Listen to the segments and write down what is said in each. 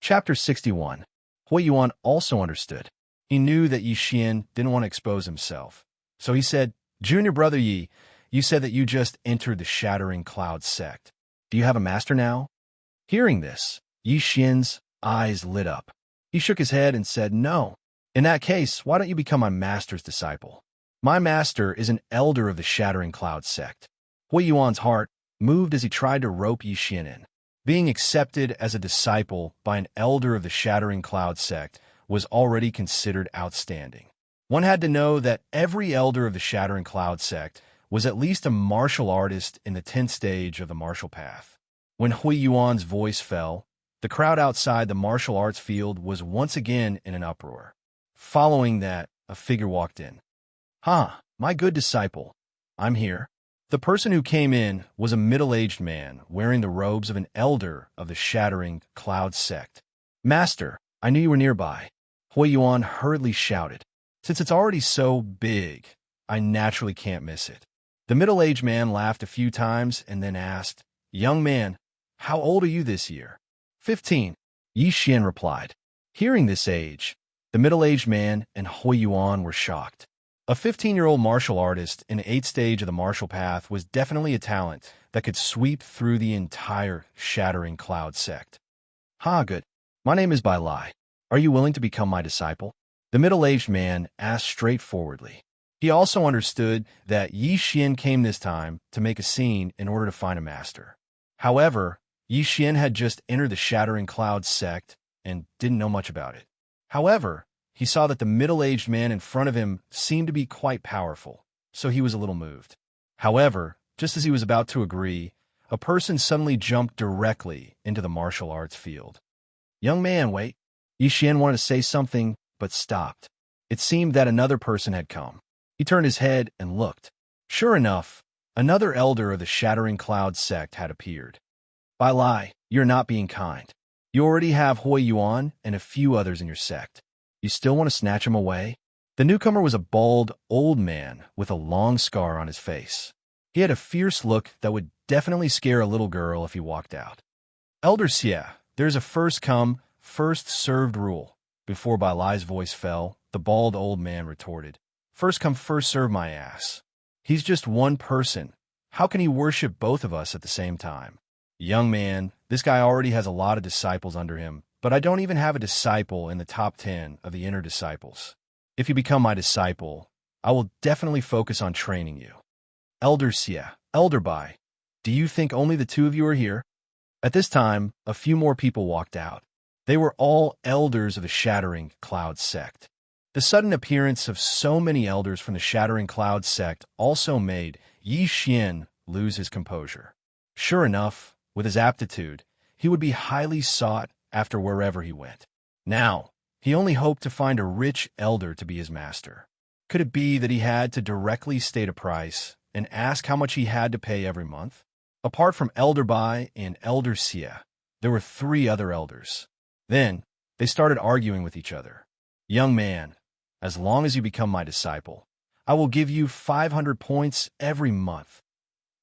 Chapter 61. Hui Yuan also understood. He knew that Yi Xian didn't want to expose himself. So he said, "Junior brother Yi, you said that you just entered the Shattering Cloud sect. Do you have a master now?" Hearing this, Yi Xian's eyes lit up. He shook his head and said, "No. In that case, why don't you become my master's disciple? My master is an elder of the Shattering Cloud sect." Hui Yuan's heart moved as he tried to rope Yi Xian in. Being accepted as a disciple by an elder of the Shattering Cloud sect was already considered outstanding. One had to know that every elder of the Shattering Cloud sect was at least a martial artist in the 10th stage of the martial path. When Hui Yuan's voice fell, the crowd outside the martial arts field was once again in an uproar. Following that, a figure walked in. My good disciple, I'm here." The person who came in was a middle-aged man wearing the robes of an elder of the Shattering Cloud sect. "Master, I knew you were nearby," Hui Yuan hurriedly shouted. "Since it's already so big, I naturally can't miss it." The middle-aged man laughed a few times and then asked, "Young man, how old are you this year?" 15, Yi Xian replied. Hearing this age, the middle-aged man and Hui Yuan were shocked. A 15-year-old martial artist in the 8th stage of the martial path was definitely a talent that could sweep through the entire Shattering Cloud sect. Good. My name is Bai Lai. Are you willing to become my disciple?" The middle-aged man asked straightforwardly. He also understood that Yi Xian came this time to make a scene in order to find a master. However, Yi Xian had just entered the Shattering Cloud sect and didn't know much about it. However, he saw that the middle-aged man in front of him seemed to be quite powerful, so he was a little moved. However, just as he was about to agree, a person suddenly jumped directly into the martial arts field. "Young man, wait." Yi Xian wanted to say something, but stopped. It seemed that another person had come. He turned his head and looked. Sure enough, another elder of the Shattering Cloud sect had appeared. "Bai Lai, you're not being kind. You already have Hui Yuan and a few others in your sect. You still want to snatch him away?" The newcomer was a bald, old man with a long scar on his face. He had a fierce look that would definitely scare a little girl if he walked out. "Elder Xia, there's a first-come, first-served rule." Before Bai Lai's voice fell, the bald old man retorted, "First come, first serve, my ass. He's just one person. How can he worship both of us at the same time?" "Young man, this guy already has a lot of disciples under him, but I don't even have a disciple in the top 10 of the inner disciples. If you become my disciple, I will definitely focus on training you." "Elder Xia, Elder Bai, do you think only the two of you are here?" At this time, a few more people walked out. They were all elders of the Shattering Cloud sect. The sudden appearance of so many elders from the Shattering Cloud sect also made Yi Xian lose his composure. Sure enough, with his aptitude, he would be highly sought after wherever he went. Now, he only hoped to find a rich elder to be his master. Could it be that he had to directly state a price and ask how much he had to pay every month? Apart from Elder Bai and Elder Xia, there were 3 other elders. Then, they started arguing with each other. "Young man, as long as you become my disciple, I will give you 500 points every month."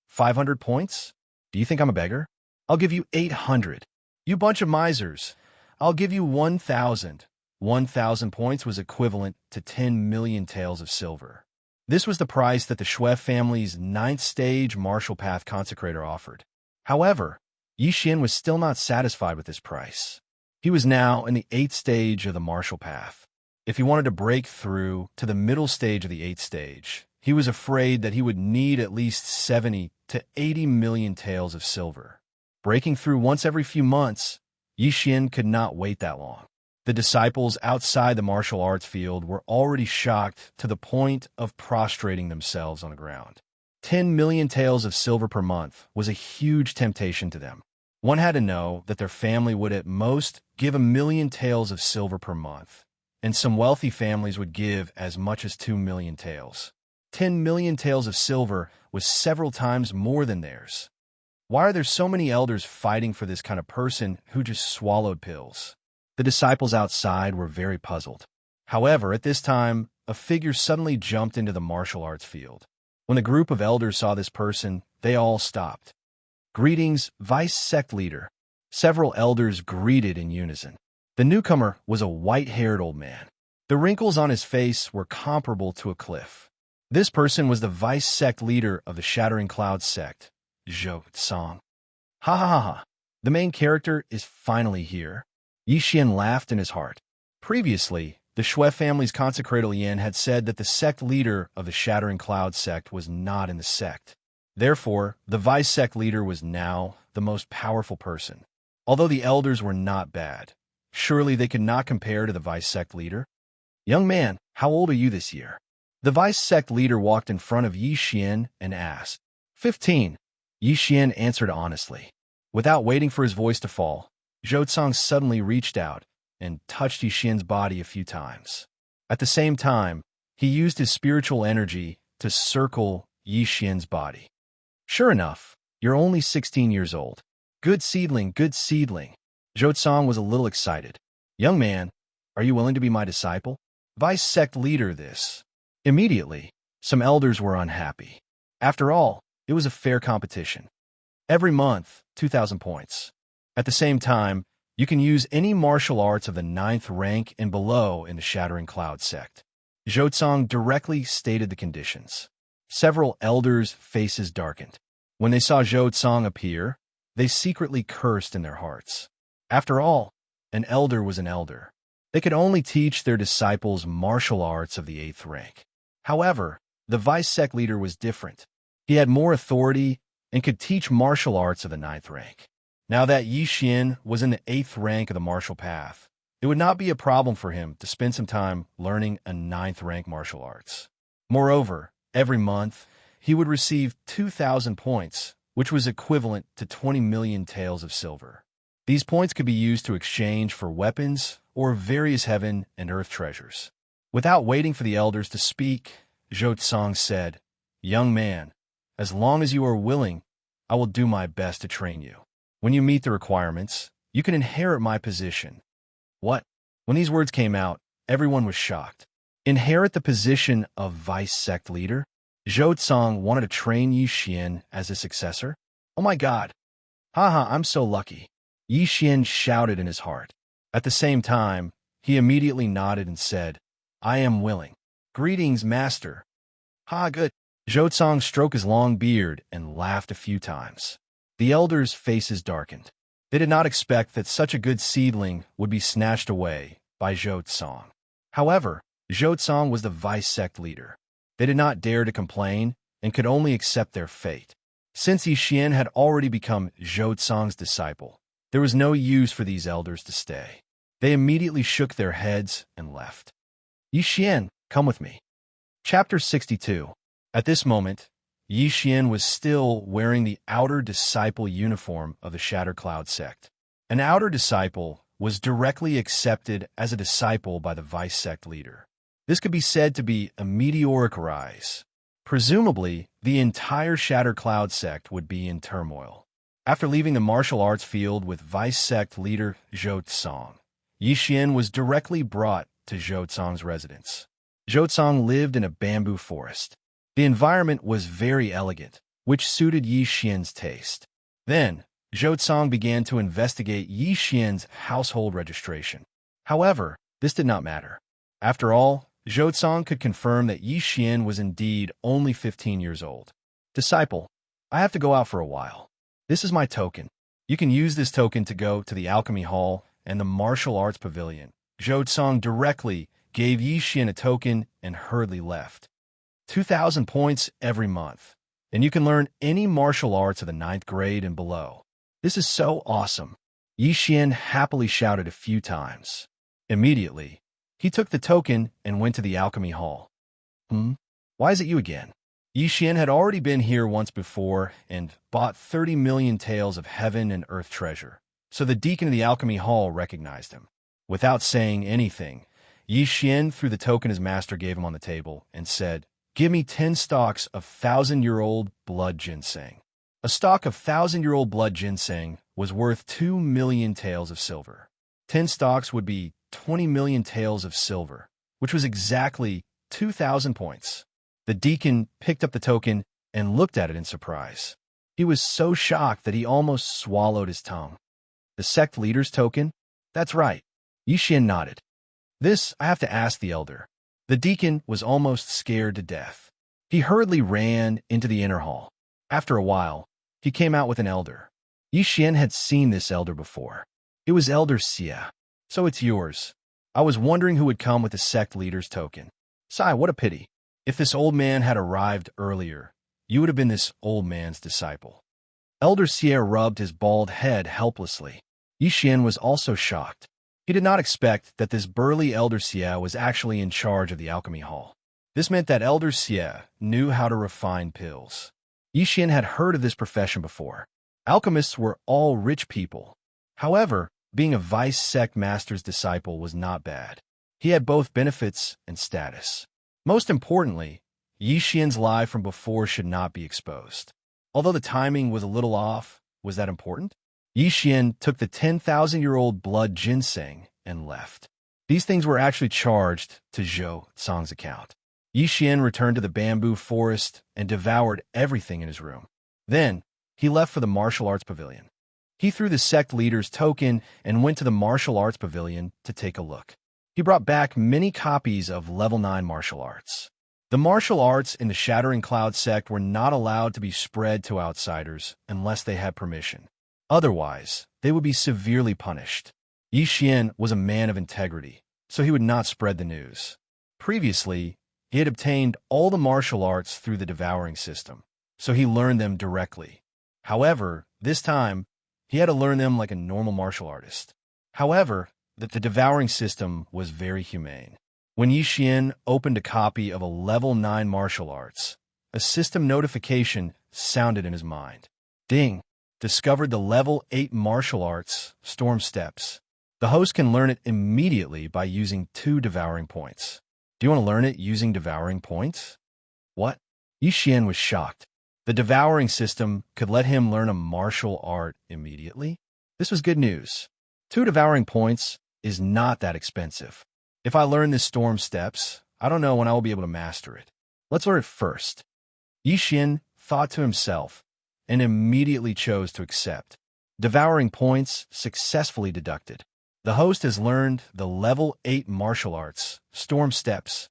500 points? Do you think I'm a beggar? I'll give you 800. "You bunch of misers. I'll give you 1,000. 1,000 points was equivalent to 10 million taels of silver. This was the price that the Shui family's 9th stage martial path consecrator offered. However, Yi Xian was still not satisfied with this price. He was now in the 8th stage of the martial path. If he wanted to break through to the middle stage of the 8th stage, he was afraid that he would need at least 70 to 80 million taels of silver. Breaking through once every few months, Yi Xian could not wait that long. The disciples outside the martial arts field were already shocked to the point of prostrating themselves on the ground. 10 million taels of silver per month was a huge temptation to them. One had to know that their family would at most give 1 million taels of silver per month, and some wealthy families would give as much as 2 million taels. 10 million taels of silver was several times more than theirs. Why are there so many elders fighting for this kind of person who just swallowed pills? The disciples outside were very puzzled. However, at this time, a figure suddenly jumped into the martial arts field. When the group of elders saw this person, they all stopped. "Greetings, Vice Sect Leader." Several elders greeted in unison. The newcomer was a white-haired old man. The wrinkles on his face were comparable to a cliff. This person was the vice sect leader of the Shattering Cloud sect, Zhou Tsang. Ha ha ha ha. The main character is finally here. Yi Xian laughed in his heart. Previously, the Shui family's consecrated Yan had said that the sect leader of the Shattering Cloud sect was not in the sect. Therefore, the vice sect leader was now the most powerful person. Although the elders were not bad, surely they could not compare to the vice sect leader. Young man, how old are you this year? The vice sect leader walked in front of Yi Xian and asked. 15. Yi Xian answered honestly. Without waiting for his voice to fall, Zhou Tsang suddenly reached out and touched Yi Xian's body a few times. At the same time, he used his spiritual energy to circle Yi Xian's body. Sure enough, you're only 16 years old. Good seedling, good seedling. Zhou Tsang was a little excited. Young man, are you willing to be my disciple? Vice sect leader this. Immediately, some elders were unhappy. After all, it was a fair competition. Every month, 2,000 points. At the same time, you can use any martial arts of the 9th rank and below in the Shattering Cloud sect. Zhou Tsang directly stated the conditions. Several elders' faces darkened. When they saw Zhou Tsang appear, they secretly cursed in their hearts. After all, an elder was an elder. They could only teach their disciples martial arts of the 8th rank. However, the vice sect leader was different. He had more authority and could teach martial arts of the 9th rank. Now that Yi Xian was in the 8th rank of the martial path, it would not be a problem for him to spend some time learning a 9th rank martial arts. Moreover, every month, he would receive 2,000 points, which was equivalent to 20 million taels of silver. These points could be used to exchange for weapons or various heaven and earth treasures. Without waiting for the elders to speak, Zhou Tsang said, Young man, as long as you are willing, I will do my best to train you. When you meet the requirements, you can inherit my position. What? When these words came out, everyone was shocked. Inherit the position of vice sect leader? Zhou Tsang wanted to train Yi Xian as his successor? Oh my god! Haha, I'm so lucky. Yi Xian shouted in his heart. At the same time, he immediately nodded and said, I am willing. Greetings, master. Ha, good. Zhou Tsang stroked his long beard and laughed a few times. The elders' faces darkened. They did not expect that such a good seedling would be snatched away by Zhou Tsang. However, Zhou Tsang was the vice sect leader. They did not dare to complain and could only accept their fate. Since Yi Xian had already become Zhou Tsang's disciple, there was no use for these elders to stay. They immediately shook their heads and left. Yi Xian, come with me. Chapter 62. At this moment, Yi Xian was still wearing the outer disciple uniform of the Shatter Cloud sect. An outer disciple was directly accepted as a disciple by the vice sect leader. This could be said to be a meteoric rise. Presumably, the entire Shatter Cloud sect would be in turmoil. After leaving the martial arts field with vice sect leader Zhou Tsang, Yi Xian was directly brought to Zhou Tsang's residence. Zhou Tsang lived in a bamboo forest. The environment was very elegant, which suited Yi Xian's taste. Then, Zhou Tsang began to investigate Yi Xian's household registration. However, this did not matter. After all, Zhou Tsang could confirm that Yi Xian was indeed only 15 years old. Disciple, I have to go out for a while. This is my token. You can use this token to go to the Alchemy Hall and the Martial Arts Pavilion. Zhou Tsang directly gave Yi Xian a token and hurriedly left. 2,000 points every month, and you can learn any martial arts of the 9th grade and below. This is so awesome. Yi Xian happily shouted a few times. Immediately, he took the token and went to the Alchemy Hall. Why is it you again? Yi Xian had already been here once before and bought 30 million taels of heaven and earth treasure, so the deacon of the Alchemy Hall recognized him. Without saying anything, Yi Xian threw the token his master gave him on the table and said, Give me 10 stalks of 1,000-year-old blood ginseng. A stalk of 1,000-year-old blood ginseng was worth 2 million taels of silver. 10 stalks would be 20 million taels of silver, which was exactly 2,000 points. The deacon picked up the token and looked at it in surprise. He was so shocked that he almost swallowed his tongue. The sect leader's token? That's right. Xian nodded. This, I have to ask the elder. The deacon was almost scared to death. He hurriedly ran into the inner hall. After a while, he came out with an elder. Xian had seen this elder before. It was Elder Xia. So it's yours. I was wondering who would come with the sect leader's token. Sai, what a pity. If this old man had arrived earlier, you would have been this old man's disciple. Elder Xia rubbed his bald head helplessly. Xian was also shocked. He did not expect that this burly Elder Xia was actually in charge of the alchemy hall. This meant that Elder Xia knew how to refine pills. Xian had heard of this profession before. Alchemists were all rich people. However, being a vice sect master's disciple was not bad. He had both benefits and status. Most importantly, Xian's lie from before should not be exposed. Although the timing was a little off, was that important? Xian took the 10,000-year-old blood ginseng and left. These things were actually charged to Zhou Song's account. Xian returned to the bamboo forest and devoured everything in his room. Then, he left for the martial arts pavilion. He threw the sect leader's token and went to the martial arts pavilion to take a look. He brought back many copies of level 9 martial arts. The martial arts in the Shattering Cloud sect were not allowed to be spread to outsiders unless they had permission. Otherwise, they would be severely punished. Xian was a man of integrity, so he would not spread the news. Previously, he had obtained all the martial arts through the Devouring system, so he learned them directly. However, this time, he had to learn them like a normal martial artist. However, the Devouring system was very humane. When Xian opened a copy of a level 9 martial arts, a system notification sounded in his mind. Ding! Discovered the level 8 martial arts, Storm Steps. The host can learn it immediately by using 2 devouring points. Do you want to learn it using devouring points? What? Xian was shocked. The devouring system could let him learn a martial art immediately? This was good news. 2 devouring points is not that expensive. If I learn this Storm Steps, I don't know when I will be able to master it. Let's learn it first. Xian thought to himself and immediately chose to accept. Devouring points successfully deducted. The host has learned the level 8 martial arts, Storm Steps.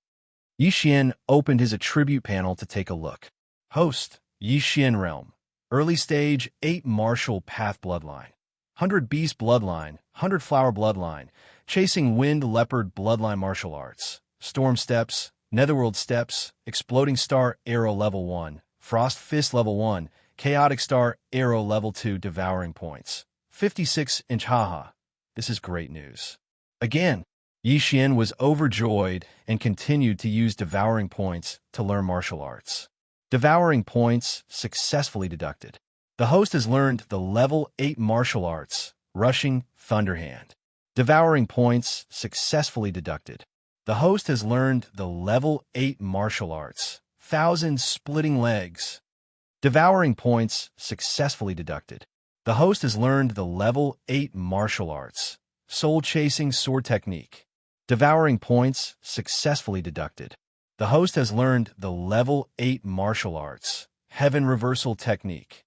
Xian opened his attribute panel to take a look. Host, Xian Realm. Early stage 8 martial path bloodline. 100 beast bloodline, 100 flower bloodline, chasing wind leopard bloodline martial arts. Storm Steps, Netherworld Steps, Exploding Star Arrow level 1, Frost Fist level 1, Chaotic Star Arrow level 2 devouring points. 56-inch haha. This is great news. Again, Xian was overjoyed and continued to use devouring points to learn martial arts. Devouring points successfully deducted. The host has learned the level 8 martial arts, Rushing Thunderhand. Devouring points successfully deducted. The host has learned the level 8 martial arts, Thousand Splitting Legs. Devouring points successfully deducted. The host has learned the level 8 martial arts, Soul Chasing Sword Technique. Devouring points successfully deducted. The host has learned the level 8 martial arts, Heaven Reversal Technique.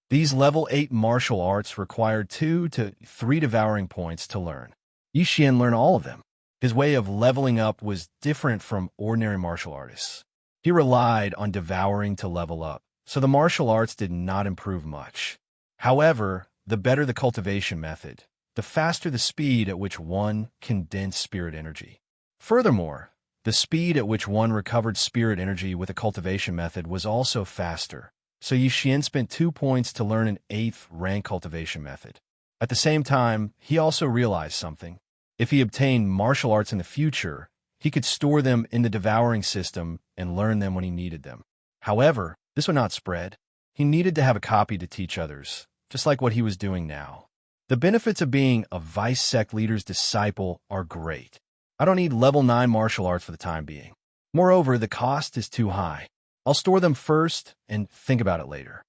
These level 8 martial arts required 2 to 3 devouring points to learn. Xian learned all of them. His way of leveling up was different from ordinary martial artists. He relied on devouring to level up, so the martial arts did not improve much. However, the better the cultivation method, the faster the speed at which one condensed spirit energy. Furthermore, the speed at which one recovered spirit energy with a cultivation method was also faster, so Xian spent 2 points to learn an 8th rank cultivation method. At the same time, he also realized something. If he obtained martial arts in the future, he could store them in the devouring system and learn them when he needed them. However, this would not spread. He needed to have a copy to teach others, just like what he was doing now. The benefits of being a vice sect leader's disciple are great. I don't need level 9 martial arts for the time being. Moreover, the cost is too high. I'll store them first and think about it later.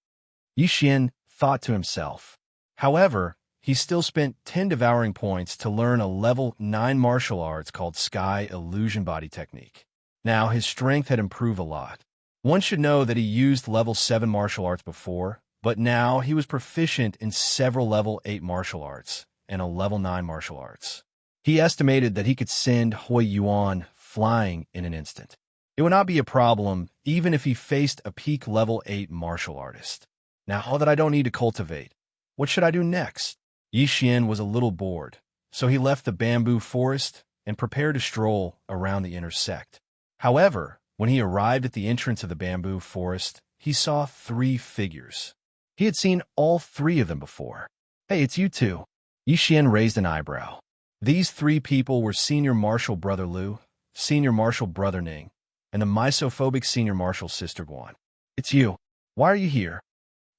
Xian thought to himself. However, he still spent 10 devouring points to learn a level 9 martial arts called Sky Illusion Body Technique. Now, his strength had improved a lot. One should know that he used level 7 martial arts before, but now he was proficient in several level 8 martial arts and a level 9 martial arts. He estimated that he could send Hui Yuan flying in an instant. It would not be a problem even if he faced a peak level 8 martial artist. Now that I don't need to cultivate, what should I do next? Yi Xian was a little bored, so he left the bamboo forest and prepared to stroll around the inner sect. However, when he arrived at the entrance of the bamboo forest, he saw 3 figures. He had seen all 3 of them before. Hey, it's you two. Yi Xian raised an eyebrow. These 3 people were Senior Marshal Brother Lu, Senior Marshal Brother Ning, and the misophobic Senior Marshal Sister Guan. It's you. Why are you here?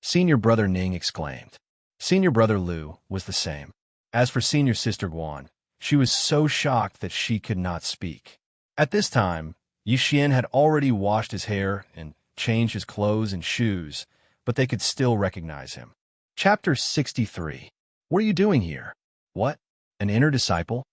Senior Brother Ning exclaimed. Senior Brother Lu was the same. As for Senior Sister Guan, she was so shocked that she could not speak. At this time, Yi Xian had already washed his hair and changed his clothes and shoes, but they could still recognize him. Chapter 63. What are you doing here? What? An inner disciple?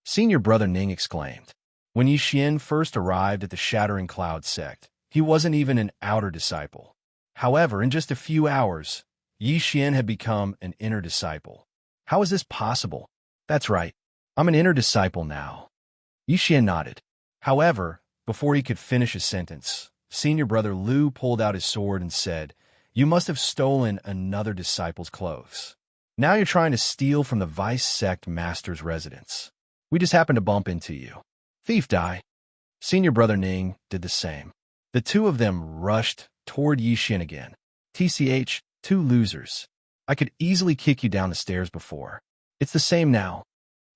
Senior Brother Ning exclaimed. When Yi Xian first arrived at the Shattering Cloud sect, he wasn't even an outer disciple. However, in just a few hours, Yi Xian had become an inner disciple. How is this possible? That's right. I'm an inner disciple now. Yi Xian nodded. However, before he could finish his sentence, Senior Brother Lu pulled out his sword and said, You must have stolen another disciple's clothes. Now you're trying to steal from the Vice Sect Master's residence. We just happened to bump into you. Thief die. Senior Brother Ning did the same. The 2 of them rushed toward Yi Xian again. TCH, 2 losers. I could easily kick you down the stairs before. It's the same now.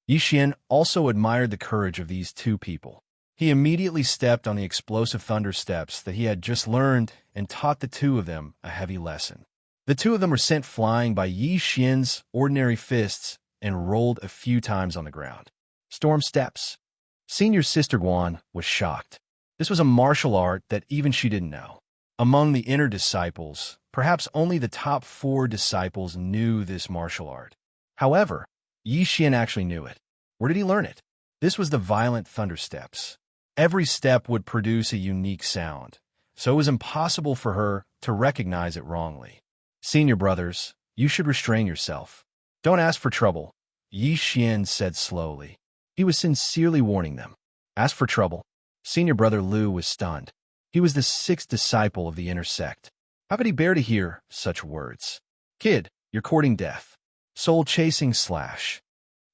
Yi Xian also admired the courage of these 2 people. He immediately stepped on the explosive thunder steps that he had just learned and taught the 2 of them a heavy lesson. The 2 of them were sent flying by Yi Xian's ordinary fists and rolled a few times on the ground. Storm steps. Senior Sister Guan was shocked. This was a martial art that even she didn't know. Among the inner disciples, perhaps only the top 4 disciples knew this martial art. However, Yi Xian actually knew it. Where did he learn it? This was the violent thunder steps. Every step would produce a unique sound, so it was impossible for her to recognize it wrongly. Senior brothers, you should restrain yourself. Don't ask for trouble, Yi Xian said slowly. He was sincerely warning them. Ask for trouble. Senior Brother Lu was stunned. He was the 6th disciple of the inner sect. How could he bear to hear such words? Kid, you're courting death. Soul-chasing slash.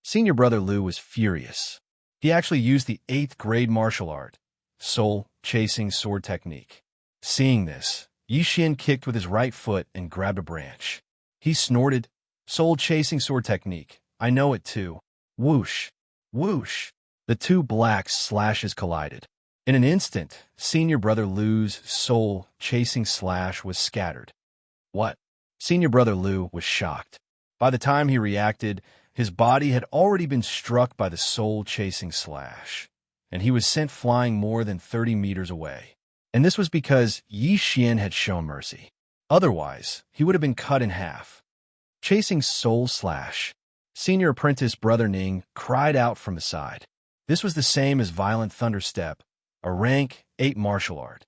Senior Brother Lu was furious. He actually used the 8th grade martial art, soul-chasing sword technique. Seeing this, Yi Xian kicked with his right foot and grabbed a branch. He snorted, Soul-chasing sword technique. I know it too. Whoosh. Whoosh. The 2 black slashes collided. In an instant, Senior Brother Lu's soul-chasing slash was scattered. What? Senior Brother Lu was shocked. By the time he reacted, his body had already been struck by the soul-chasing slash, and he was sent flying more than 30 meters away. And this was because Yi Xian had shown mercy. Otherwise, he would have been cut in half. Chasing soul slash. Senior Apprentice Brother Ning cried out from the side. This was the same as Violent Thunder Step, a rank 8 martial art.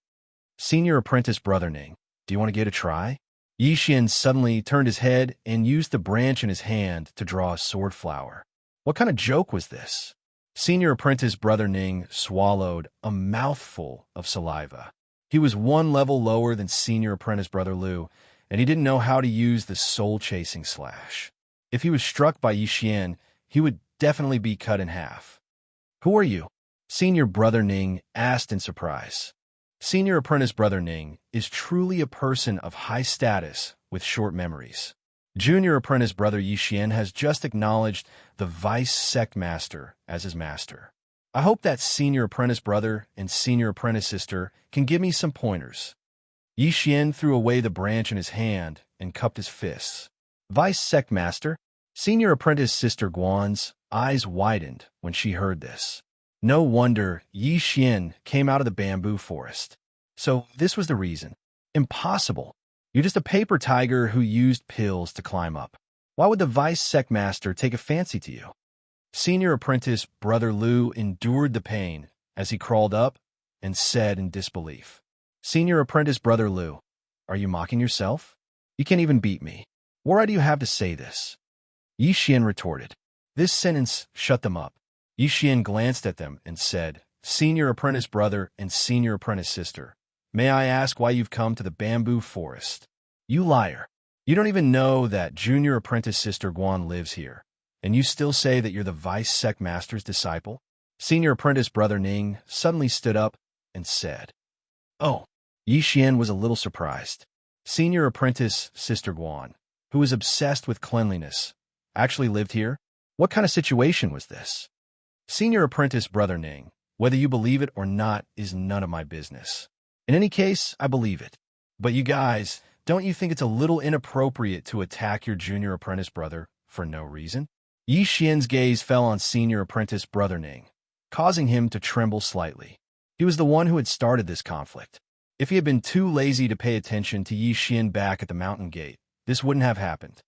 Senior Apprentice Brother Ning, do you want to get a try? Yi Xian suddenly turned his head and used the branch in his hand to draw a sword flower. What kind of joke was this? Senior Apprentice Brother Ning swallowed a mouthful of saliva. He was 1 level lower than Senior Apprentice Brother Lu, and he didn't know how to use the soul-chasing slash. If he was struck by Yi Xian, he would definitely be cut in half. Who are you? Senior Brother Ning asked in surprise. Senior Apprentice Brother Ning is truly a person of high status with short memories. Junior Apprentice Brother Yi Xian has just acknowledged the Vice Sect Master as his master. I hope that Senior Apprentice Brother and Senior Apprentice Sister can give me some pointers. Yi Xian threw away the branch in his hand and cupped his fists. Vice Sect Master? Senior Apprentice Sister Guan's eyes widened when she heard this. No wonder Yi Xian came out of the bamboo forest. So this was the reason. Impossible. You're just a paper tiger who used pills to climb up. Why would the Vice Sect Master take a fancy to you? Senior Apprentice Brother Lu endured the pain as he crawled up and said in disbelief, Senior Apprentice Brother Lu, are you mocking yourself? You can't even beat me. What right do you have to say this? Yi Xian retorted. This sentence shut them up. Yi Xian glanced at them and said, "Senior apprentice brother and senior apprentice sister, may I ask why you've come to the bamboo forest?" "You liar. You don't even know that junior apprentice sister Guan lives here, and you still say that you're the vice sect master's disciple?" Senior apprentice brother Ning suddenly stood up and said, "Oh." Yi Xian was a little surprised. Senior apprentice sister Guan, who was obsessed with cleanliness, actually lived here? What kind of situation was this? Senior apprentice brother Ning, whether you believe it or not is none of my business. In any case, I believe it. But you guys, don't you think it's a little inappropriate to attack your junior apprentice brother for no reason? Yi Xian's gaze fell on senior apprentice brother Ning, causing him to tremble slightly. He was the one who had started this conflict. If he had been too lazy to pay attention to Yi Xian back at the mountain gate, this wouldn't have happened.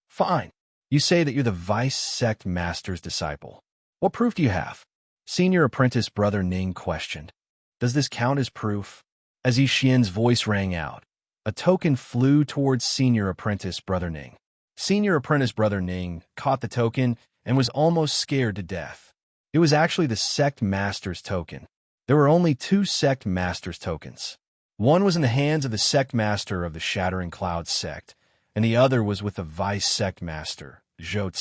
Fine. You say that you're the vice sect master's disciple. What proof do you have? Senior apprentice brother Ning questioned. Does this count as proof? As Yi Xian's voice rang out, a token flew towards senior apprentice brother Ning. Senior apprentice brother Ning caught the token and was almost scared to death. It was actually the sect master's token. There were only 2 sect master's tokens. One was in the hands of the sect master of the Shattering Cloud sect, and the other was with the vice sect master, Zhou.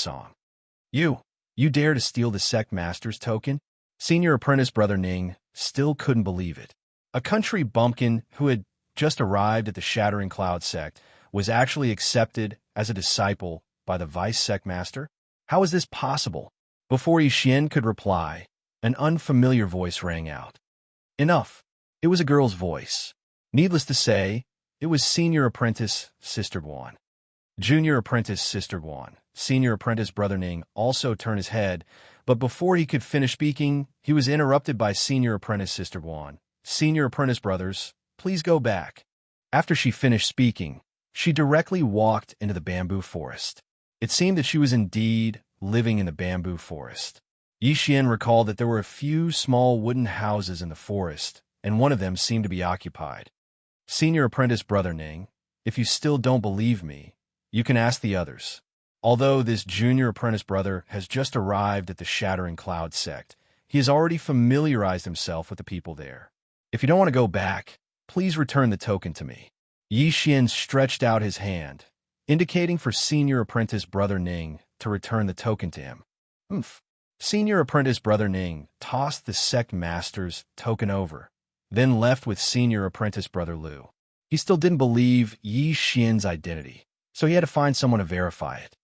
You dare to steal the sect master's token? Senior apprentice brother Ning still couldn't believe it. A country bumpkin who had just arrived at the Shattering Cloud sect was actually accepted as a disciple by the vice sect master? How is this possible? Before Yi Xian could reply, an unfamiliar voice rang out. Enough. It was a girl's voice. Needless to say, it was senior apprentice Sister Guan. Junior apprentice Sister Guan, senior apprentice brother Ning also turned his head, but before he could finish speaking, he was interrupted by senior apprentice Sister Guan. Senior apprentice brothers, please go back. After she finished speaking, she directly walked into the bamboo forest. It seemed that she was indeed living in the bamboo forest. Yi Xian recalled that there were a few small wooden houses in the forest, and one of them seemed to be occupied. Senior apprentice brother Ning, if you still don't believe me, you can ask the others. Although this junior apprentice brother has just arrived at the Shattering Cloud sect, he has already familiarized himself with the people there. If you don't want to go back, please return the token to me. Yi Xian stretched out his hand, indicating for senior apprentice brother Ning to return the token to him. Senior apprentice brother Ning tossed the sect master's token over, then left with senior apprentice brother Liu. He still didn't believe Yi Xian's identity, so he had to find someone to verify it.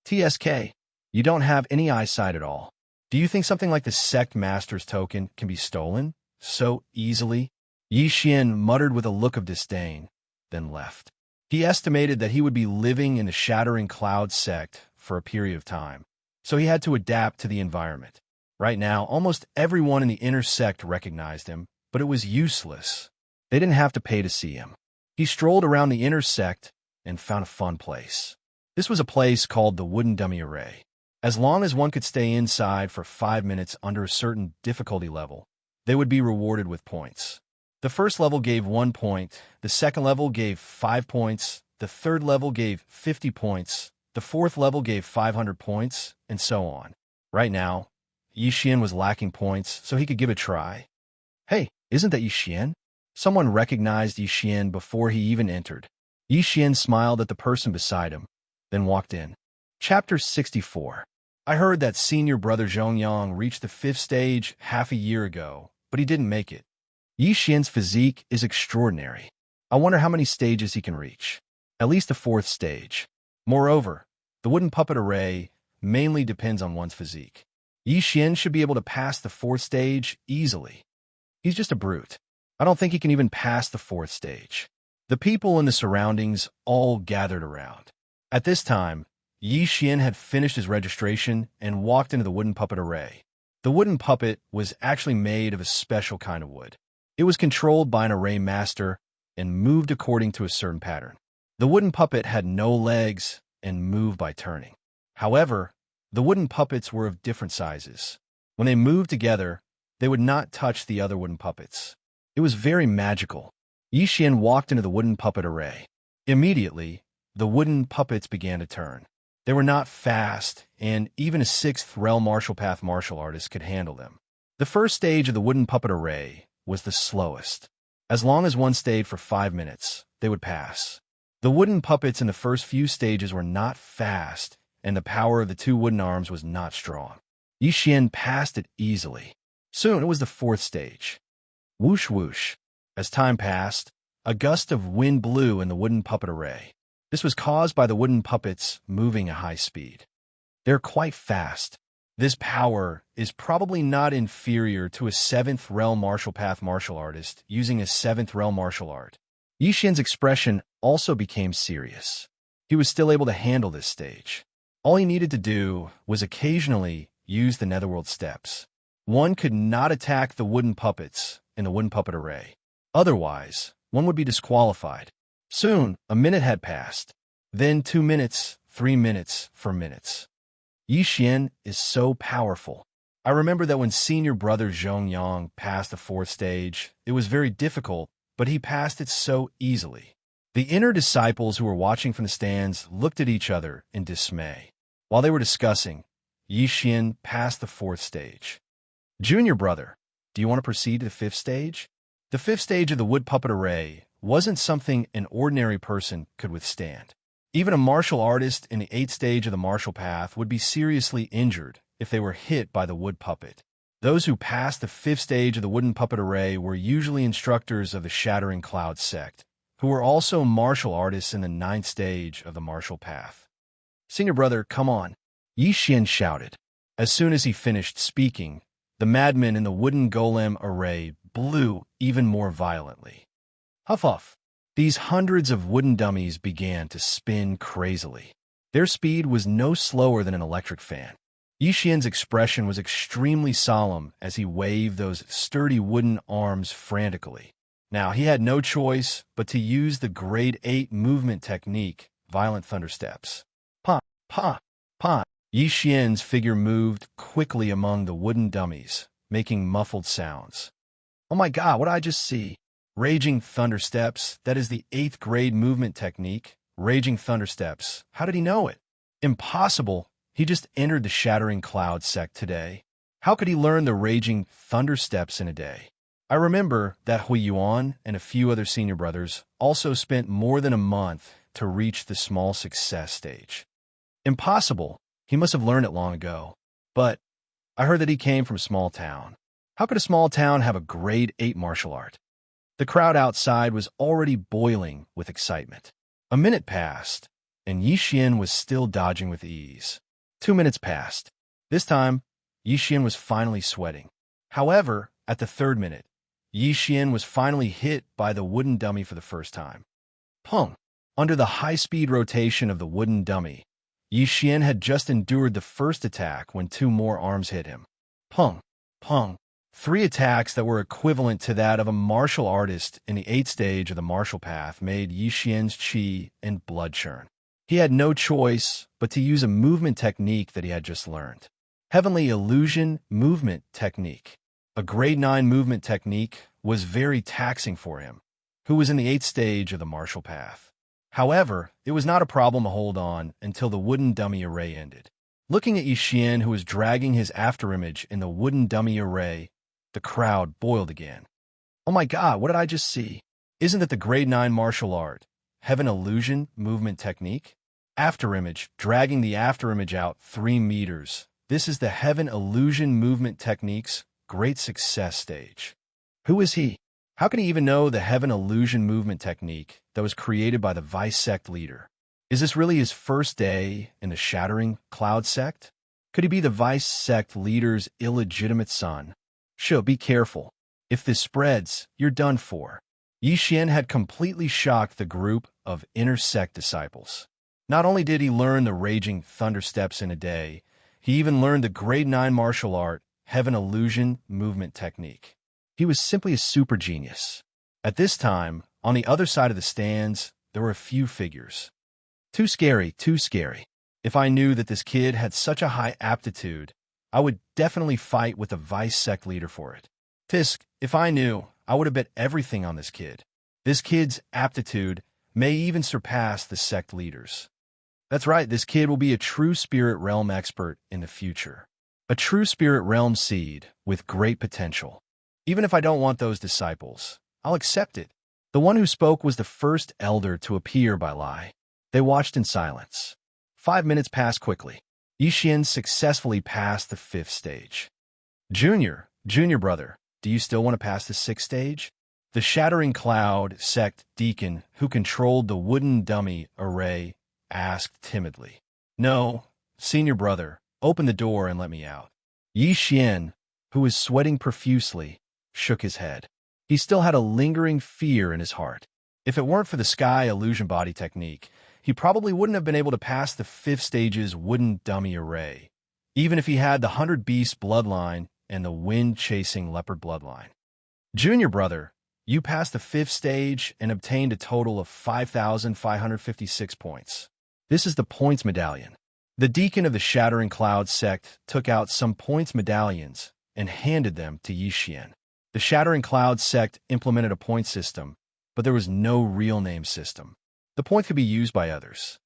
TSK, you don't have any eyesight at all. Do you think something like the sect master's token can be stolen so easily? Yi Xian muttered with a look of disdain, then left. He estimated that he would be living in the Shattering Cloud sect for a period of time, so he had to adapt to the environment. Right now, almost everyone in the inner sect recognized him, but it was useless. They didn't have to pay to see him. He strolled around the inner sect and found a fun place. This was a place called the Wooden Dummy Array. As long as one could stay inside for 5 minutes under a certain difficulty level, they would be rewarded with points. The first level gave 1 point, the second level gave 5 points, the third level gave 50 points, the fourth level gave 500 points, and so on. Right now, Yi Xian was lacking points, so he could give it a try. Hey, isn't that Yi Xian? Someone recognized Yi Xian before he even entered. Yi Xian smiled at the person beside him, then walked in. Chapter 64. I heard that senior brother Zhongyang reached the 5th stage half a year ago, but he didn't make it. Yi Xian's physique is extraordinary. I wonder how many stages he can reach. At least the 4th stage. Moreover, the wooden puppet array mainly depends on one's physique. Yi Xian should be able to pass the 4th stage easily. He's just a brute. I don't think he can even pass the 4th stage. The people in the surroundings all gathered around. At this time, Yi Xian had finished his registration and walked into the wooden puppet array. The wooden puppet was actually made of a special kind of wood. It was controlled by an array master and moved according to a certain pattern. The wooden puppet had no legs and moved by turning. However, the wooden puppets were of different sizes. When they moved together, they would not touch the other wooden puppets. It was very magical. Yi Xian walked into the wooden puppet array. Immediately, the wooden puppets began to turn. They were not fast, and even a 6th realm martial path martial artist could handle them. The first stage of the wooden puppet array was the slowest. As long as one stayed for 5 minutes, they would pass. The wooden puppets in the first few stages were not fast, and the power of the 2 wooden arms was not strong. Xian passed it easily. Soon it was the 4th stage. Whoosh whoosh. As time passed, a gust of wind blew in the wooden puppet array. This was caused by the wooden puppets moving at high speed. They're quite fast. This power is probably not inferior to a 7th realm martial path martial artist using a 7th realm martial art. Xian's expression also became serious. He was still able to handle this stage. All he needed to do was occasionally use the netherworld steps. One could not attack the wooden puppets in the wooden puppet array. Otherwise, one would be disqualified. Soon, a minute had passed. Then 2 minutes, 3 minutes, 4 minutes. Xian is so powerful. I remember that when senior brother Zhongyang passed the 4th stage, it was very difficult, but he passed it so easily. The inner disciples who were watching from the stands looked at each other in dismay. While they were discussing, Xian passed the 4th stage. Junior brother, do you want to proceed to the 5th stage? The 5th stage of the wood puppet array wasn't something an ordinary person could withstand. Even a martial artist in the 8th stage of the martial path would be seriously injured if they were hit by the wood puppet. Those who passed the 5th stage of the wooden puppet array were usually instructors of the Shattering Cloud sect, who were also martial artists in the 9th stage of the martial path. Senior brother, come on, Xian shouted. As soon as he finished speaking, the madmen in the wooden golem array blew even more violently. Huff huff. These hundreds of wooden dummies began to spin crazily. Their speed was no slower than an electric fan. Xian's expression was extremely solemn as he waved those sturdy wooden arms frantically. Now, he had no choice but to use the grade 8 movement technique, Violent Thundersteps. Pa, pa, pa. Xian's figure moved quickly among the wooden dummies, making muffled sounds. Oh my god, what did I just see? Raging Thundersteps, that is the 8th grade movement technique. Raging Thundersteps. How did he know it? Impossible. He just entered the Shattering Cloud sect today. How could he learn the Raging Thundersteps in a day? I remember that Hui Yuan and a few other senior brothers also spent more than a month to reach the small success stage. Impossible. He must have learned it long ago. But I heard that he came from a small town. How could a small town have a grade 8 martial art? The crowd outside was already boiling with excitement. A minute passed, and Xian was still dodging with ease. 2 minutes passed. This time, Xian was finally sweating. However, at the 3rd minute, Xian was finally hit by the wooden dummy for the first time. Pung! Under the high-speed rotation of the wooden dummy, Xian had just endured the first attack when 2 more arms hit him. Pung! Pung! 3 attacks that were equivalent to that of a martial artist in the 8th stage of the martial path made Xian's chi and blood churn. He had no choice but to use a movement technique that he had just learned. Heavenly Illusion Movement Technique. A grade 9 movement technique was very taxing for him, who was in the 8th stage of the martial path. However, it was not a problem to hold on until the wooden dummy array ended. Looking at Xian, who was dragging his afterimage in the wooden dummy array, the crowd boiled again. Oh my god, what did I just see? Isn't that the grade 9 martial art, Heaven Illusion Movement Technique? Afterimage, dragging the afterimage out 3 meters. This is the Heaven Illusion Movement Technique's great success stage. Who is he? How can he even know the Heaven Illusion Movement Technique that was created by the Vice Sect leader? Is this really his first day in the Shattering Cloud sect? Could he be the Vice Sect leader's illegitimate son? Sho, be careful. If this spreads, you're done for. Xian had completely shocked the group of inner sect disciples. Not only did he learn the Raging Thundersteps in a day, he even learned the grade 9 martial art, Heaven Illusion Movement Technique. He was simply a super genius. At this time, on the other side of the stands, there were a few figures. Too scary, too scary. If I knew that this kid had such a high aptitude, I would definitely fight with the Vice Sect leader for it. Tisk, if I knew, I would have bet everything on this kid. This kid's aptitude may even surpass the sect leaders. That's right, this kid will be a true spirit realm expert in the future. A true spirit realm seed with great potential. Even if I don't want those disciples, I'll accept it. The one who spoke was the first elder to appear by Lai. They watched in silence. 5 minutes passed quickly. Yixian successfully passed the 5th stage. Junior brother, do you still want to pass the 6th stage? The Shattering Cloud sect deacon who controlled the wooden dummy array asked timidly. No, senior brother, open the door and let me out. Yixian, who was sweating profusely, shook his head. He still had a lingering fear in his heart. If it weren't for the sky illusion body technique, he probably wouldn't have been able to pass the 5th stage's wooden dummy array, even if he had the 100 Beast bloodline and the wind-chasing leopard bloodline. Junior brother, you passed the 5th stage and obtained a total of 5,556 points. This is the points medallion. The deacon of the Shattering Cloud sect took out some points medallions and handed them to Yixian. The Shattering Cloud sect implemented a point system, but there was no real name system. The point could be used by others.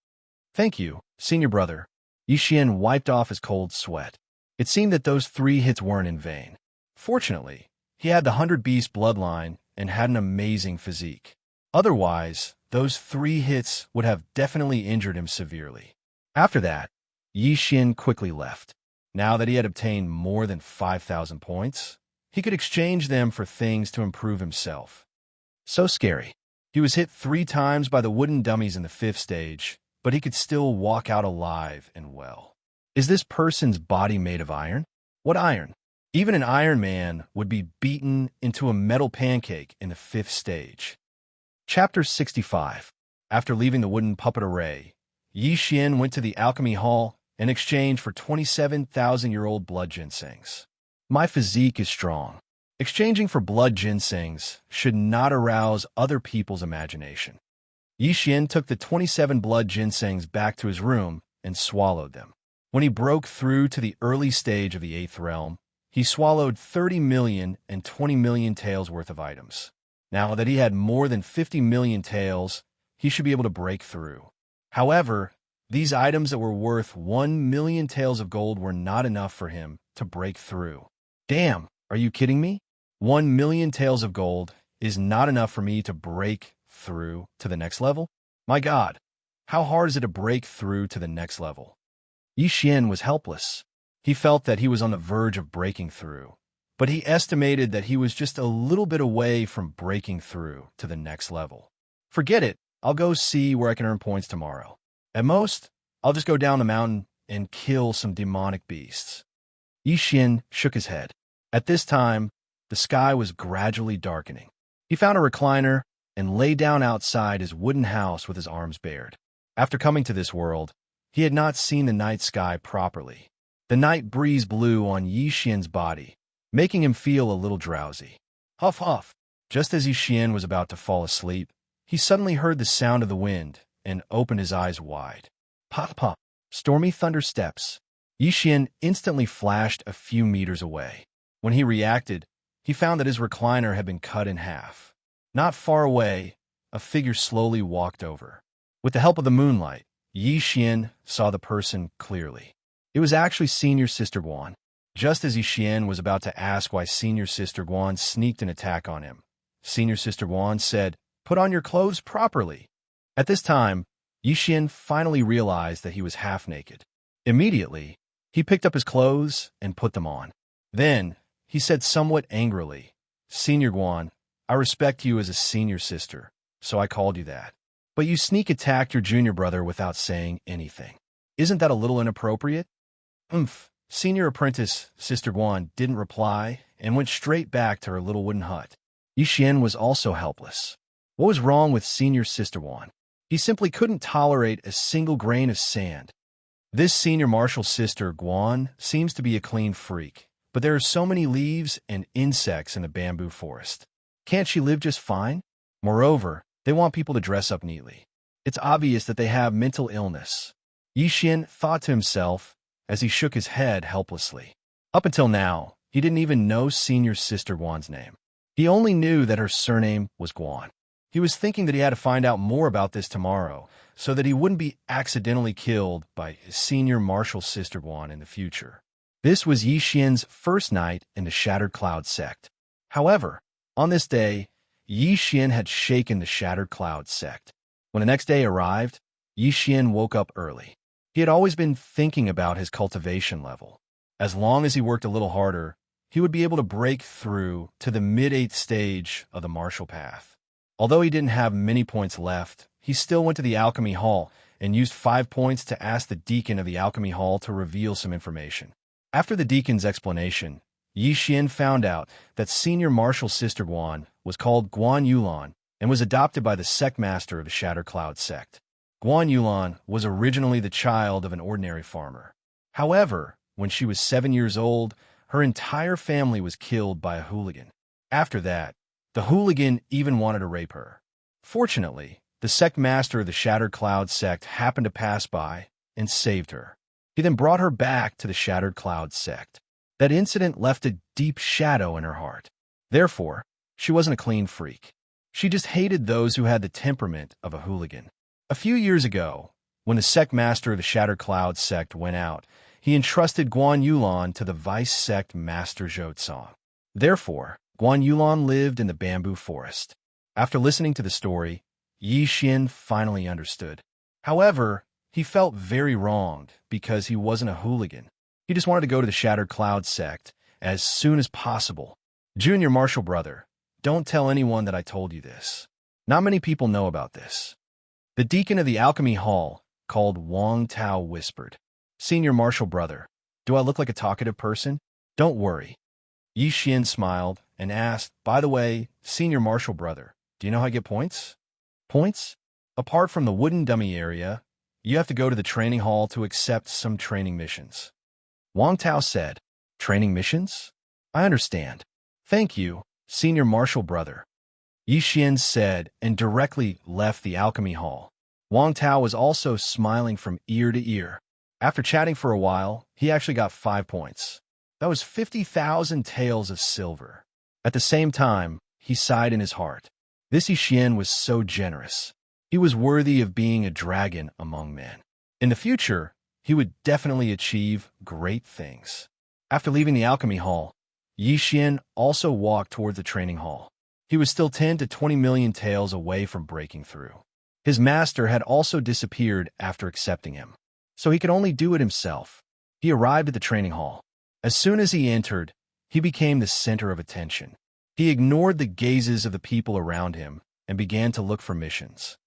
Thank you, senior brother. Yixian wiped off his cold sweat. It seemed that those 3 hits weren't in vain. Fortunately, he had the 100 Beast bloodline and had an amazing physique. Otherwise, those 3 hits would have definitely injured him severely. After that, Yixian quickly left. Now that he had obtained more than 5,000 points, he could exchange them for things to improve himself. So scary. He was hit 3 times by the wooden dummies in the 5th stage, but he could still walk out alive and well. Is this person's body made of iron? What iron? Even an Iron Man would be beaten into a metal pancake in the 5th stage. Chapter 65. After leaving the wooden puppet array, Yixian went to the alchemy hall in exchange for 27,000-year-old blood ginsengs. My physique is strong. Exchanging for blood ginsengs should not arouse other people's imagination. Yixian took the 27 blood ginsengs back to his room and swallowed them. When he broke through to the early stage of the 8th realm, he swallowed 30 million and 20 million taels worth of items. Now that he had more than 50 million taels, he should be able to break through. However, these items that were worth 1 million taels of gold were not enough for him to break through. Damn, are you kidding me? 1 million taels of gold is not enough for me to break through to the next level? My God, how hard is it to break through to the next level? Yixian was helpless. He felt that he was on the verge of breaking through, but he estimated that he was just a little bit away from breaking through to the next level. Forget it, I'll go see where I can earn points tomorrow. At most, I'll just go down the mountain and kill some demonic beasts. Yixian shook his head. At this time, the sky was gradually darkening. He found a recliner and lay down outside his wooden house with his arms bared. After coming to this world, he had not seen the night sky properly. The night breeze blew on Yixian's body, making him feel a little drowsy. Huff, huff. Just as Yixian was about to fall asleep, he suddenly heard the sound of the wind and opened his eyes wide. Pop, pop. Stormy thunder steps. Yixian instantly flashed a few meters away. When he reacted, he found that his recliner had been cut in half. Not far away, a figure slowly walked over. With the help of the moonlight, Yixian saw the person clearly. It was actually Senior Sister Guan. Just as Yixian was about to ask why Senior Sister Guan sneaked an attack on him, Senior Sister Guan said, "Put on your clothes properly." At this time, Yixian finally realized that he was half naked. Immediately, he picked up his clothes and put them on. Then, he said somewhat angrily, "Senior Guan, I respect you as a senior sister, so I called you that. But you sneak attacked your junior brother without saying anything. Isn't that a little inappropriate?" Senior apprentice Sister Guan didn't reply and went straight back to her little wooden hut. Yixian was also helpless. What was wrong with Senior Sister Guan? He simply couldn't tolerate a single grain of sand. This senior martial sister Guan seems to be a clean freak, but there are so many leaves and insects in the bamboo forest. Can't she live just fine? Moreover, they want people to dress up neatly. It's obvious that they have mental illness. Yixian thought to himself as he shook his head helplessly. Up until now, he didn't even know Senior Sister Guan's name. He only knew that her surname was Guan. He was thinking that he had to find out more about this tomorrow, so that he wouldn't be accidentally killed by his senior martial sister Guan in the future. This was Yi Xian's first night in the Shattered Cloud sect. However, on this day, Yi Xian had shaken the Shattered Cloud sect. When the next day arrived, Yi Xian woke up early. He had always been thinking about his cultivation level. As long as he worked a little harder, he would be able to break through to the mid-8th stage of the martial path. Although he didn't have many points left, he still went to the alchemy hall and used 5 points to ask the deacon of the alchemy hall to reveal some information. After the deacon's explanation, Yi Xian found out that senior martial sister Guan was called Guan Yulan and was adopted by the sect master of the Shattered Cloud sect. Guan Yulan was originally the child of an ordinary farmer. However, when she was 7 years old, her entire family was killed by a hooligan. After that, the hooligan even wanted to rape her. Fortunately, the sect master of the Shattered Cloud sect happened to pass by and saved her. He then brought her back to the Shattered Cloud sect. That incident left a deep shadow in her heart. Therefore, she wasn't a clean freak. She just hated those who had the temperament of a hooligan. A few years ago, when the sect master of the Shattered Cloud sect went out, he entrusted Guan Yulan to the vice sect master Zhou. Therefore, Guan Yulan lived in the bamboo forest. After listening to the story, Yi Xian finally understood. However, he felt very wronged because he wasn't a hooligan. He just wanted to go to the Shattered Cloud sect as soon as possible. Junior Martial Brother, don't tell anyone that I told you this. Not many people know about this. The deacon of the alchemy hall, called Wang Tao, whispered, Senior Martial Brother, do I look like a talkative person? Don't worry. Yi Xian smiled and asked, by the way, Senior Martial Brother, do you know how I get points? Points? Apart from the wooden dummy area, you have to go to the training hall to accept some training missions. Wang Tao said, Training missions? I understand. Thank you, Senior Martial Brother. Yi Xian said and directly left the alchemy hall. Wang Tao was also smiling from ear to ear. After chatting for a while, he actually got 5 points. That was 50,000 taels of silver. At the same time, he sighed in his heart. This Yi Xian was so generous. He was worthy of being a dragon among men. In the future, he would definitely achieve great things. After leaving the alchemy hall, Yi Xian also walked toward the training hall. He was still 10 to 20 million taels away from breaking through. His master had also disappeared after accepting him, so he could only do it himself. He arrived at the training hall. As soon as he entered, he became the center of attention. He ignored the gazes of the people around him and began to look for missions.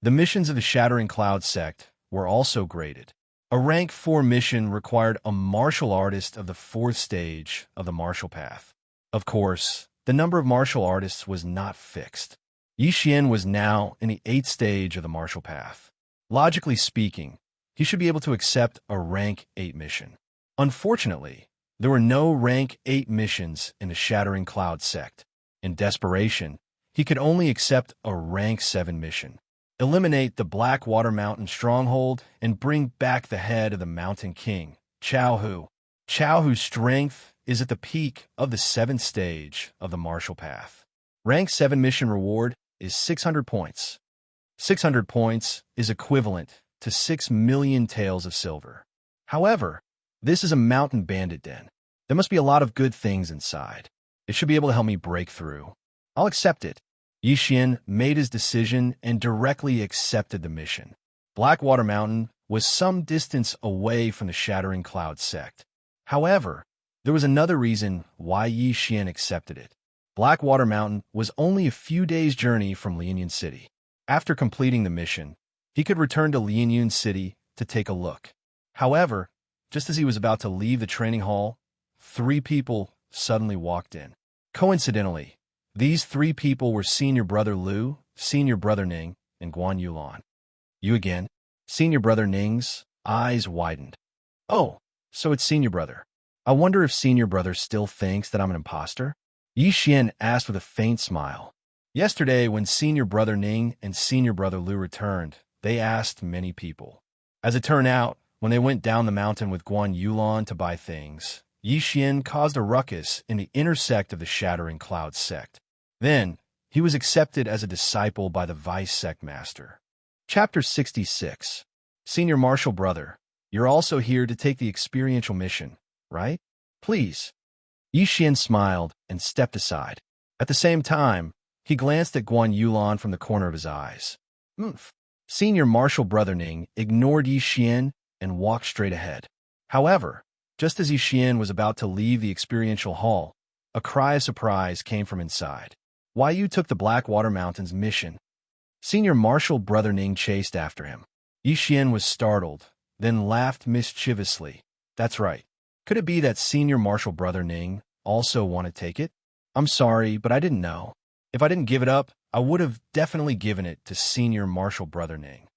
The missions of the Shattering Cloud sect were also graded. A rank 4 mission required a martial artist of the 4th stage of the martial path. Of course, the number of martial artists was not fixed. Yi Xian was now in the 8th stage of the martial path. Logically speaking, he should be able to accept a rank 8 mission. Unfortunately, there were no rank 8 missions in the Shattering Cloud sect. In desperation, he could only accept a rank 7 mission. Eliminate the Blackwater Mountain stronghold and bring back the head of the Mountain King, Chao Hu. Chao Hu's strength is at the peak of the 7th stage of the martial path. Rank 7 mission reward is 600 points. 600 points is equivalent to 6 million taels of silver. However, this is a mountain bandit den. There must be a lot of good things inside. It should be able to help me break through. I'll accept it. Yi Xian made his decision and directly accepted the mission. Blackwater Mountain was some distance away from the Shattering Cloud sect. However, there was another reason why Yi Xian accepted it. Blackwater Mountain was only a few days' journey from Lianyun City. After completing the mission, he could return to Lianyun City to take a look. However, just as he was about to leave the training hall, 3 people suddenly walked in. Coincidentally, these 3 people were Senior Brother Liu, Senior Brother Ning, and Guan Yulan. You again? Senior Brother Ning's eyes widened. Oh, so it's Senior Brother. I wonder if Senior Brother still thinks that I'm an imposter? Yi Xian asked with a faint smile. Yesterday, when Senior Brother Ning and Senior Brother Liu returned, they asked many people. As it turned out, when they went down the mountain with Guan Yulan to buy things, Yi Xian caused a ruckus in the inner sect of the Shattering Cloud sect. Then, he was accepted as a disciple by the vice sect master. Chapter 66. Senior Marshal Brother, you're also here to take the experiential mission, right? Please. Xian smiled and stepped aside. At the same time, he glanced at Guan Yulan from the corner of his eyes. Senior Marshal Brother Ning ignored Xian and walked straight ahead. However, just as Xian was about to leave the experiential hall, a cry of surprise came from inside. Why you took the Blackwater Mountains mission? Senior Marshal Brother Ning chased after him. Xian was startled, then laughed mischievously. That's right. Could it be that Senior Marshal Brother Ning also wanted to take it? I'm sorry, but I didn't know. If I didn't give it up, I would have definitely given it to Senior Marshal Brother Ning.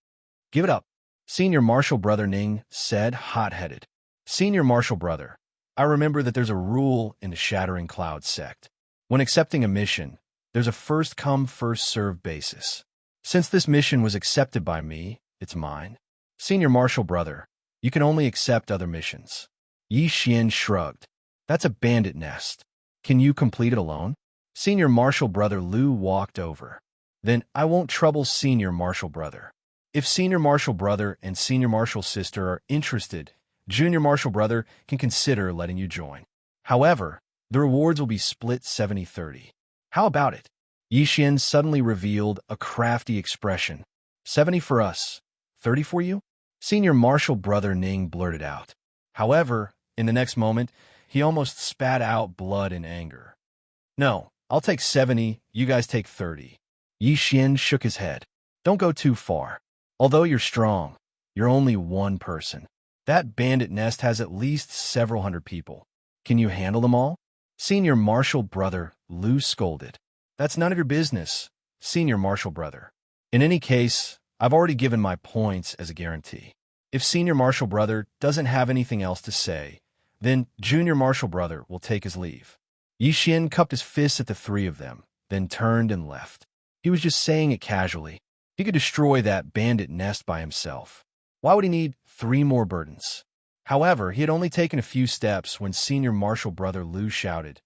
Give it up, Senior Marshal Brother Ning said, hot-headed. Senior Marshal Brother, I remember that there's a rule in the Shattering Cloud sect. When accepting a mission, there's a first-come, first-served basis. Since this mission was accepted by me, it's mine. Senior Marshal Brother, you can only accept other missions. Xian shrugged. That's a bandit nest. Can you complete it alone? Senior Marshal Brother Lu walked over. Then I won't trouble Senior Marshal Brother. If Senior Marshal Brother and Senior Marshal Sister are interested, Junior Marshal Brother can consider letting you join. However, the rewards will be split 70-30. How about it? Xian suddenly revealed a crafty expression. 70 for us, 30 for you? Senior Marshal Brother Ning blurted out. However, in the next moment, he almost spat out blood in anger. No, I'll take 70, you guys take 30. Xian shook his head. Don't go too far. Although you're strong, you're only one person. That bandit nest has at least several hundred people. Can you handle them all? Senior Marshal Brother Lu scolded. That's none of your business, Senior Marshal Brother. In any case, I've already given my points as a guarantee. If Senior Marshal Brother doesn't have anything else to say, then Junior Marshal Brother will take his leave. Xian cupped his fists at the three of them, then turned and left. He was just saying it casually. He could destroy that bandit nest by himself. Why would he need 3 more burdens? However, he had only taken a few steps when Senior Marshal Brother Lu shouted,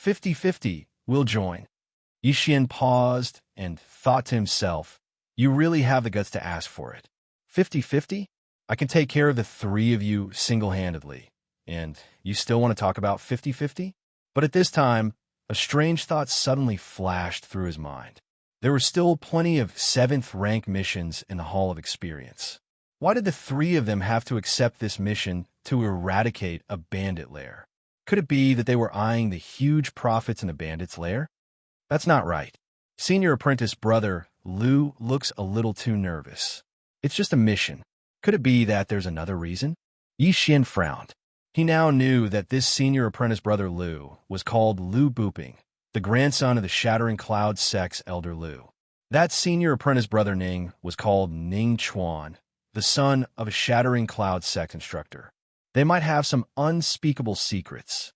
50-50, we'll join. Xian paused and thought to himself, you really have the guts to ask for it. 50-50? I can take care of the 3 of you single-handedly. And you still want to talk about 50-50? But at this time, a strange thought suddenly flashed through his mind. There were still plenty of 7th rank missions in the Hall of Experience. Why did the 3 of them have to accept this mission to eradicate a bandit lair? Could it be that they were eyeing the huge profits in a bandit's lair? That's not right. Senior Apprentice Brother Lu looks a little too nervous. It's just a mission. Could it be that there's another reason? Xian frowned. He now knew that this Senior Apprentice Brother Lu was called Lu Buping, the grandson of the Shattering Cloud sect's Elder Lu. That Senior Apprentice Brother Ning was called Ning Chuan, the son of a Shattering Cloud sect instructor. They might have some unspeakable secrets.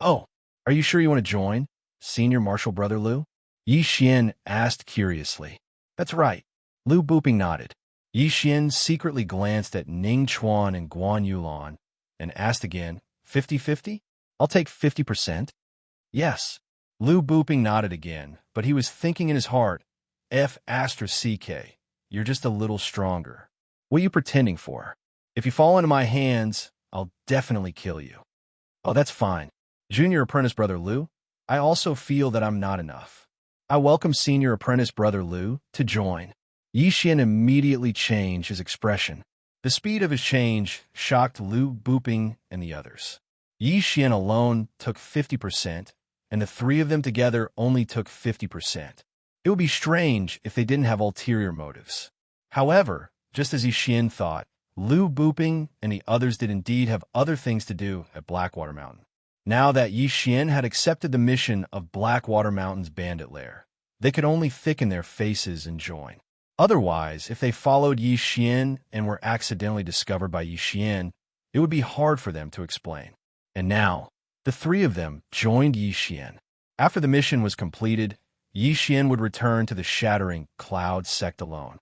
Oh, are you sure you want to join, Senior Marshal Brother Lu? Xian asked curiously. That's right. Lu Buping nodded. Xian secretly glanced at Ning Chuan and Guan Yulan and asked again, 50-50? I'll take 50%. Yes. Lu Buping nodded again, but he was thinking in his heart, F***, you're just a little stronger. What are you pretending for? If you fall into my hands, I'll definitely kill you. Oh, that's fine. Junior Apprentice Brother Lu, I also feel that I'm not enough. I welcome Senior Apprentice Brother Lu to join. Xian immediately changed his expression. The speed of his change shocked Lu Buping and the others. Xian alone took 50%, and the 3 of them together only took 50%. It would be strange if they didn't have ulterior motives. However, just as Xian thought, Lu Buping and the others did indeed have other things to do at Blackwater Mountain. Now that Xian had accepted the mission of Blackwater Mountain's bandit lair, they could only thicken their faces and join. Otherwise, if they followed Xian and were accidentally discovered by Xian, it would be hard for them to explain. And now, the 3 of them joined Xian. After the mission was completed, Xian would return to the Shattering Cloud sect alone.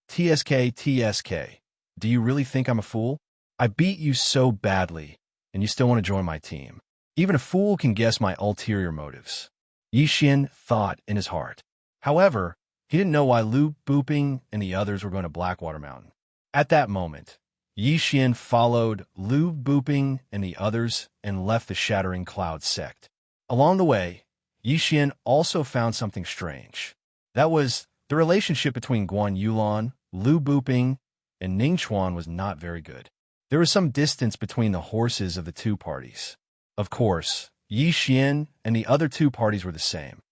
TSK, do you really think I'm a fool? I beat you so badly, and you still want to join my team. Even a fool can guess my ulterior motives. Xian thought in his heart. However, He didn't know why Lu Buping and the others were going to Blackwater Mountain. At that moment, Yi Xian followed Lu Buping and the others and left the Shattering Cloud sect. Along the way, Yi Xian also found something strange. That was, the relationship between Guan Yulan, Lu Buping, and Ning Chuan was not very good. There was some distance between the horses of the two parties. Of course, Yi Xian and the other two parties were the same.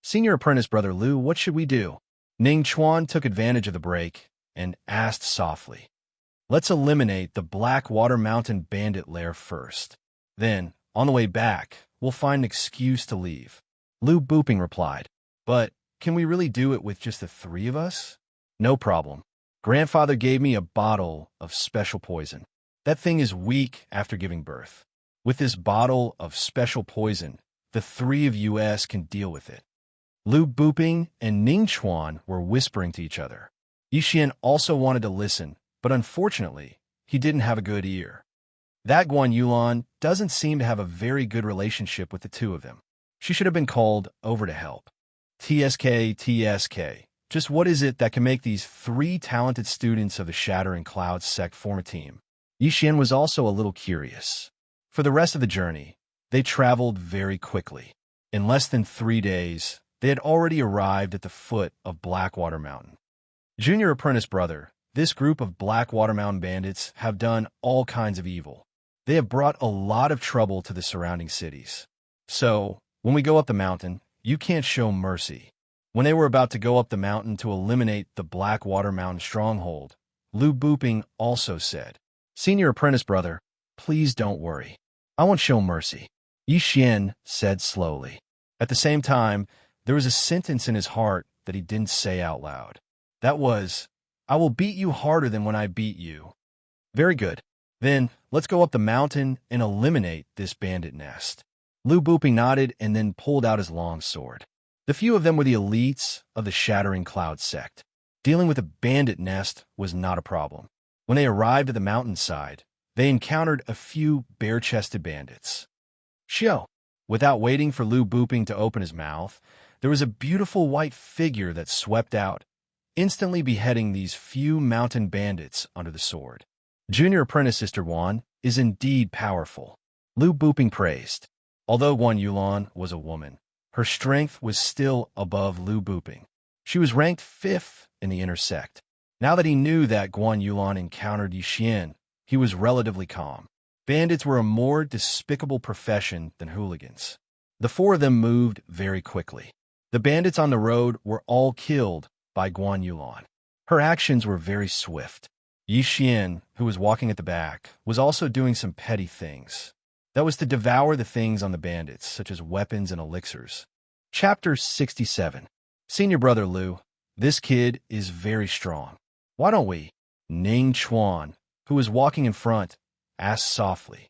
Senior apprentice brother Lu, what should we do? Ning Chuan took advantage of the break and asked softly. Let's eliminate the Blackwater Mountain bandit lair first. Then, on the way back, we'll find an excuse to leave. Lu Buping replied. But can we really do it with just the three of us? No problem. Grandfather gave me a bottle of special poison. That thing is weak after giving birth. With this bottle of special poison, the three of us can deal with it. Lu Buping and Ning Chuan were whispering to each other. Yi Xian also wanted to listen, but unfortunately, he didn't have a good ear. That Guan Yulan doesn't seem to have a very good relationship with the two of them. She should have been called over to help. TSK. Just what is it that can make these three talented students of the Shattering Cloud sect form a team? Yi Xian was also a little curious. For the rest of the journey, they traveled very quickly. In less than 3 days, they had already arrived at the foot of Blackwater Mountain. Junior apprentice brother, this group of Blackwater Mountain bandits have done all kinds of evil. They have brought a lot of trouble to the surrounding cities. So, when we go up the mountain, you can't show mercy. When they were about to go up the mountain to eliminate the Blackwater Mountain stronghold, Lu Buping also said, Senior apprentice brother, please don't worry. I won't show mercy. Yi Xian said slowly. At the same time, there was a sentence in his heart that he didn't say out loud. That was, I will beat you harder than when I beat you. Very good. Then, let's go up the mountain and eliminate this bandit nest. Lu Buping nodded and then pulled out his long sword. The few of them were the elites of the Shattering Cloud sect. Dealing with a bandit nest was not a problem. When they arrived at the mountainside, they encountered a few bare-chested bandits. Xiao. Without waiting for Lu Buping to open his mouth, there was a beautiful white figure that swept out, instantly beheading these few mountain bandits under the sword. Junior apprentice Sister Wan is indeed powerful. Lu Buping praised. Although Guan Yulan was a woman, her strength was still above Lu Buping. She was ranked 5th in the inner sect. Now that he knew that Guan Yulan encountered Yi Xian, he was relatively calm. Bandits were a more despicable profession than hooligans. The four of them moved very quickly. The bandits on the road were all killed by Guan Yulan. Her actions were very swift. Yi Xian, who was walking at the back, was also doing some petty things. That was to devour the things on the bandits, such as weapons and elixirs. Chapter 67. Senior brother Lu, this kid is very strong. Why don't we? Ning Chuan, who was walking in front, asked softly.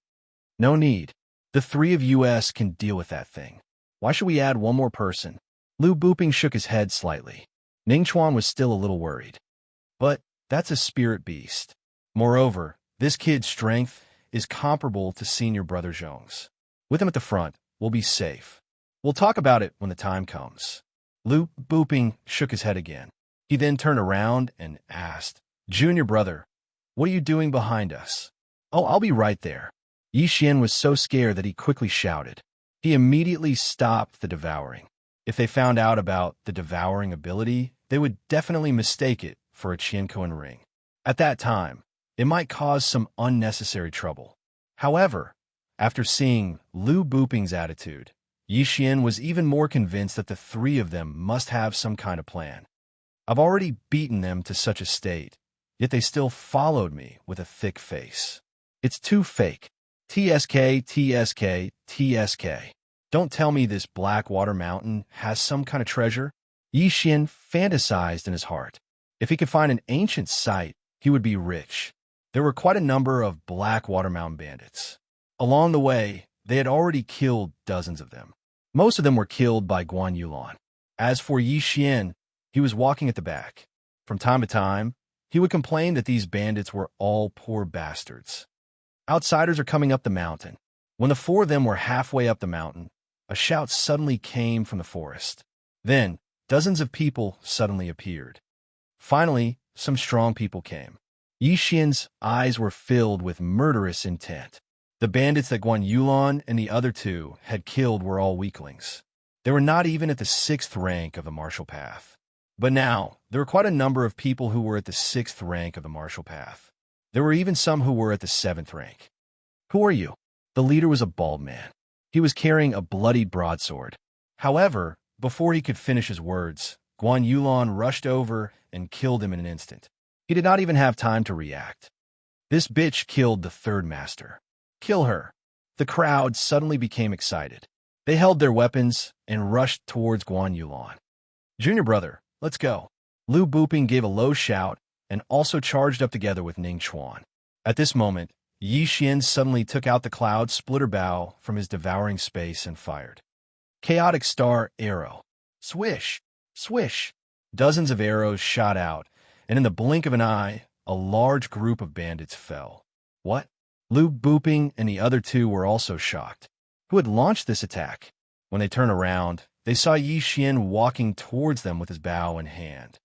No need. The three of us can deal with that thing. Why should we add one more person? Lu Buping shook his head slightly. Ning Chuan was still a little worried. But that's a spirit beast. Moreover, this kid's strength is comparable to senior brother Zhong's. With him at the front, we'll be safe. We'll talk about it when the time comes. Lu Buping shook his head again. He then turned around and asked, Junior brother, what are you doing behind us? Oh, I'll be right there. Yi Xian was so scared that he quickly shouted. He immediately stopped the devouring. If they found out about the devouring ability, they would definitely mistake it for a Qiankuan ring. At that time, it might cause some unnecessary trouble. However, after seeing Lu Buping's attitude, Yi Xian was even more convinced that the three of them must have some kind of plan. I've already beaten them to such a state, yet they still followed me with a thick face. It's too fake. TSK. Don't tell me this Blackwater Mountain has some kind of treasure. Yi Xian fantasized in his heart. If he could find an ancient site, he would be rich. There were quite a number of Blackwater Mountain bandits. Along the way, they had already killed dozens of them. Most of them were killed by Guan Yulan. As for Yi Xian, he was walking at the back. From time to time, he would complain that these bandits were all poor bastards. Outsiders are coming up the mountain. When the four of them were halfway up the mountain, a shout suddenly came from the forest. Then, dozens of people suddenly appeared. Finally, some strong people came. Yi Xian's eyes were filled with murderous intent. The bandits that Guan Yulan and the other two had killed were all weaklings. They were not even at the 6th rank of the martial path. But now, there were quite a number of people who were at the 6th rank of the martial path. There were even some who were at the 7th rank. "Who are you?" The leader was a bald man. He was carrying a bloodied broadsword. However, before he could finish his words, Guan Yulan rushed over and killed him in an instant. He did not even have time to react. "This bitch killed the 3rd master. Kill her." The crowd suddenly became excited. They held their weapons and rushed towards Guan Yulan. "Junior brother, let's go." Lu Buping gave a low shout and also charged up together with Ning Chuan. At this moment, Yi Xian suddenly took out the cloud splitter bow from his devouring space and fired. Chaotic Star Arrow. Swish! Swish! Dozens of arrows shot out, and in the blink of an eye, a large group of bandits fell. What? Lu Buping and the other two were also shocked. Who had launched this attack? When they turned around, they saw Yi Xian walking towards them with his bow in hand.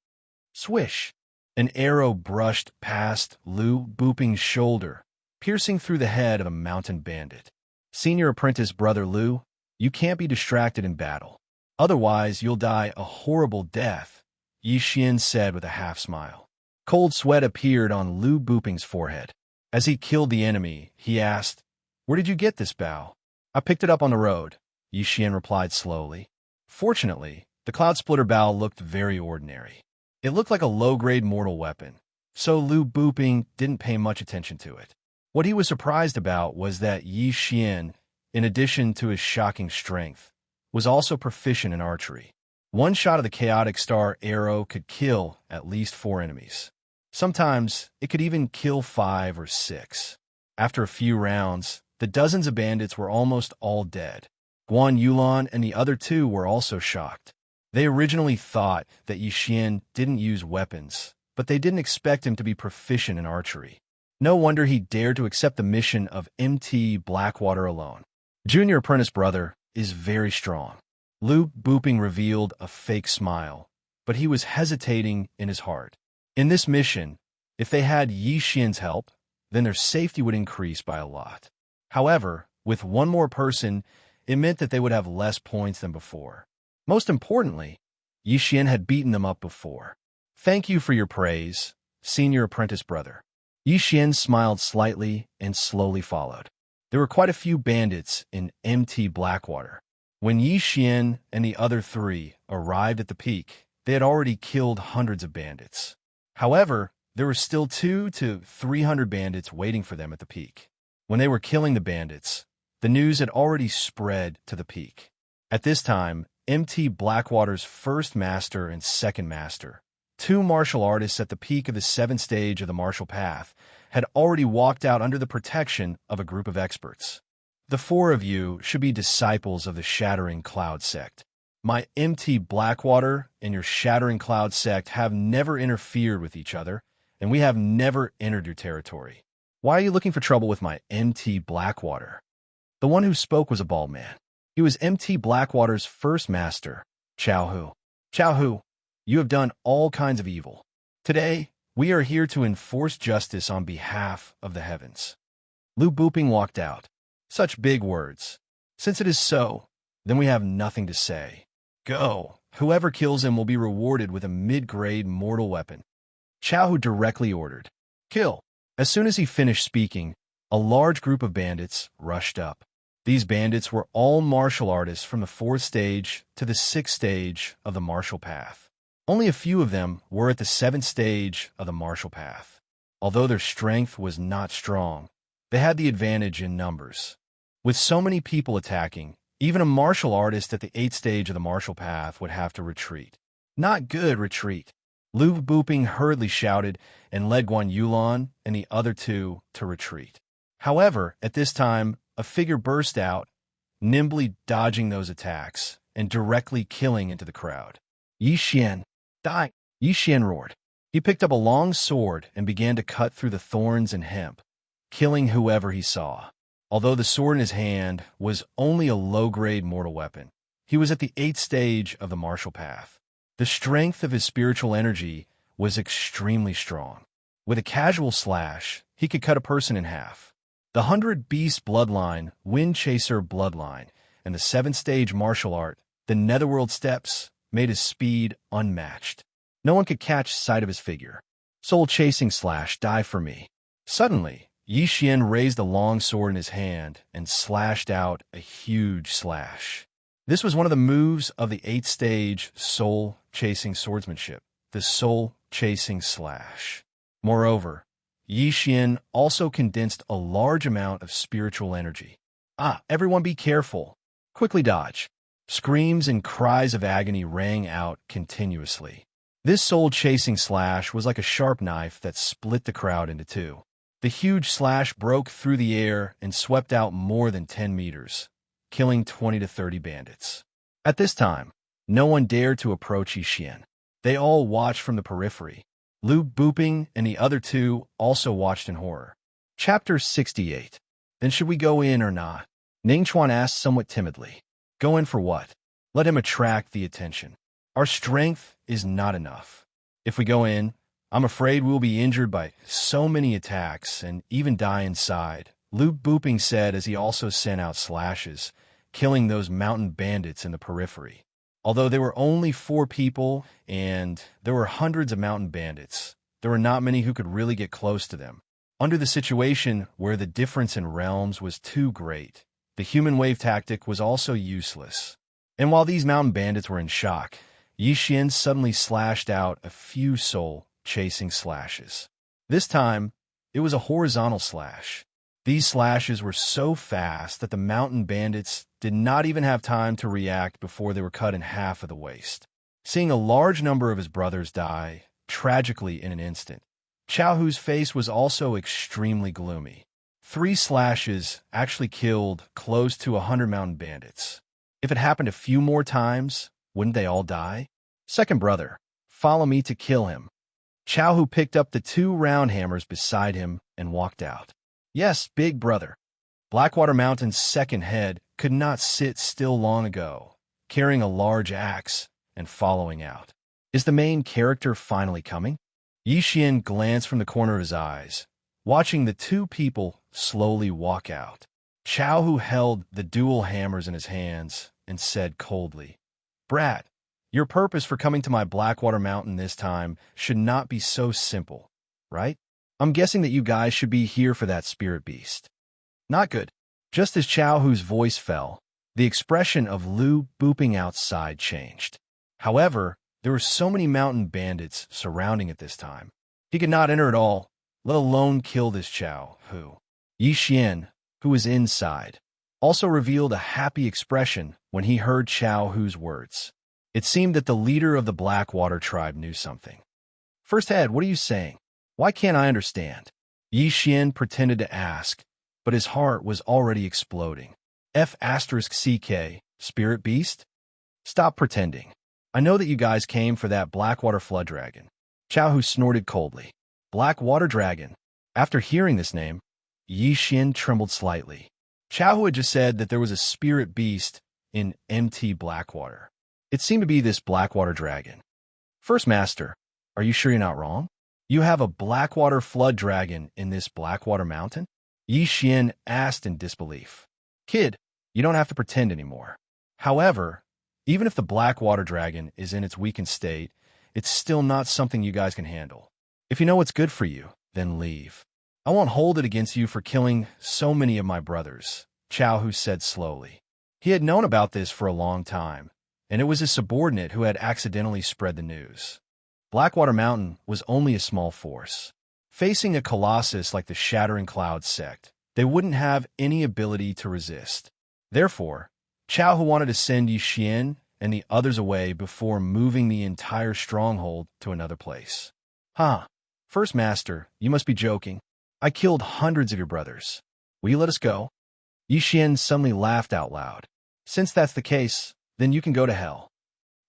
Swish! An arrow brushed past Lu Buping's shoulder, piercing through the head of a mountain bandit. "Senior apprentice brother Lu, you can't be distracted in battle. Otherwise, you'll die a horrible death," Yi Xian said with a half-smile. Cold sweat appeared on Lu Buping's forehead. As he killed the enemy, he asked, "Where did you get this bow?" "I picked it up on the road," Yi Xian replied slowly. Fortunately, the cloud splitter bow looked very ordinary. It looked like a low-grade mortal weapon, so Lu Buping didn't pay much attention to it. What he was surprised about was that Yi Xian, in addition to his shocking strength, was also proficient in archery. One shot of the Chaotic Star arrow could kill at least 4 enemies. Sometimes, it could even kill 5 or 6. After a few rounds, the dozens of bandits were almost all dead. Guan Yulan and the other two were also shocked. They originally thought that Yi Xian didn't use weapons, but they didn't expect him to be proficient in archery. No wonder he dared to accept the mission of MT Blackwater alone. Junior apprentice brother is very strong. Lu Buping revealed a fake smile, but he was hesitating in his heart. In this mission, if they had Yi Xian's help, then their safety would increase by a lot. However, with one more person, it meant that they would have less points than before. Most importantly, Yi Xian had beaten them up before. "Thank you for your praise, senior apprentice brother." Yi Xian smiled slightly and slowly followed. There were quite a few bandits in MT Blackwater. When Yi Xian and the other 3 arrived at the peak, they had already killed hundreds of bandits. However, there were still 200 to 300 bandits waiting for them at the peak. When they were killing the bandits, the news had already spread to the peak. At this time, MT Blackwater's 1st master and 2nd master, 2 martial artists at the peak of the 7th stage of the martial path, had already walked out under the protection of a group of experts. "The 4 of you should be disciples of the Shattering Cloud sect. My MT Blackwater and your Shattering Cloud sect have never interfered with each other, and we have never entered your territory. Why are you looking for trouble with my MT Blackwater?" The one who spoke was a bald man. He was MT Blackwater's 1st master, Chao Hu. "Chao Hu, you have done all kinds of evil. Today, we are here to enforce justice on behalf of the heavens." Lu Buping walked out. "Such big words. Since it is so, then we have nothing to say. Go. Whoever kills him will be rewarded with a mid-grade mortal weapon." Chao Hu directly ordered, "Kill." As soon as he finished speaking, a large group of bandits rushed up. These bandits were all martial artists from the 4th stage to the 6th stage of the martial path. Only a few of them were at the 7th stage of the martial path. Although their strength was not strong, they had the advantage in numbers. With so many people attacking, even a martial artist at the 8th stage of the martial path would have to retreat. "Not good, retreat." Lu Buping hurriedly shouted and led Guan Yulan and the other 2 to retreat. However, at this time, a figure burst out, nimbly dodging those attacks and directly killing into the crowd. "Yi Xian, die!" Yi Xian roared. He picked up a long sword and began to cut through the thorns and hemp, killing whoever he saw. Although the sword in his hand was only a low-grade mortal weapon, he was at the 8th stage of the martial path. The strength of his spiritual energy was extremely strong. With a casual slash, he could cut a person in half. The 100 Beast bloodline, Wind Chaser bloodline, and the 7th-stage martial art, the Netherworld Steps, made his speed unmatched. No one could catch sight of his figure. Soul-chasing slash, die for me. Suddenly, Xian raised a long sword in his hand and slashed out a huge slash. This was one of the moves of the 8th-stage soul-chasing swordsmanship, the soul-chasing slash. Moreover, Xian also condensed a large amount of spiritual energy. Everyone be careful. Quickly dodge. Screams and cries of agony rang out continuously. This soul-chasing slash was like a sharp knife that split the crowd into two. The huge slash broke through the air and swept out more than 10 meters, killing 20 to 30 bandits. At this time, no one dared to approach Xian. They all watched from the periphery. Lu Buping and the other two also watched in horror. Chapter 68. Then should we go in or not? Ning Chuan asked somewhat timidly. Go in for what? Let him attract the attention. Our strength is not enough. If we go in, I'm afraid we'll be injured by so many attacks and even die inside, Lu Buping said as he also sent out slashes, killing those mountain bandits in the periphery. Although there were only 4 people and there were hundreds of mountain bandits, there were not many who could really get close to them. Under the situation where the difference in realms was too great, the human wave tactic was also useless. And while these mountain bandits were in shock, Xian suddenly slashed out a few soul-chasing slashes. This time, it was a horizontal slash. These slashes were so fast that the mountain bandits did not even have time to react before they were cut in half of the waist. Seeing a large number of his brothers die, tragically in an instant, Chao Hu's face was also extremely gloomy. 3 slashes actually killed close to 100 mountain bandits. If it happened a few more times, wouldn't they all die? Second brother, follow me to kill him. Chao Hu picked up the 2 round hammers beside him and walked out. Yes, big brother. Blackwater Mountain's second head could not sit still long ago, carrying a large axe and following out. Is the main character finally coming? Xian glanced from the corner of his eyes, watching the 2 people slowly walk out. Chao Hu held the dual hammers in his hands and said coldly, Brat, your purpose for coming to my Blackwater Mountain this time should not be so simple, right? I'm guessing that you guys should be here for that spirit beast. Not good. Just as Chao Hu's voice fell, the expression of Lu Buping outside changed. However, there were so many mountain bandits surrounding at this time. He could not enter at all, let alone kill this Chao Hu. Xian, who was inside, also revealed a happy expression when he heard Chao Hu's words. It seemed that the leader of the Blackwater tribe knew something. First Head, what are you saying? Why can't I understand? Xian pretended to ask, but his heart was already exploding. F***CK, Spirit Beast? Stop pretending. I know that you guys came for that Blackwater Flood Dragon. Chao Hu snorted coldly. Blackwater Dragon. After hearing this name, Xian trembled slightly. Chao Hu had just said that there was a spirit beast in MT Blackwater. It seemed to be this Blackwater Dragon. First Master, are you sure you're not wrong? You have a Blackwater Flood Dragon in this Blackwater Mountain? Xian asked in disbelief. Kid, you don't have to pretend anymore. However, even if the Blackwater Dragon is in its weakened state, it's still not something you guys can handle. If you know what's good for you, then leave. I won't hold it against you for killing so many of my brothers, Chao Hu said slowly. He had known about this for a long time, and it was his subordinate who had accidentally spread the news. Blackwater Mountain was only a small force. Facing a colossus like the Shattering Cloud sect, they wouldn't have any ability to resist. Therefore, Chao Hu wanted to send Xian and the others away before moving the entire stronghold to another place. First Master, you must be joking. I killed hundreds of your brothers. Will you let us go? Xian suddenly laughed out loud. Since that's the case, then you can go to hell.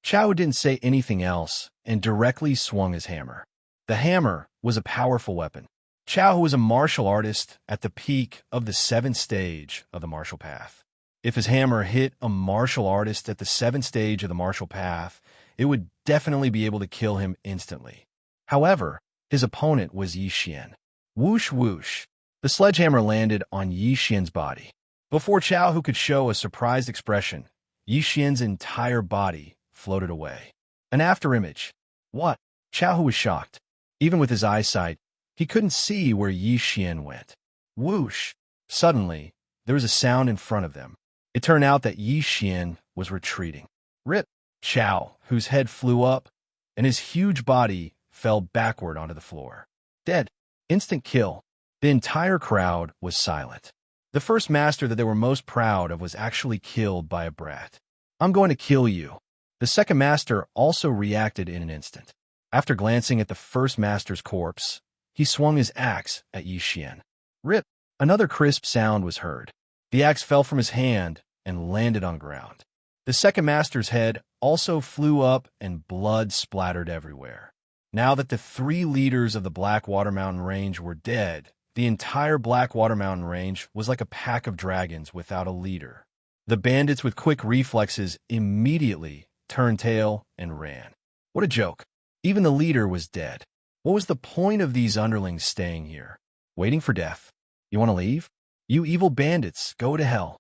Chao Hu didn't say anything else and directly swung his hammer. The hammer was a powerful weapon. Chao Hu was a martial artist at the peak of the 7th stage of the martial path. If his hammer hit a martial artist at the 7th stage of the martial path, it would definitely be able to kill him instantly. However, his opponent was Yi Xian. Whoosh whoosh. The sledgehammer landed on Yi Xian's body. Before Chao Hu could show a surprised expression, Yi Xian's entire body floated away. An afterimage. What? Chao Hu was shocked. Even with his eyesight, he couldn't see where Yi Xian went. Whoosh! Suddenly, there was a sound in front of them. It turned out that Yi Xian was retreating. Rip! Chao, whose head flew up, and his huge body fell backward onto the floor. Dead. Instant kill. The entire crowd was silent. The first master that they were most proud of was actually killed by a brat. I'm going to kill you. The second master also reacted in an instant. After glancing at the first master's corpse, he swung his axe at Yi Xian. Rip! Another crisp sound was heard. The axe fell from his hand and landed on ground. The second master's head also flew up and blood splattered everywhere. Now that the 3 leaders of the Blackwater Mountain Range were dead, the entire Blackwater Mountain Range was like a pack of dragons without a leader. The bandits with quick reflexes immediately turned tail and ran. What a joke. Even the leader was dead. What was the point of these underlings staying here? Waiting for death. You want to leave? You evil bandits, go to hell.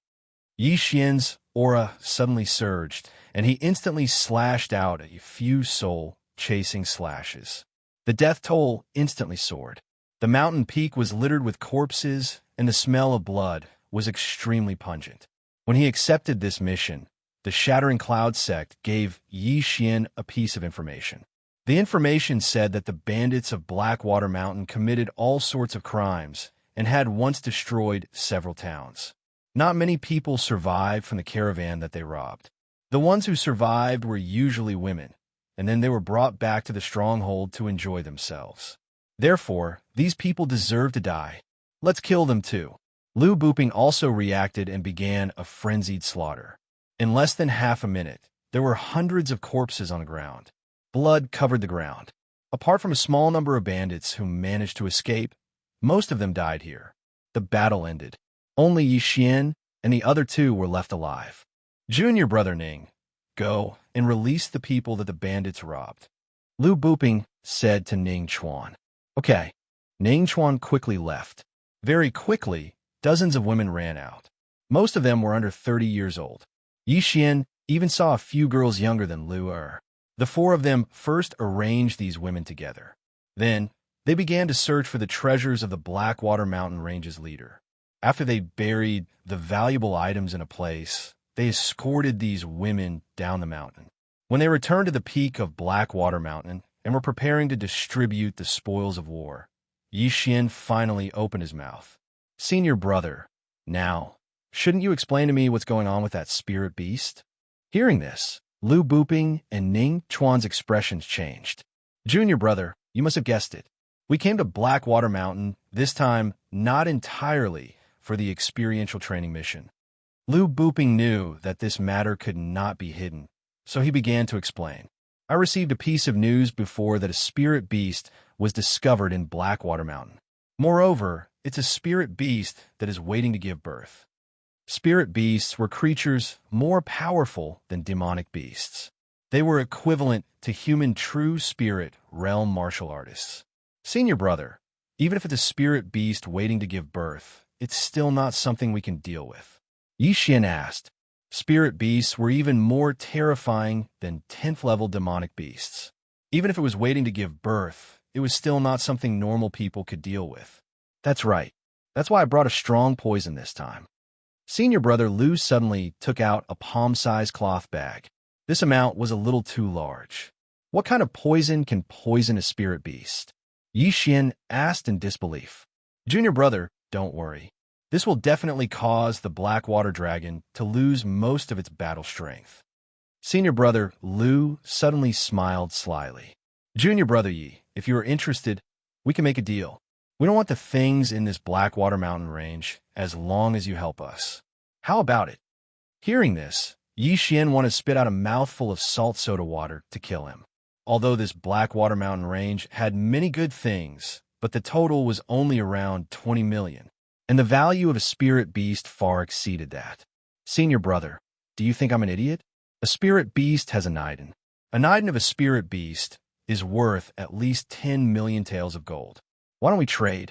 Yi Xian's aura suddenly surged, and he instantly slashed out a few soul-chasing slashes. The death toll instantly soared. The mountain peak was littered with corpses, and the smell of blood was extremely pungent. When he accepted this mission, the Shattering Cloud sect gave Yi Xian a piece of information. The information said that the bandits of Blackwater Mountain committed all sorts of crimes and had once destroyed several towns. Not many people survived from the caravan that they robbed. The ones who survived were usually women, and then they were brought back to the stronghold to enjoy themselves. Therefore, these people deserve to die. Let's kill them too. Lu Buping also reacted and began a frenzied slaughter. In less than half a minute, there were hundreds of corpses on the ground. Blood covered the ground. Apart from a small number of bandits who managed to escape, most of them died here. The battle ended. Only Yi Xian and the other 2 were left alive. Junior brother Ning, go and release the people that the bandits robbed. Lu Buping said to Ning Chuan. Okay. Ning Chuan quickly left. Very quickly, dozens of women ran out. Most of them were under 30 years old. Yi Xian even saw a few girls younger than Lu Er. The 4 of them first arranged these women together. Then, they began to search for the treasures of the Blackwater Mountain Range's leader. After they buried the valuable items in a place, they escorted these women down the mountain. When they returned to the peak of Blackwater Mountain and were preparing to distribute the spoils of war, Yi Xian finally opened his mouth. Senior brother, now, shouldn't you explain to me what's going on with that spirit beast? Hearing this, Lu Buping and Ning Chuan's expressions changed. Junior brother, you must have guessed it. We came to Blackwater Mountain, this time not entirely for the experiential training mission. Lu Buping knew that this matter could not be hidden, so he began to explain. I received a piece of news before that a spirit beast was discovered in Blackwater Mountain. Moreover, it's a spirit beast that is waiting to give birth. Spirit beasts were creatures more powerful than demonic beasts. They were equivalent to human true spirit realm martial artists. Senior brother, even if it's a spirit beast waiting to give birth, it's still not something we can deal with. Yi Xian asked. Spirit beasts were even more terrifying than 10th level demonic beasts. Even if it was waiting to give birth, it was still not something normal people could deal with. That's right. That's why I brought a strong poison this time. Senior brother Lu suddenly took out a palm-sized cloth bag. This amount was a little too large. What kind of poison can poison a spirit beast? Yi Xian asked in disbelief. Junior brother, don't worry. This will definitely cause the Blackwater Dragon to lose most of its battle strength. Senior brother Lu suddenly smiled slyly. Junior brother Yi, if you are interested, we can make a deal. We don't want the things in this Blackwater Mountain range as long as you help us. How about it? Hearing this, Yi Xian wanted to spit out a mouthful of salt soda water to kill him. Although this Blackwater Mountain range had many good things, but the total was only around 20 million, and the value of a spirit beast far exceeded that. Senior brother, do you think I'm an idiot? A spirit beast has a Niden. A Niden of a spirit beast is worth at least 10 million taels of gold. Why don't we trade?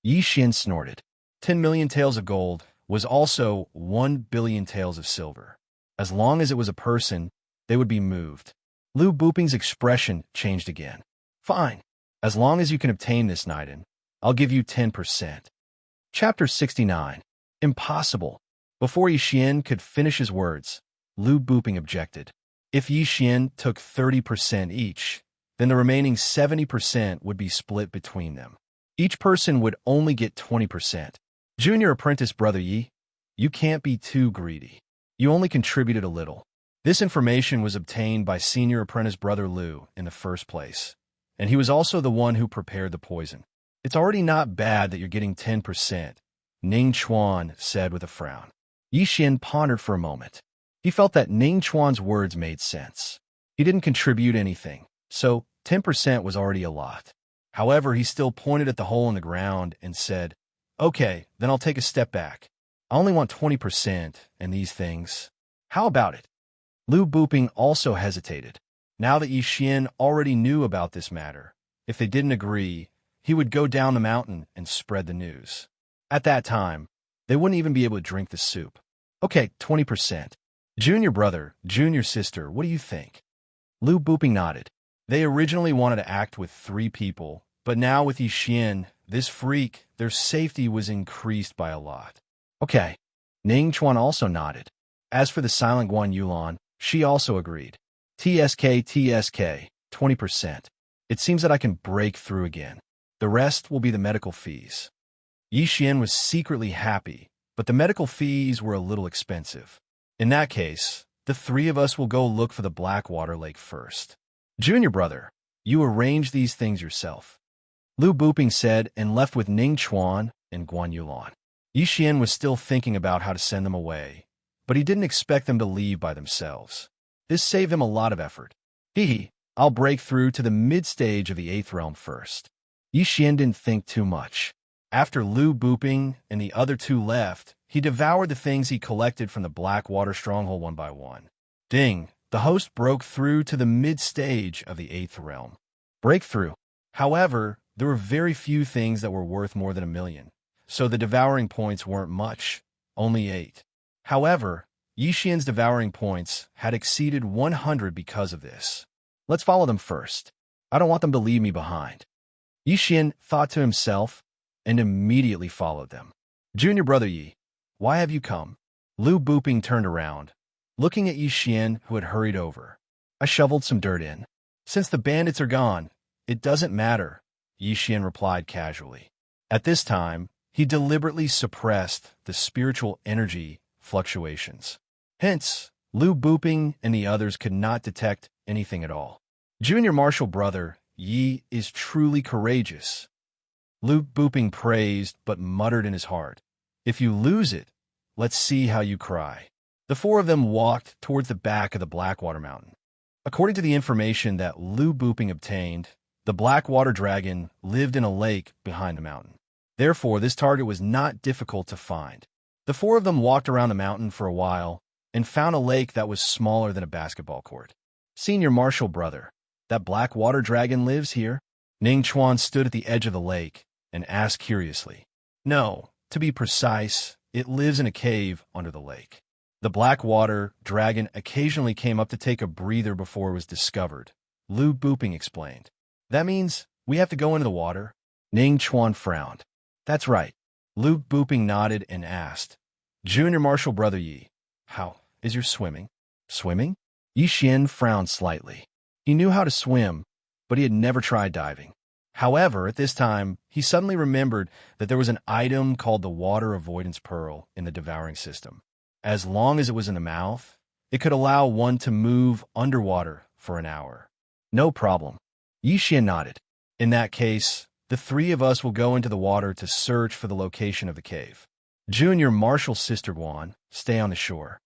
Yi Xian snorted. 10 million taels of gold was also 1 billion taels of silver. As long as it was a person, they would be moved. Lu Buping's expression changed again. Fine. As long as you can obtain this Niden, I'll give you 10%. Chapter 69. Impossible. Before Yi Xian could finish his words, Lu Buping objected. If Yi Xian took 30% each, then the remaining 70% would be split between them. Each person would only get 20%. Junior apprentice brother Yi, you can't be too greedy. You only contributed a little. This information was obtained by senior apprentice brother Lu in the first place, and he was also the one who prepared the poison. It's already not bad that you're getting 10%, Ning Chuan said with a frown. Yi Xian pondered for a moment. He felt that Ning Chuan's words made sense. He didn't contribute anything, so 10% was already a lot. However, he still pointed at the hole in the ground and said, Okay, then I'll take a step back. I only want 20% and these things. How about it? Lu Buping also hesitated. Now that Yi Xian already knew about this matter, if they didn't agree, he would go down the mountain and spread the news. At that time, they wouldn't even be able to drink the soup. Okay, 20%. Junior brother, junior sister, what do you think? Lu Buping nodded. They originally wanted to act with 3 people, but now with Yi Xian, this freak, their safety was increased by a lot. Okay. Ning Chuan also nodded. As for the silent Guan Yulan, she also agreed. TSK, 20%. It seems that I can break through again. The rest will be the medical fees. Yi Xian was secretly happy, but the medical fees were a little expensive. In that case, the 3 of us will go look for the Blackwater Lake first. Junior brother, you arrange these things yourself. Lu Buping said and left with Ning Chuan and Guan Yulan. Yi Xian was still thinking about how to send them away, but he didn't expect them to leave by themselves. This saved him a lot of effort. I'll break through to the mid-stage of the 8th realm first. Yi Xian didn't think too much. After Lu Buping and the other 2 left, he devoured the things he collected from the Blackwater stronghold one by one. Ding! The host broke through to the mid-stage of the 8th realm. Breakthrough. However, there were very few things that were worth more than 1 million, so the devouring points weren't much, only 8. However, Yi Xian's devouring points had exceeded 100 because of this. Let's follow them first. I don't want them to leave me behind. Yi Xian thought to himself and immediately followed them. Junior brother Yi, why have you come? Lu Buping turned around, looking at Yi Xian, who had hurried over. I shoveled some dirt in. Since the bandits are gone, it doesn't matter, Yi Xian replied casually. At this time, he deliberately suppressed the spiritual energy fluctuations. Hence, Lu Buping and the others could not detect anything at all. Junior martial brother Yi is truly courageous. Lu Buping praised but muttered in his heart, If you lose it, let's see how you cry. The 4 of them walked towards the back of the Blackwater Mountain. According to the information that Lu Buping obtained, the Blackwater Dragon lived in a lake behind the mountain. Therefore, this target was not difficult to find. The 4 of them walked around the mountain for a while and found a lake that was smaller than a basketball court. Senior martial brother, that Blackwater Dragon lives here? Ning Chuan stood at the edge of the lake and asked curiously. No, to be precise, it lives in a cave under the lake. The Blackwater Dragon occasionally came up to take a breather before it was discovered, Lu Buping explained. That means we have to go into the water? Ning Chuan frowned. That's right. Lu Buping nodded and asked, Junior martial brother Yi, how is your swimming? Swimming? Yi Xian frowned slightly. He knew how to swim, but he had never tried diving. However, at this time, he suddenly remembered that there was an item called the Water Avoidance Pearl in the devouring system. As long as it was in the mouth, it could allow one to move underwater for an hour. No problem. Yi Xian nodded. In that case, the 3 of us will go into the water to search for the location of the cave. Junior martial sister Guan, stay on the shore.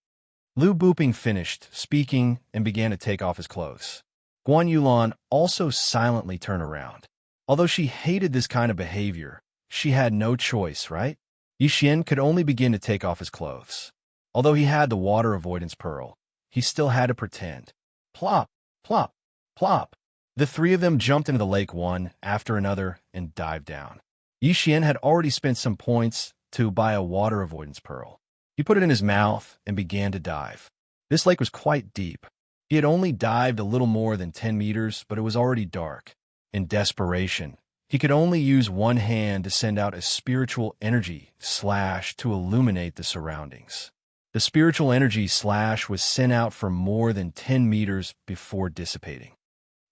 Lu Buping finished speaking and began to take off his clothes. Guan Yulan also silently turned around. Although she hated this kind of behavior, she had no choice, right? Yi Xian could only begin to take off his clothes. Although he had the water avoidance pearl, he still had to pretend. Plop! Plop, plop. The three of them jumped into the lake one after another and dived down. Xian had already spent some points to buy a water avoidance pearl. He put it in his mouth and began to dive. This lake was quite deep. He had only dived a little more than 10 meters, but it was already dark. In desperation, he could only use one hand to send out a spiritual energy slash to illuminate the surroundings. The spiritual energy slash was sent out for more than 10 meters before dissipating.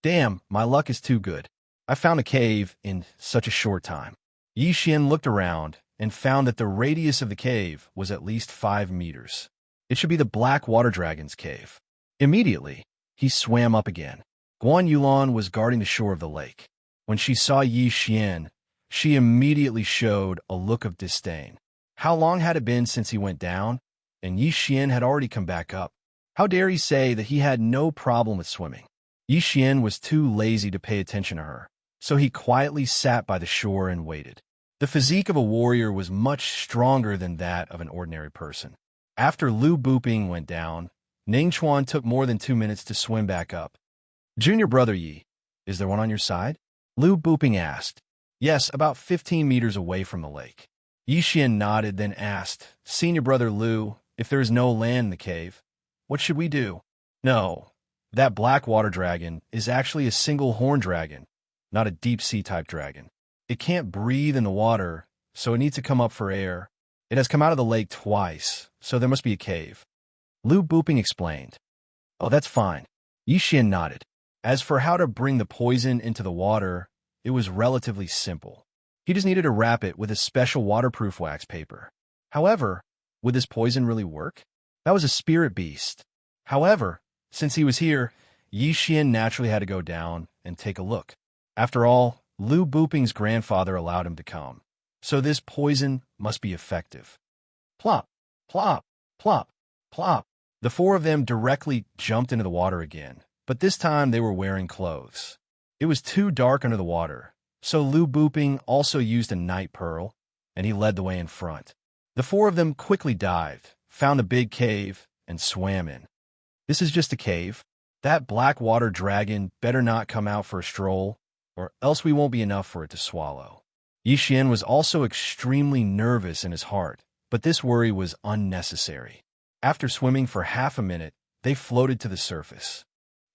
Damn, my luck is too good. I found a cave in such a short time. Xian looked around and found that the radius of the cave was at least 5 meters. It should be the Black Water Dragon's cave. Immediately, he swam up again. Guan Yulan was guarding the shore of the lake. When she saw Xian, she immediately showed a look of disdain. How long had it been since he went down? And Xian had already come back up. How dare he say that he had no problem with swimming? Xian was too lazy to pay attention to her, so he quietly sat by the shore and waited. The physique of a warrior was much stronger than that of an ordinary person. After Lu Buping went down, Ningchuan took more than 2 minutes to swim back up. Junior brother Yi, is there one on your side? Lu Buping asked. Yes, about 15 meters away from the lake. Xian nodded, then asked, Senior brother Lu, if there is no land in the cave, what should we do? No, that black water dragon is actually a single horn dragon, not a deep-sea type dragon. It can't breathe in the water, so it needs to come up for air. It has come out of the lake twice, so there must be a cave. Lu Buping explained. Oh, that's fine. Xian nodded. As for how to bring the poison into the water, it was relatively simple. He just needed to wrap it with a special waterproof wax paper. However, would this poison really work? That was a spirit beast. However, since he was here, Xian naturally had to go down and take a look. After all, Lu Buping's grandfather allowed him to come, so this poison must be effective. Plop, plop, plop, plop. The four of them directly jumped into the water again, but this time they were wearing clothes. It was too dark under the water, so Lu Buping also used a night pearl, and he led the way in front. The four of them quickly dived, found a big cave, and swam in. This is just a cave. That black water dragon better not come out for a stroll, or else we won't be enough for it to swallow. Xian was also extremely nervous in his heart, but this worry was unnecessary. After swimming for half a minute, they floated to the surface.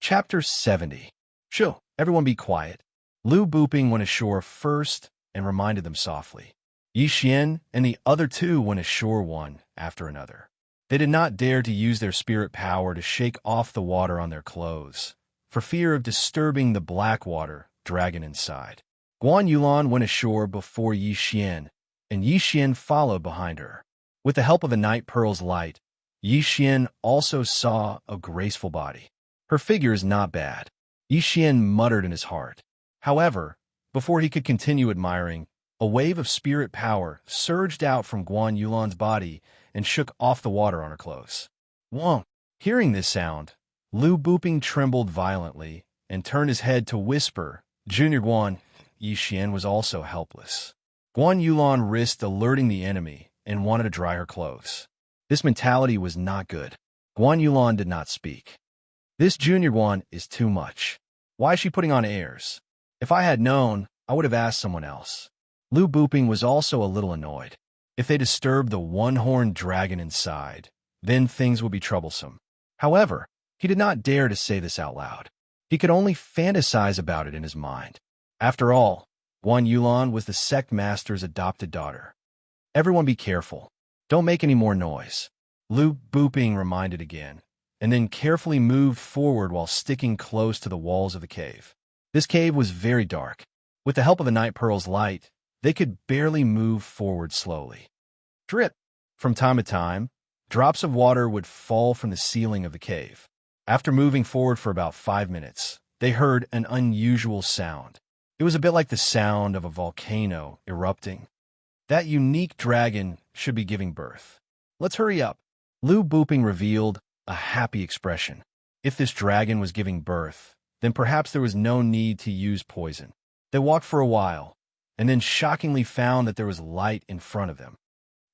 Chapter 70. Shoo, everyone be quiet. Lu Buping went ashore first and reminded them softly. Xian and the other two went ashore one after another. They did not dare to use their spirit power to shake off the water on their clothes, for fear of disturbing the black water dragon inside. Guan Yulan went ashore before Xian, and Xian followed behind her. With the help of the night pearl's light, Xian also saw a graceful body. Her figure is not bad. Xian muttered in his heart. However, before he could continue admiring, a wave of spirit power surged out from Guan Yulan's body and shook off the water on her clothes. Whoa! Hearing this sound, Lu Buping trembled violently and turned his head to whisper, Junior Guan. Xian was also helpless. Guan Yulan risked alerting the enemy and wanted to dry her clothes. This mentality was not good. Guan Yulan did not speak. This Junior Guan is too much. Why is she putting on airs? If I had known, I would have asked someone else. Lu Buping was also a little annoyed. If they disturbed the one-horned dragon inside, then things would be troublesome. However, he did not dare to say this out loud. He could only fantasize about it in his mind. After all, Guan Yulan was the sect master's adopted daughter. Everyone be careful. Don't make any more noise. Lu Buping reminded again, and then carefully moved forward while sticking close to the walls of the cave. This cave was very dark. With the help of the night pearl's light, they could barely move forward slowly. Drip! From time to time, drops of water would fall from the ceiling of the cave. After moving forward for about 5 minutes, they heard an unusual sound. It was a bit like the sound of a volcano erupting. That unique dragon should be giving birth. Let's hurry up. Lu Buping revealed a happy expression. If this dragon was giving birth, then perhaps there was no need to use poison. They walked for a while, and then shockingly found that there was light in front of them.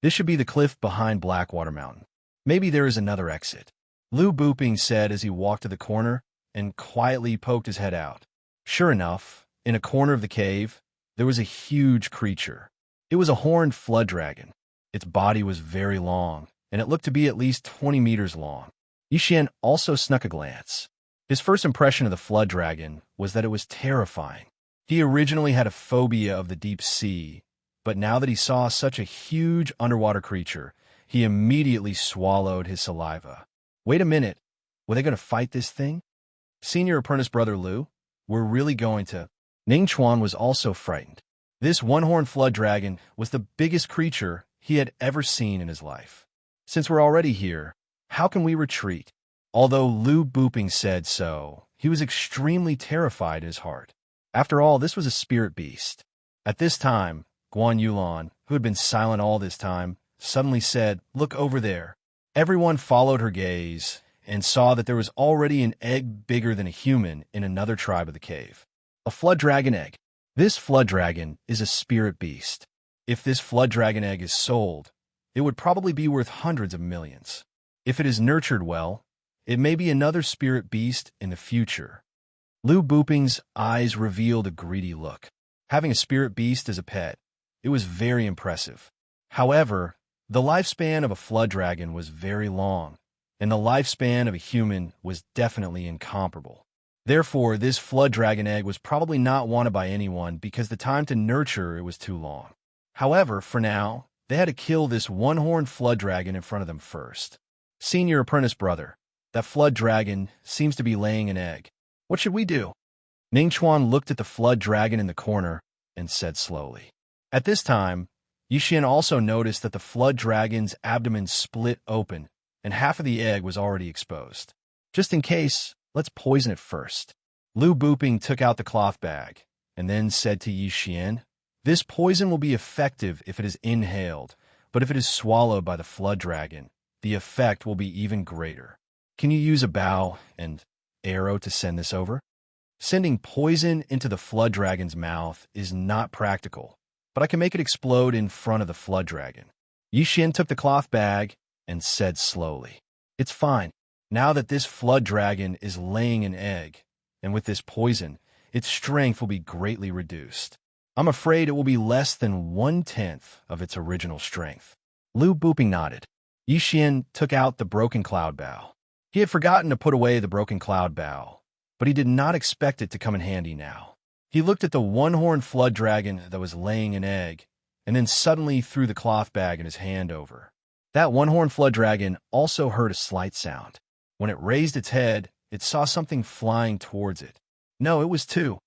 This should be the cliff behind Blackwater Mountain. Maybe there is another exit. Lu Buping said as he walked to the corner, and quietly poked his head out. Sure enough, in a corner of the cave, there was a huge creature. It was a horned flood dragon. Its body was very long, and it looked to be at least 20 meters long. Yixian also snuck a glance. His first impression of the flood dragon was that it was terrifying. He originally had a phobia of the deep sea, but now that he saw such a huge underwater creature, he immediately swallowed his saliva. Wait a minute, were they going to fight this thing? Senior apprentice brother Lu, we're really going to... Ning Chuan was also frightened. This one-horned flood dragon was the biggest creature he had ever seen in his life. Since we're already here, how can we retreat? Although Lu Buping said so, he was extremely terrified in his heart. After all, this was a spirit beast. At this time, Guan Yulan, who had been silent all this time, suddenly said, "Look over there." Everyone followed her gaze and saw that there was already an egg bigger than a human in another tribe of the cave. A flood dragon egg. This flood dragon is a spirit beast. If this flood dragon egg is sold, it would probably be worth hundreds of millions. If it is nurtured well, it may be another spirit beast in the future. Lu Buping's eyes revealed a greedy look. Having a spirit beast as a pet, it was very impressive. However, the lifespan of a flood dragon was very long, and the lifespan of a human was definitely incomparable. Therefore, this flood dragon egg was probably not wanted by anyone because the time to nurture it was too long. However, for now, they had to kill this one-horned flood dragon in front of them first. Senior apprentice brother, that flood dragon seems to be laying an egg. What should we do? Ning Chuan looked at the flood dragon in the corner and said slowly. At this time, Yixian also noticed that the flood dragon's abdomen split open and half of the egg was already exposed. Just in case, let's poison it first. Lu Buping took out the cloth bag and then said to Yixian, "This poison will be effective if it is inhaled, but if it is swallowed by the flood dragon, the effect will be even greater. Can you use a bow and arrow to send this over?" Sending poison into the flood dragon's mouth is not practical, but I can make it explode in front of the flood dragon. Yixian took the cloth bag and said slowly, "It's fine. Now that this flood dragon is laying an egg, and with this poison, its strength will be greatly reduced. I'm afraid it will be less than 1/10 of its original strength." Lu Buping nodded. Yixian took out the broken cloud bow. He had forgotten to put away the broken cloud bow, but he did not expect it to come in handy now. He looked at the one-horned flood dragon that was laying an egg, and then suddenly threw the cloth bag in his hand over. That one-horned flood dragon also heard a slight sound. When it raised its head, it saw something flying towards it. No, it was two.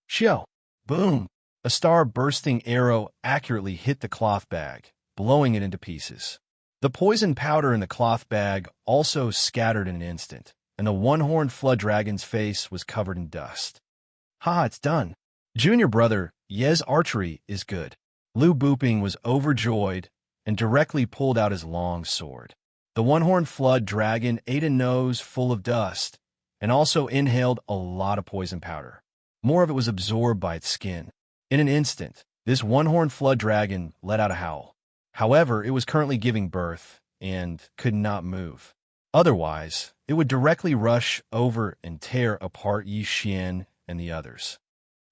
Shio! Boom! A star-bursting arrow accurately hit the cloth bag, blowing it into pieces. The poison powder in the cloth bag also scattered in an instant, and the one-horned flood dragon's face was covered in dust. "Ha, it's done. Junior brother Ye's archery is good." Lu Buping was overjoyed and directly pulled out his long sword. The one-horned flood dragon ate a nose full of dust and also inhaled a lot of poison powder. More of it was absorbed by its skin. In an instant, this one-horned flood dragon let out a howl. However, it was currently giving birth and could not move. Otherwise, it would directly rush over and tear apart Yixian and the others.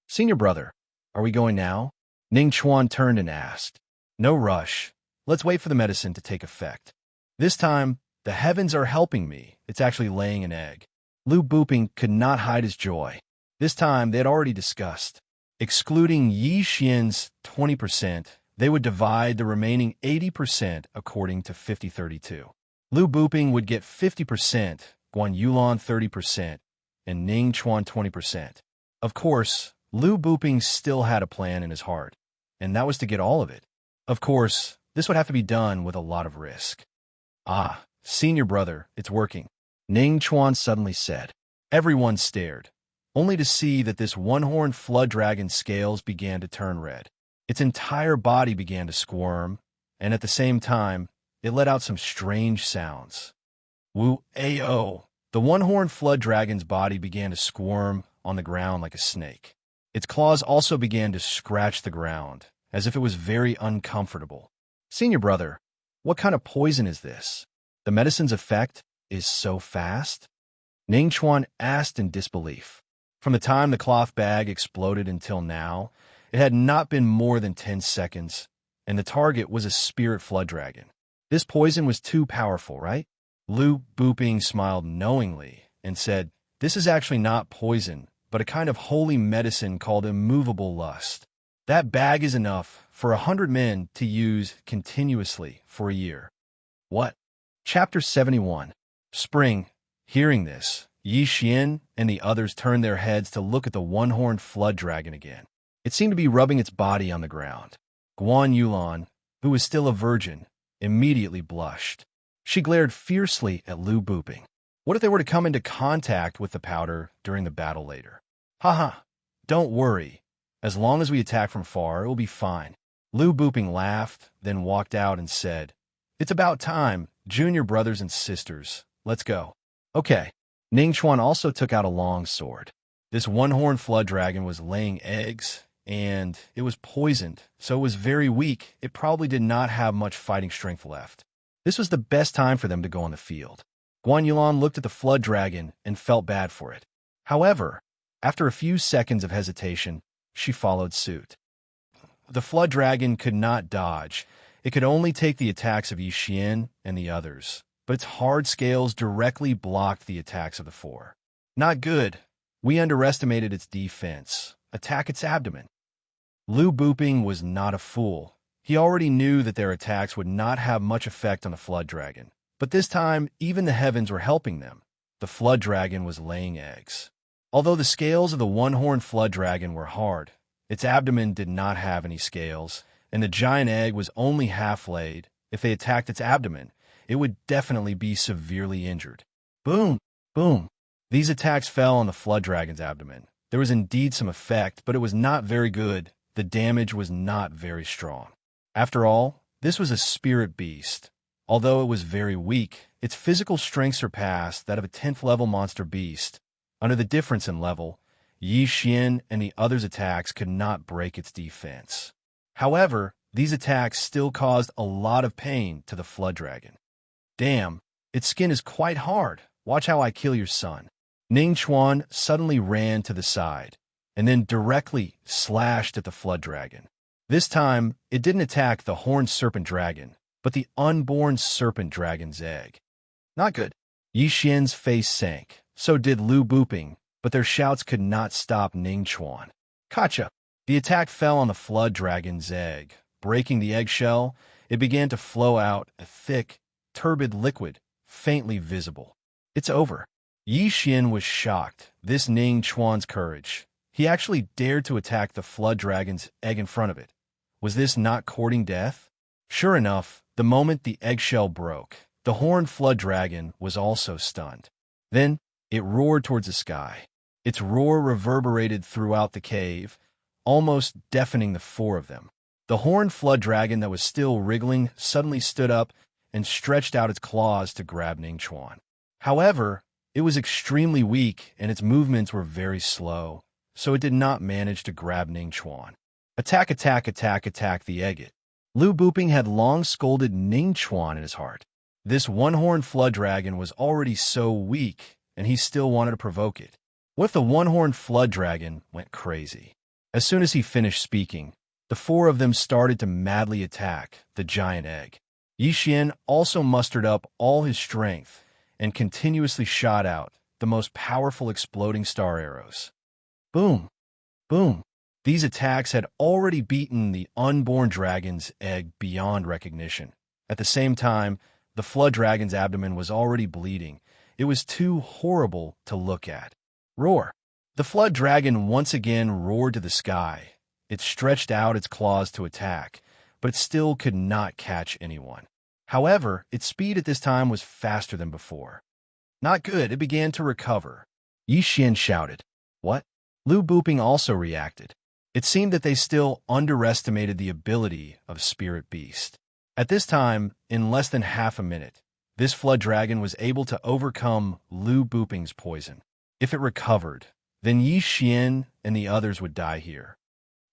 "Senior brother, are we going now?" Ning Chuan turned and asked. "No rush. Let's wait for the medicine to take effect. This time, the heavens are helping me. It's actually laying an egg." Lu Buping could not hide his joy. This time, they had already discussed. Excluding Yixian's 20%, they would divide the remaining 80% according to 50-32. Lu Buping would get 50%, Guan Yulan 30%, and Ning Chuan 20%. Of course, Lu Buping still had a plan in his heart, and that was to get all of it. Of course, this would have to be done with a lot of risk. "Ah, senior brother, it's working," Ning Chuan suddenly said. Everyone stared, only to see that this one-horned flood dragon's scales began to turn red. Its entire body began to squirm, and at the same time, it let out some strange sounds. Wu-ao! The one-horned flood dragon's body began to squirm on the ground like a snake. Its claws also began to scratch the ground, as if it was very uncomfortable. "Senior brother, what kind of poison is this? The medicine's effect is so fast?" Ning Chuan asked in disbelief. From the time the cloth bag exploded until now, it had not been more than 10 seconds, and the target was a spirit flood dragon. This poison was too powerful, right? Lu Buping smiled knowingly and said, "This is actually not poison, but a kind of holy medicine called immovable lust. That bag is enough for 100 men to use continuously for a year." What? Chapter 71. Spring. Hearing this, Yi Xian and the others turned their heads to look at the one-horned flood dragon again. It seemed to be rubbing its body on the ground. Guan Yulan, who was still a virgin, immediately blushed. She glared fiercely at Lu Buping. What if they were to come into contact with the powder during the battle later? Haha, don't worry. As long as we attack from far, it will be fine. Lu Buping laughed, then walked out and said, "It's about time, junior brothers and sisters. Let's go." Okay. Ning Chuan also took out a long sword. This one-horned flood dragon was laying eggs, and it was poisoned, so it was very weak. It probably did not have much fighting strength left. This was the best time for them to go on the field. Guan Yulan looked at the flood dragon and felt bad for it. However, after a few seconds of hesitation, she followed suit. The flood dragon could not dodge. It could only take the attacks of Yi Xian and the others, but its hard scales directly blocked the attacks of the four. Not good. We underestimated its defense. Attack its abdomen. Lu Buping was not a fool. He already knew that their attacks would not have much effect on the flood dragon. But this time, even the heavens were helping them. The flood dragon was laying eggs. Although the scales of the one-horned flood dragon were hard, its abdomen did not have any scales, and the giant egg was only half laid. If they attacked its abdomen, it would definitely be severely injured. Boom! Boom! These attacks fell on the flood dragon's abdomen. There was indeed some effect, but it was not very good. The damage was not very strong. After all, this was a spirit beast. Although it was very weak, its physical strength surpassed that of a 10th level monster beast. Under the difference in level, Yi Xian and the others' attacks could not break its defense. However, these attacks still caused a lot of pain to the flood dragon. Damn, its skin is quite hard. Watch how I kill your son. Ning Chuan suddenly ran to the side, and then directly slashed at the flood dragon. This time, it didn't attack the horned serpent dragon, but the unborn serpent dragon's egg. Not good. Yi Xian's face sank. So did Lu Buping, but their shouts could not stop Ning Chuan. Gotcha! The attack fell on the flood dragon's egg. Breaking the eggshell, it began to flow out a thick, turbid liquid, faintly visible. It's over. Yi Xian was shocked. This Ning Chuan's courage. He actually dared to attack the flood dragon's egg in front of it. Was this not courting death? Sure enough, the moment the eggshell broke, the horned flood dragon was also stunned. Then, it roared towards the sky. Its roar reverberated throughout the cave, almost deafening the four of them. The horned flood dragon that was still wriggling suddenly stood up and stretched out its claws to grab Ning Chuan. However, it was extremely weak and its movements were very slow, so it did not manage to grab Ning Chuan. Attack, attack, attack, attack the agate. Lu Buping had long scolded Ning Chuan in his heart. This one-horned flood dragon was already so weak, and he still wanted to provoke it. What if the one-horned flood dragon went crazy? As soon as he finished speaking, the four of them started to madly attack the giant egg. Yi Xian also mustered up all his strength and continuously shot out the most powerful exploding star arrows. Boom! Boom! These attacks had already beaten the unborn dragon's egg beyond recognition. At the same time, the flood dragon's abdomen was already bleeding. It was too horrible to look at. Roar! The flood dragon once again roared to the sky. It stretched out its claws to attack, but it still could not catch anyone. However, its speed at this time was faster than before. Not good, it began to recover. Yi Xian shouted. What? Lu Buping also reacted. It seemed that they still underestimated the ability of Spirit Beast. At this time, in less than half a minute, this flood dragon was able to overcome Lu Buping's poison. If it recovered, then Yi Xian and the others would die here.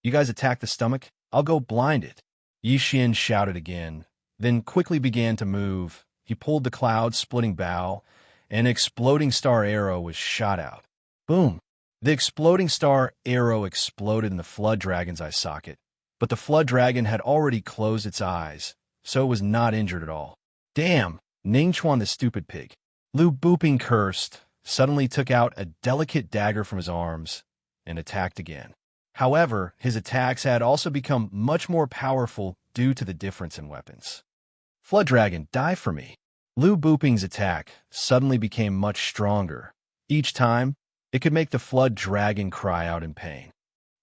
You guys attack the stomach? I'll go blind it. Yi Xian shouted again, then quickly began to move. He pulled the cloud-splitting bow An exploding star arrow was shot out. Boom! The exploding star arrow exploded in the flood dragon's eye socket, but the flood dragon had already closed its eyes, so it was not injured at all. Damn! Ning Chuan the stupid pig. Lu Buping cursed, suddenly took out a delicate dagger from his arms, and attacked again. However, his attacks had also become much more powerful due to the difference in weapons. Flood Dragon, die for me. Lu Buping's attack suddenly became much stronger. Each time, it could make the Flood Dragon cry out in pain.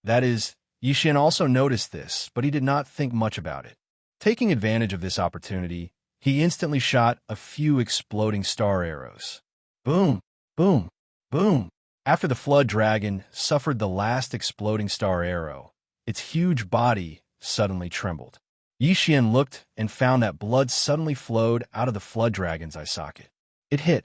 That is, Yixian also noticed this, but he did not think much about it. Taking advantage of this opportunity, he instantly shot a few exploding star arrows. Boom, boom, boom. After the Flood Dragon suffered the last exploding star arrow, its huge body suddenly trembled. Yixian looked and found that blood suddenly flowed out of the Flood Dragon's eye socket. It hit.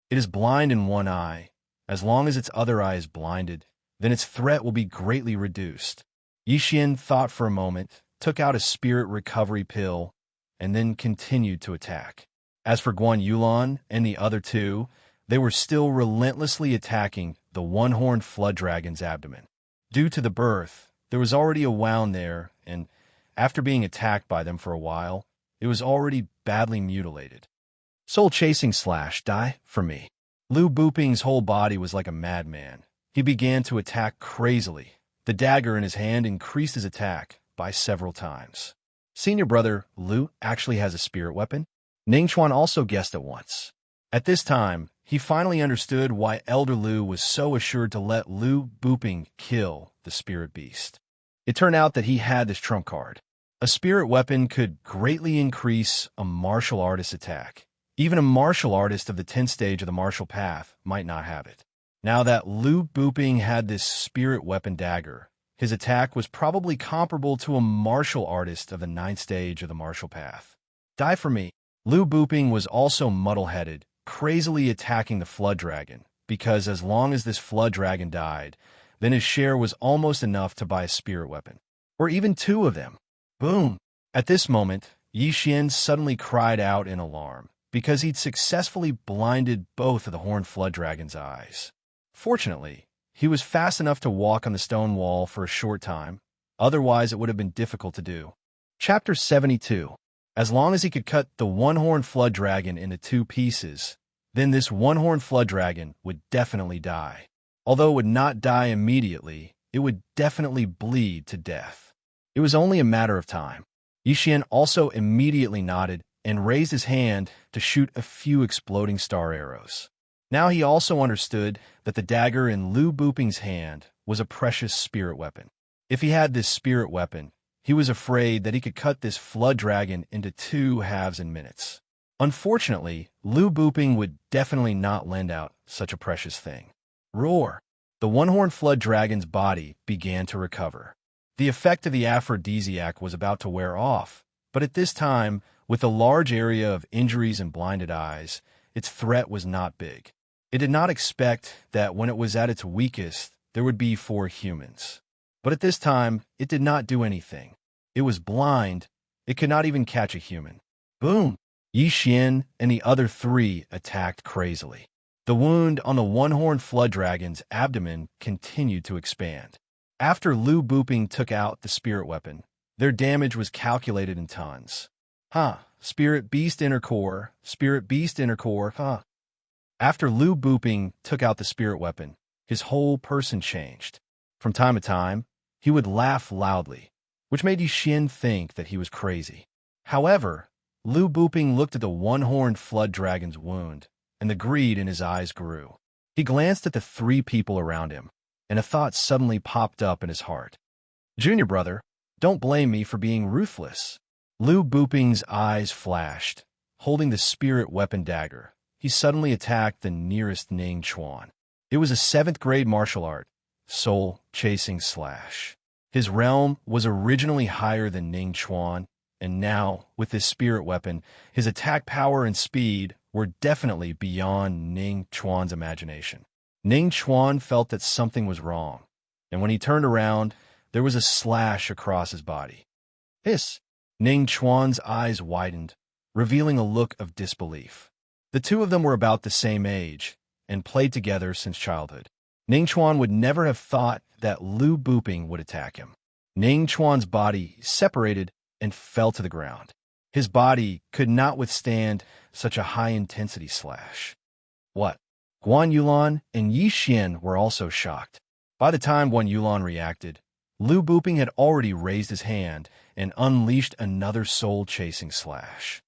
It is blind in one eye. As long as its other eye is blinded, then its threat will be greatly reduced. Yixian thought for a moment, took out a spirit recovery pill, and then continued to attack. As for Guan Yulan and the other two, they were still relentlessly attacking the one-horned flood dragon's abdomen. Due to the birth, there was already a wound there, and after being attacked by them for a while, it was already badly mutilated. Soul-chasing slash, die for me. Lu Buping's whole body was like a madman. He began to attack crazily. The dagger in his hand increased his attack by several times. Senior brother Lu actually has a spirit weapon? Ning Chuan also guessed at once. At this time, he finally understood why Elder Lu was so assured to let Lu Buping kill the spirit beast. It turned out that he had this trump card. A spirit weapon could greatly increase a martial artist's attack. Even a martial artist of the 10th stage of the martial path might not have it. Now that Lu Buping had this spirit weapon dagger, his attack was probably comparable to a martial artist of the 9th stage of the martial path. Die for me. Lu Buping was also muddle-headed, crazily attacking the flood dragon, because as long as this flood dragon died, then his share was almost enough to buy a spirit weapon. Or even two of them. Boom! At this moment, Yixian suddenly cried out in alarm, because he'd successfully blinded both of the horned flood dragon's eyes. Fortunately, he was fast enough to walk on the stone wall for a short time, otherwise it would have been difficult to do. Chapter 72. As long as he could cut the one-horned flood dragon into two pieces, then this one-horned flood dragon would definitely die. Although it would not die immediately, it would definitely bleed to death. It was only a matter of time. Yixian also immediately nodded and raised his hand to shoot a few exploding star arrows. Now he also understood that the dagger in Lu Buping's hand was a precious spirit weapon. If he had this spirit weapon, he was afraid that he could cut this flood dragon into two halves in minutes. Unfortunately, Lu Buping would definitely not lend out such a precious thing. Roar! The one-horned flood dragon's body began to recover. The effect of the aphrodisiac was about to wear off, but at this time, with a large area of injuries and blinded eyes, its threat was not big. It did not expect that when it was at its weakest, there would be 4 humans. But at this time, it did not do anything. It was blind. It could not even catch a human. Boom! Yixian and the other 3 attacked crazily. The wound on the one-horned flood dragon's abdomen continued to expand. After Lu Buping took out the spirit weapon, their damage was calculated in tons. Spirit beast inner core, huh? After Lu Buping took out the spirit weapon, his whole person changed. From time to time, he would laugh loudly, which made Yixian think that he was crazy. However, Lu Buping looked at the one-horned flood dragon's wound, and the greed in his eyes grew. He glanced at the 3 people around him, and a thought suddenly popped up in his heart. Junior brother, don't blame me for being ruthless. Lu Buping's eyes flashed. Holding the spirit weapon dagger, he suddenly attacked the nearest Ning Chuan. It was a 7th grade martial art, soul-chasing slash. His realm was originally higher than Ning Chuan, and now, with this spirit weapon, his attack power and speed were definitely beyond Ning Chuan's imagination. Ning Chuan felt that something was wrong, and when he turned around, there was a slash across his body. Hiss! Ning Chuan's eyes widened, revealing a look of disbelief. The two of them were about the same age and played together since childhood. Ning Chuan would never have thought that Lu Buping would attack him. Ning Chuan's body separated and fell to the ground. His body could not withstand such a high-intensity slash. What? Guan Yulan and Yi Xian were also shocked. By the time Guan Yulan reacted, Lu Buping had already raised his hand and unleashed another soul-chasing slash.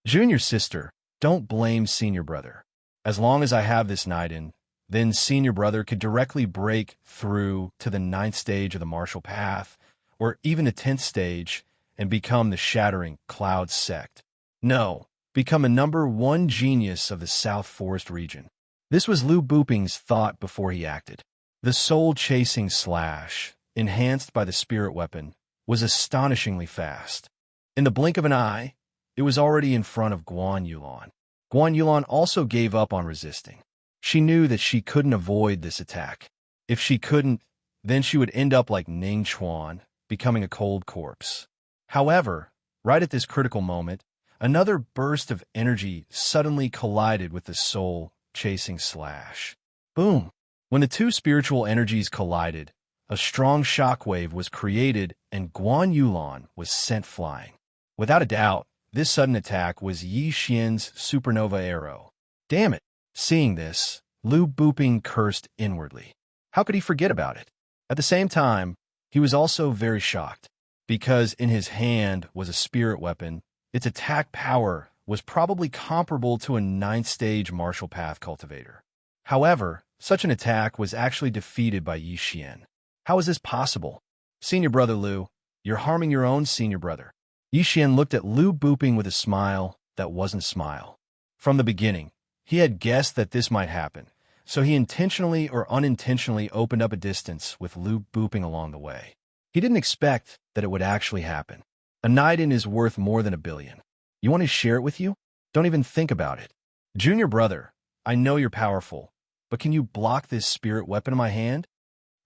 Junior sister, don't blame senior brother. As long as I have this knight in, then senior brother could directly break through to the 9th stage of the martial path, or even the 10th stage, and become the shattering cloud sect. No, become a #1 genius of the South Forest region. This was Lu Buping's thought before he acted. The soul-chasing slash, enhanced by the spirit weapon, was astonishingly fast. In the blink of an eye, it was already in front of Guan Yulan. Guan Yulan also gave up on resisting. She knew that she couldn't avoid this attack. If she couldn't, then she would end up like Ning Chuan, becoming a cold corpse. However, right at this critical moment, another burst of energy suddenly collided with the soul-chasing slash. Boom! When the two spiritual energies collided, a strong shockwave was created and Guan Yulan was sent flying. Without a doubt, this sudden attack was Yi Xian's supernova arrow. Damn it! Seeing this, Lu Buping cursed inwardly. How could he forget about it? At the same time, he was also very shocked, because in his hand was a spirit weapon. Its attack power was probably comparable to a 9th stage martial path cultivator. However, such an attack was actually defeated by Yi Xian. How is this possible? Senior brother Lu, you're harming your own senior brother. Yi Xian looked at Lu Buping with a smile that wasn't a smile. From the beginning, he had guessed that this might happen, so he intentionally or unintentionally opened up a distance with Lu Buping along the way. He didn't expect that it would actually happen. A Naiden is worth more than $1 billion. You want to share it with you? Don't even think about it. Junior brother, I know you're powerful, but can you block this spirit weapon in my hand?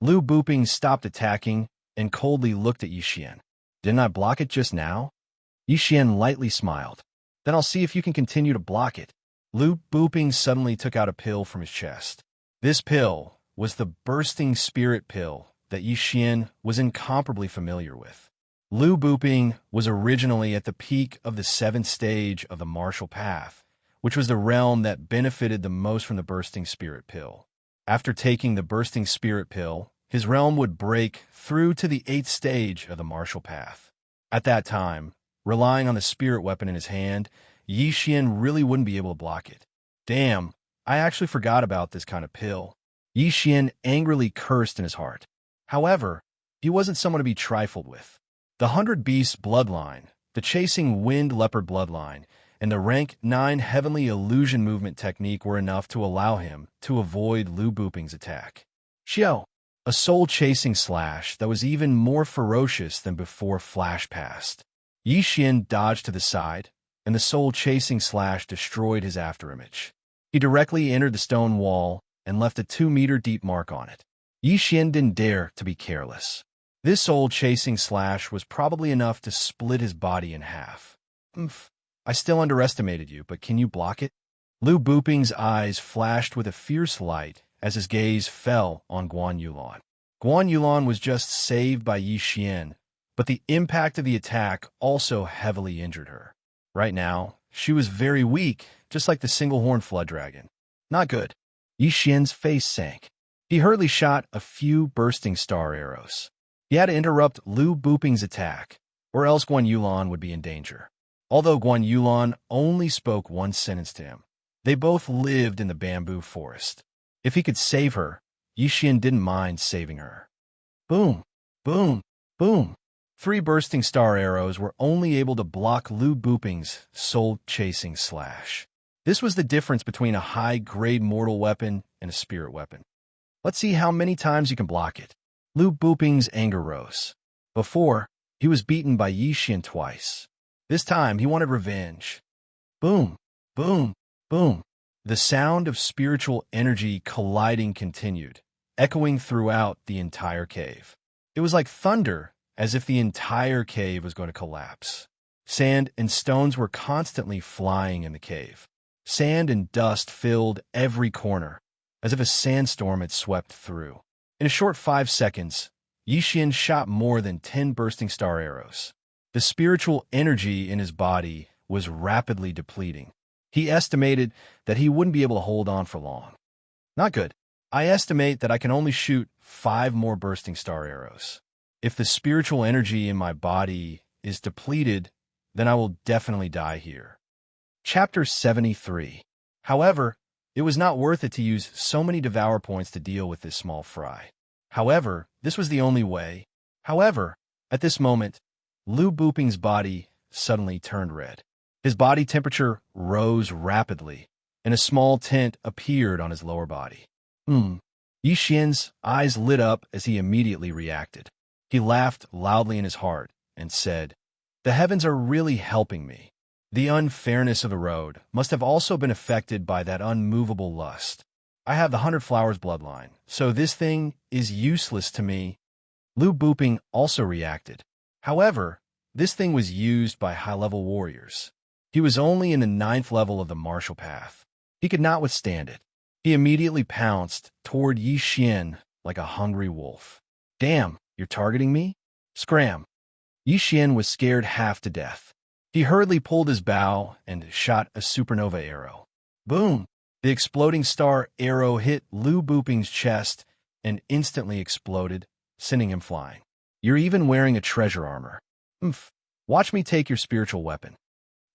Lu Buping stopped attacking and coldly looked at Yi Xian. Didn't I block it just now? Yi Xian lightly smiled. Then I'll see if you can continue to block it. Lu Buping suddenly took out a pill from his chest. This pill was the bursting spirit pill that Yi Xian was incomparably familiar with. Lu Buping was originally at the peak of the 7th stage of the martial path, which was the realm that benefited the most from the bursting spirit pill. After taking the bursting spirit pill, his realm would break through to the 8th stage of the martial path. At that time, relying on the spirit weapon in his hand, Yi Xian really wouldn't be able to block it. Damn, I actually forgot about this kind of pill. Yi Xian angrily cursed in his heart. However, he wasn't someone to be trifled with. The 100 Beasts bloodline, the Chasing Wind Leopard bloodline, and the rank 9 Heavenly Illusion movement technique were enough to allow him to avoid Lu Buping's attack. Xiao, a soul-chasing slash that was even more ferocious than before flashed past. Yi Xian dodged to the side, and the soul-chasing slash destroyed his afterimage. He directly entered the stone wall and left a 2-meter deep mark on it. Yi Xian didn't dare to be careless. This soul-chasing slash was probably enough to split his body in half. I still underestimated you, but can you block it? Lu Buping's eyes flashed with a fierce light as his gaze fell on Guan Yulan. Guan Yulan was just saved by Yi Xian, but the impact of the attack also heavily injured her. Right now, she was very weak, just like the single-horned flood dragon. Not good. Yi Xian's face sank. He hurriedly shot a few bursting star arrows. He had to interrupt Lu Buping's attack, or else Guan Yulan would be in danger. Although Guan Yulan only spoke one sentence to him, they both lived in the bamboo forest. If he could save her, Yi Xian didn't mind saving her. Boom, boom, boom. 3 bursting star arrows were only able to block Lu Buping's soul-chasing slash. This was the difference between a high-grade mortal weapon and a spirit weapon. Let's see how many times you can block it. Lu Buping's anger rose. Before, he was beaten by Yi Xian twice. This time, he wanted revenge. Boom, boom, boom. The sound of spiritual energy colliding continued, echoing throughout the entire cave. It was like thunder, as if the entire cave was going to collapse. Sand and stones were constantly flying in the cave. Sand and dust filled every corner, as if a sandstorm had swept through. In a short 5 seconds, Xian shot more than 10 bursting star arrows. The spiritual energy in his body was rapidly depleting. He estimated that he wouldn't be able to hold on for long. Not good. I estimate that I can only shoot 5 more bursting star arrows. If the spiritual energy in my body is depleted, then I will definitely die here. Chapter 73. However, it was not worth it to use so many Devour points to deal with this small fry. However, this was the only way. However, at this moment, Lu Buping's body suddenly turned red. His body temperature rose rapidly, and a small tint appeared on his lower body. Xian's eyes lit up as he immediately reacted. He laughed loudly in his heart and said, "The heavens are really helping me. The unfairness of the road must have also been affected by that unmovable lust. I have the 100 Flowers bloodline, so this thing is useless to me." Lu Buping also reacted. However, this thing was used by high-level warriors. He was only in the 9th level of the martial path. He could not withstand it. He immediately pounced toward Xian like a hungry wolf. "Damn, you're targeting me?" Scram. Xian was scared half to death. He hurriedly pulled his bow and shot a supernova arrow. Boom! The exploding star arrow hit Lu Buping's chest and instantly exploded, sending him flying. "You're even wearing a treasure armor. Watch me take your spiritual weapon."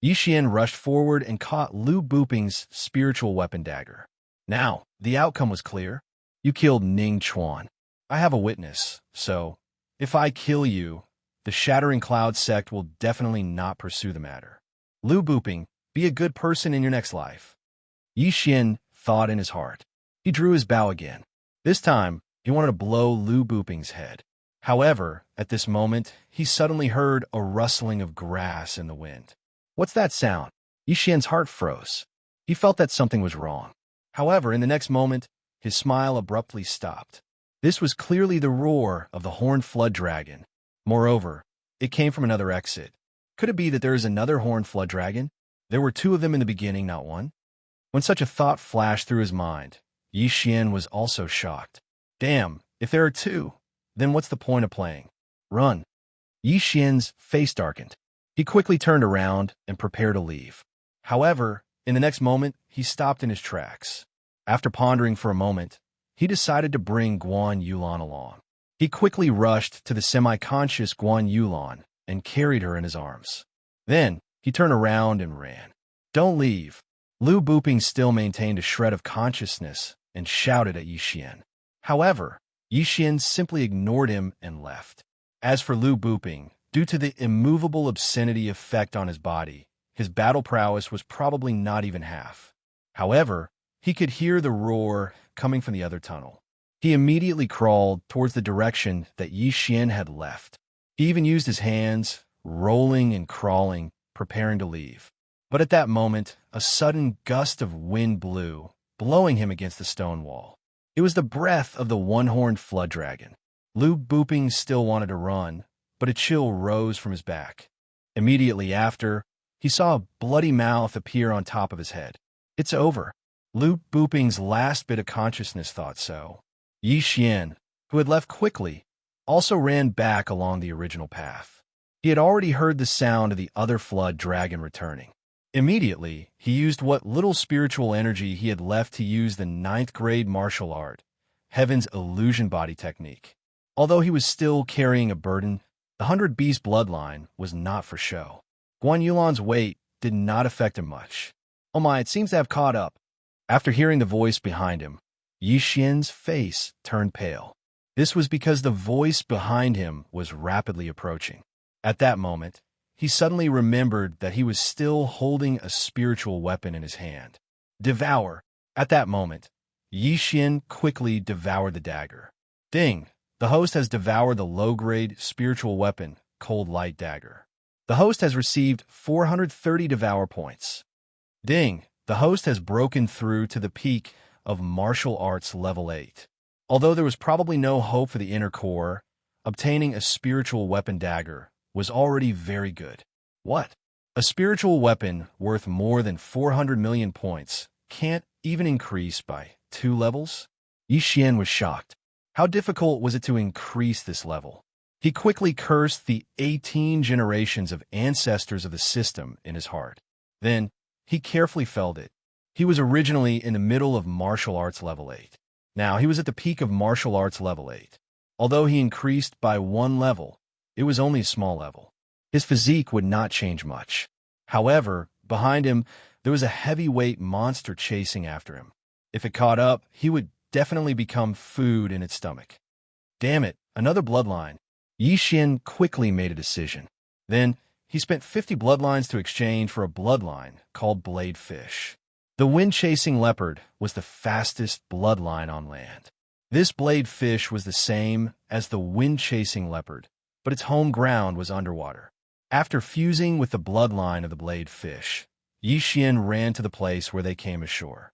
Xian rushed forward and caught Lu Buping's spiritual weapon dagger. Now, the outcome was clear. You killed Ning Chuan. I have a witness, so if I kill you, the Shattering Cloud sect will definitely not pursue the matter. Lu Buping, be a good person in your next life. Xian thought in his heart. He drew his bow again. This time, he wanted to blow Lu Buping's head. However, at this moment, he suddenly heard a rustling of grass in the wind. What's that sound? Xian's heart froze. He felt that something was wrong. However, in the next moment, his smile abruptly stopped. This was clearly the roar of the horned flood dragon. Moreover, it came from another exit. Could it be that there is another horned flood dragon? There were 2 of them in the beginning, not one. When such a thought flashed through his mind, Xian was also shocked. Damn, if there are 2, then what's the point of playing? Run. Xian's face darkened. He quickly turned around and prepared to leave. However, in the next moment, he stopped in his tracks. After pondering for a moment, he decided to bring Guan Yulan along. He quickly rushed to the semi-conscious Guan Yulan and carried her in his arms. Then, he turned around and ran. "Don't leave." Lu Buping still maintained a shred of consciousness and shouted at Xian. However, Xian simply ignored him and left. As for Lu Buping, due to the immovable obscenity effect on his body, his battle prowess was probably not even half. However, he could hear the roar coming from the other tunnel. He immediately crawled towards the direction that Xian had left. He even used his hands, rolling and crawling, preparing to leave. But at that moment, a sudden gust of wind blew, blowing him against the stone wall. It was the breath of the one-horned flood dragon. Lu Buping still wanted to run, but a chill rose from his back. Immediately after, he saw a bloody mouth appear on top of his head. It's over. Lu Buping's last bit of consciousness thought so. Xian, who had left quickly, also ran back along the original path. He had already heard the sound of the other flood dragon returning. Immediately, he used what little spiritual energy he had left to use the 9th grade martial art, Heaven's illusion body technique. Although he was still carrying a burden, the 100 Beast bloodline was not for show. Guan Yulan's weight did not affect him much. Oh my, it seems to have caught up. After hearing the voice behind him, Xian's face turned pale. This was because the voice behind him was rapidly approaching. At that moment, he suddenly remembered that he was still holding a spiritual weapon in his hand. Devour. At that moment, Xian quickly devoured the dagger. Ding! The host has devoured the low-grade spiritual weapon, Cold Light Dagger. The host has received 430 Devour points. Ding! The host has broken through to the peak of Martial Arts Level 8. Although there was probably no hope for the inner core, obtaining a spiritual weapon dagger was already very good. What? A spiritual weapon worth more than 400 million points can't even increase by 2 levels? Yi Xian was shocked. How difficult was it to increase this level? He quickly cursed the 18 generations of ancestors of the system in his heart. Then, he carefully felled it. He was originally in the middle of martial arts level 8. Now, he was at the peak of martial arts level 8. Although he increased by 1 level, it was only a small level. His physique would not change much. However, behind him, there was a heavyweight monster chasing after him. If it caught up, he would definitely become food in its stomach. Damn it, another bloodline. Yi Xian quickly made a decision. Then, he spent 50 bloodlines to exchange for a bloodline called Blade Fish. The wind-chasing leopard was the fastest bloodline on land. This blade fish was the same as the wind-chasing leopard, but its home ground was underwater. After fusing with the bloodline of the blade fish, Yi Xian ran to the place where they came ashore.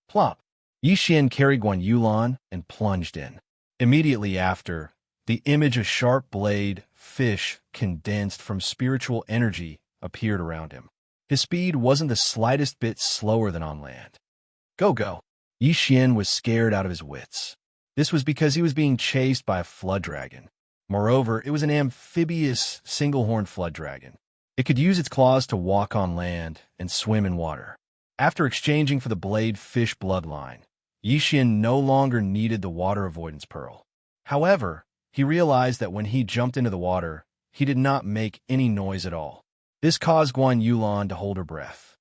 Plop! Yi Xian carried Guan Yulan and plunged in. Immediately after, the image of sharp blade fish condensed from spiritual energy appeared around him. His speed wasn't the slightest bit slower than on land. Go! Yi Xian was scared out of his wits. This was because he was being chased by a flood dragon. Moreover, it was an amphibious, single-horned flood dragon. It could use its claws to walk on land and swim in water. After exchanging for the blade fish bloodline, Yi Xian no longer needed the water avoidance pearl. However, he realized that when he jumped into the water, he did not make any noise at all. This caused Guan Yulan to hold her breath.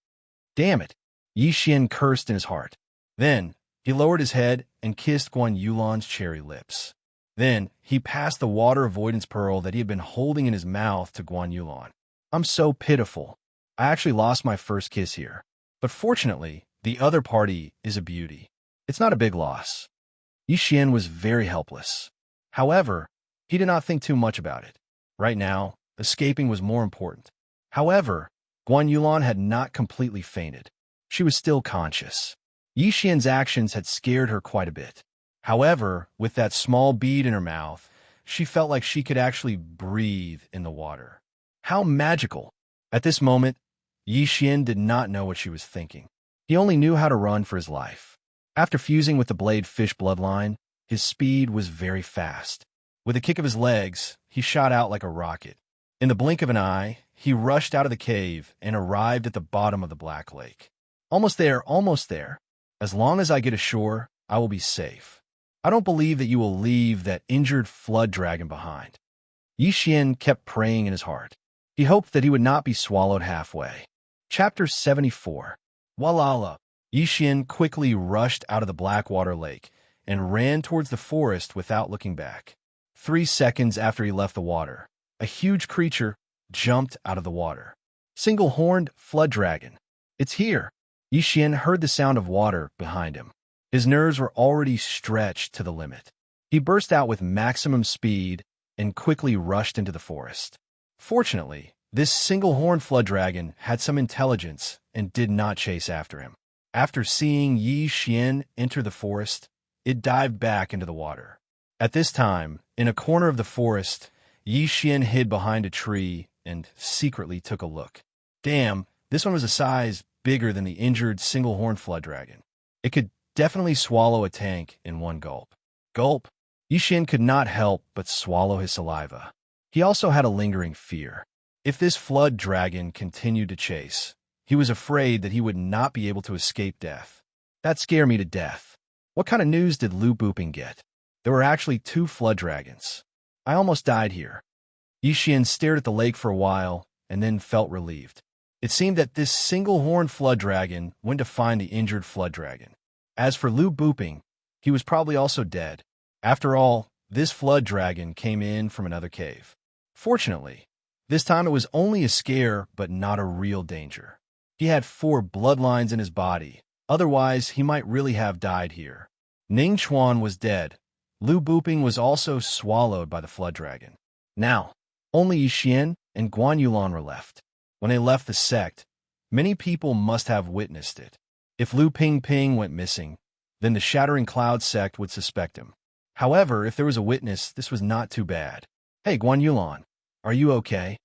Damn it! Yi Xian cursed in his heart. Then, he lowered his head and kissed Guan Yulan's cherry lips. Then, he passed the water avoidance pearl that he had been holding in his mouth to Guan Yulan. I'm so pitiful. I actually lost my first kiss here. But fortunately, the other party is a beauty. It's not a big loss. Yi Xian was very helpless. However, he did not think too much about it. Right now, escaping was more important. However, Guan Yulan had not completely fainted. She was still conscious. Yi Xian's actions had scared her quite a bit. However, with that small bead in her mouth, she felt like she could actually breathe in the water. How magical! At this moment, Yi Xian did not know what she was thinking. He only knew how to run for his life. After fusing with the blade fish bloodline, his speed was very fast. With a kick of his legs, he shot out like a rocket. In the blink of an eye, he rushed out of the cave and arrived at the bottom of the Black Lake. Almost there, almost there. As long as I get ashore, I will be safe. I don't believe that you will leave that injured flood dragon behind. Yi Xian kept praying in his heart. He hoped that he would not be swallowed halfway. Chapter 74. Walala. Yi Xian quickly rushed out of the Blackwater Lake and ran towards the forest without looking back. 3 seconds after he left the water, a huge creature jumped out of the water. Single-horned flood dragon. It's here. Yi Xian heard the sound of water behind him. His nerves were already stretched to the limit. He burst out with maximum speed and quickly rushed into the forest. Fortunately, this single-horned flood dragon had some intelligence and did not chase after him. After seeing Yi Xian enter the forest, it dived back into the water. At this time, in a corner of the forest, Yi Xian hid behind a tree and secretly took a look. Damn, this one was a size bigger than the injured single-horned flood dragon. It could definitely swallow a tank in one gulp. Gulp! Yi Xian could not help but swallow his saliva. He also had a lingering fear. If this flood dragon continued to chase, he was afraid that he would not be able to escape death. That scared me to death. What kind of news did Lu Booping get? There were actually 2 flood dragons. I almost died here. Yi Xian stared at the lake for a while and then felt relieved. It seemed that this single-horned flood dragon went to find the injured flood dragon. As for Lu Booping, he was probably also dead. After all, this flood dragon came in from another cave. Fortunately, this time it was only a scare but not a real danger. He had 4 bloodlines in his body, otherwise he might really have died here. Ning Chuan was dead. Lu Booping was also swallowed by the flood dragon. Now, only Yi Xian and Guan Yulan were left. When they left the sect, many people must have witnessed it. If Lu Ping went missing, then the Shattering Cloud sect would suspect him. However, if there was a witness, this was not too bad. Hey, Guan Yulan, are you okay?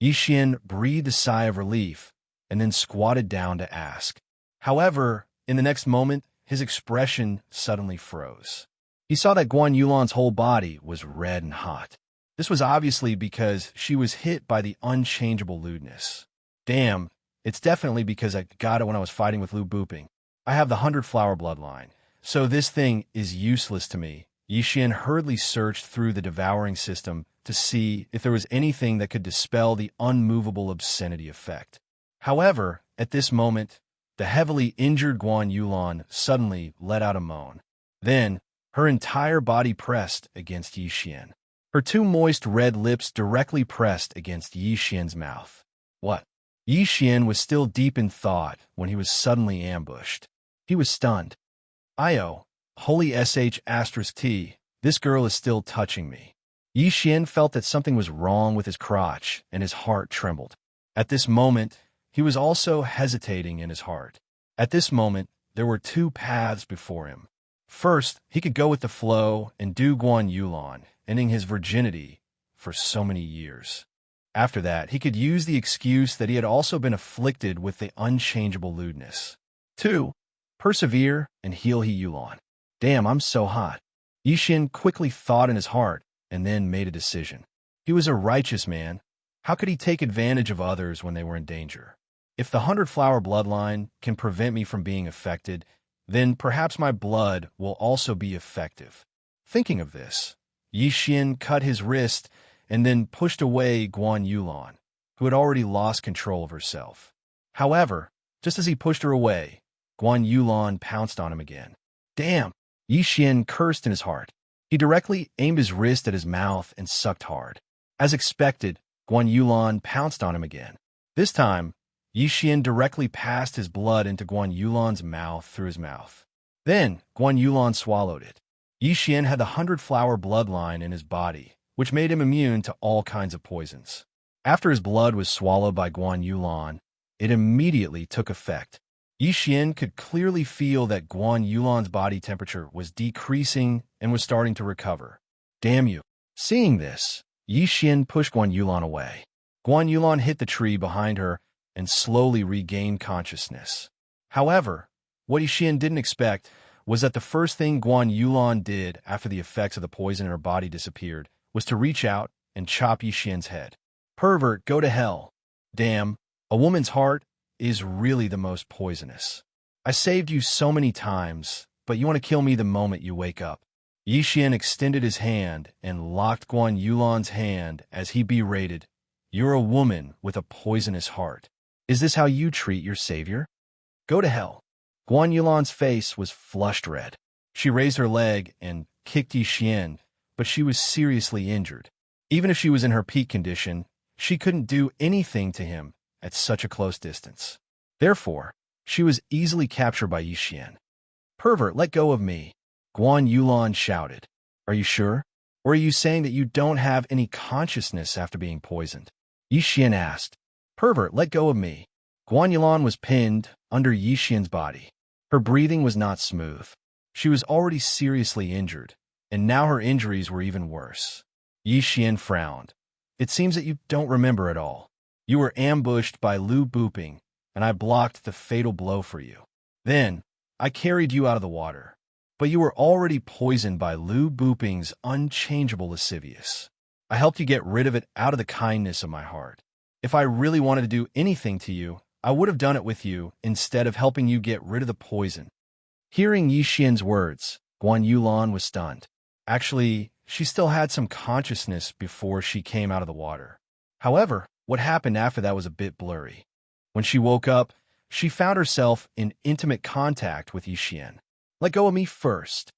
Yi Xian breathed a sigh of relief and then squatted down to ask. However, in the next moment, his expression suddenly froze. He saw that Guan Yulan's whole body was red and hot. This was obviously because she was hit by the unchangeable lewdness. Damn, it's definitely because I got it when I was fighting with Lu Buping. I have the 100-flower bloodline, so this thing is useless to me. Yi Xian hurriedly searched through the devouring system to see if there was anything that could dispel the unmovable obscenity effect. However, at this moment, the heavily injured Guan Yulan suddenly let out a moan. Then, her entire body pressed against Yi Xian. Her two moist red lips directly pressed against Yi Xian's mouth. What? Yi Xian was still deep in thought when he was suddenly ambushed. He was stunned. Io, holy sh*t, this girl is still touching me. Yi Xian felt that something was wrong with his crotch, and his heart trembled. At this moment, he was also hesitating in his heart. At this moment, there were two paths before him. First, he could go with the flow and do Guan Yulan, ending his virginity for so many years. After that, he could use the excuse that he had also been afflicted with the unchangeable lewdness. 2. Persevere and heal He Yulan. Damn, I'm so hot. Yi Xian quickly thought in his heart and then made a decision. He was a righteous man. How could he take advantage of others when they were in danger? If the 100-flower bloodline can prevent me from being affected, then perhaps my blood will also be effective. Thinking of this, Yi Xian cut his wrist and then pushed away Guan Yulan, who had already lost control of herself. However, just as he pushed her away, Guan Yulan pounced on him again. Damn! Yi Xian cursed in his heart. He directly aimed his wrist at his mouth and sucked hard. As expected, Guan Yulan pounced on him again. This time, Yi Xian directly passed his blood into Guan Yulan's mouth through his mouth. Then, Guan Yulan swallowed it. Yi Xian had the 100-flower bloodline in his body, which made him immune to all kinds of poisons. After his blood was swallowed by Guan Yulan, it immediately took effect. Yi Xian could clearly feel that Guan Yulan's body temperature was decreasing and was starting to recover. Damn you! Seeing this, Yi Xian pushed Guan Yulan away. Guan Yulan hit the tree behind her and slowly regained consciousness. However, what Yi Xian didn't expect was that the first thing Guan Yulan did after the effects of the poison in her body disappeared was to reach out and chop Yi Xian's head. Pervert, go to hell. Damn, a woman's heart is really the most poisonous. I saved you so many times, but you want to kill me the moment you wake up. Yi Xian extended his hand and locked Guan Yulan's hand as he berated, You're a woman with a poisonous heart. Is this how you treat your savior? Go to hell. Guan Yulan's face was flushed red. She raised her leg and kicked Yi Xian, but she was seriously injured. Even if she was in her peak condition, she couldn't do anything to him at such a close distance. Therefore, she was easily captured by Yi Xian. Pervert, let go of me, Guan Yulan shouted. Are you sure? Or are you saying that you don't have any consciousness after being poisoned? Yi Xian asked. Pervert, let go of me. Guan Yulan was pinned under Yi Xian's body. Her breathing was not smooth. She was already seriously injured, and now her injuries were even worse. Yi Xian frowned. It seems that you don't remember at all. You were ambushed by Lu Buping, and I blocked the fatal blow for you. Then, I carried you out of the water. But you were already poisoned by Lu Buping's unchangeable lascivious. I helped you get rid of it out of the kindness of my heart. If I really wanted to do anything to you, I would have done it with you instead of helping you get rid of the poison. Hearing Yi Xian's words, Guan Yulan was stunned. Actually, she still had some consciousness before she came out of the water. However, what happened after that was a bit blurry. When she woke up, she found herself in intimate contact with Yi Xian. Let go of me first,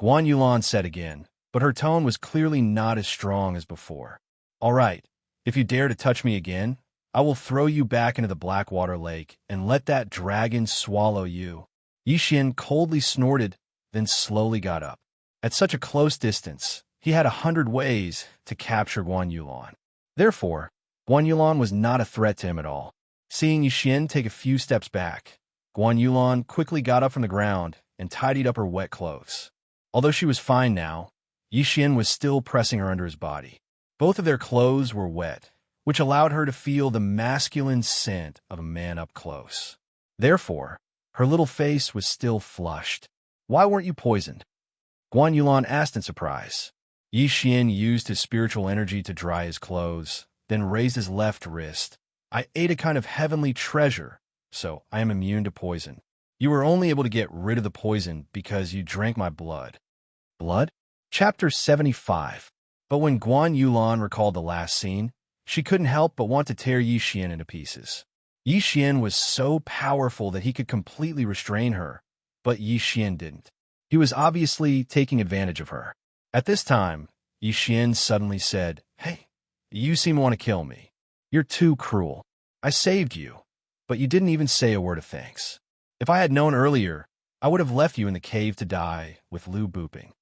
Guan Yulan said again, but her tone was clearly not as strong as before. All right, if you dare to touch me again, I will throw you back into the Blackwater Lake and let that dragon swallow you. Yi Xian coldly snorted, then slowly got up. At such a close distance, he had 100 ways to capture Guan Yulan. Therefore, Guan Yulan was not a threat to him at all. Seeing Yi Xian take a few steps back, Guan Yulan quickly got up from the ground and tidied up her wet clothes. Although she was fine now, Yi Xian was still pressing her under his body. Both of their clothes were wet, which allowed her to feel the masculine scent of a man up close. Therefore, her little face was still flushed. "Why weren't you poisoned?" Guan Yulan asked in surprise. Yi Xian used his spiritual energy to dry his clothes, then raised his left wrist. "I ate a kind of heavenly treasure, so I am immune to poison. You were only able to get rid of the poison because you drank my blood." Blood? Chapter 75. But when Guan Yulan recalled the last scene, she couldn't help but want to tear Yi Xian into pieces. Yi Xian was so powerful that he could completely restrain her, but Yi Xian didn't. He was obviously taking advantage of her. At this time, Yi Xian suddenly said, "Hey, you seem to want to kill me. You're too cruel. I saved you, but you didn't even say a word of thanks. If I had known earlier, I would have left you in the cave to die with Lu Buping."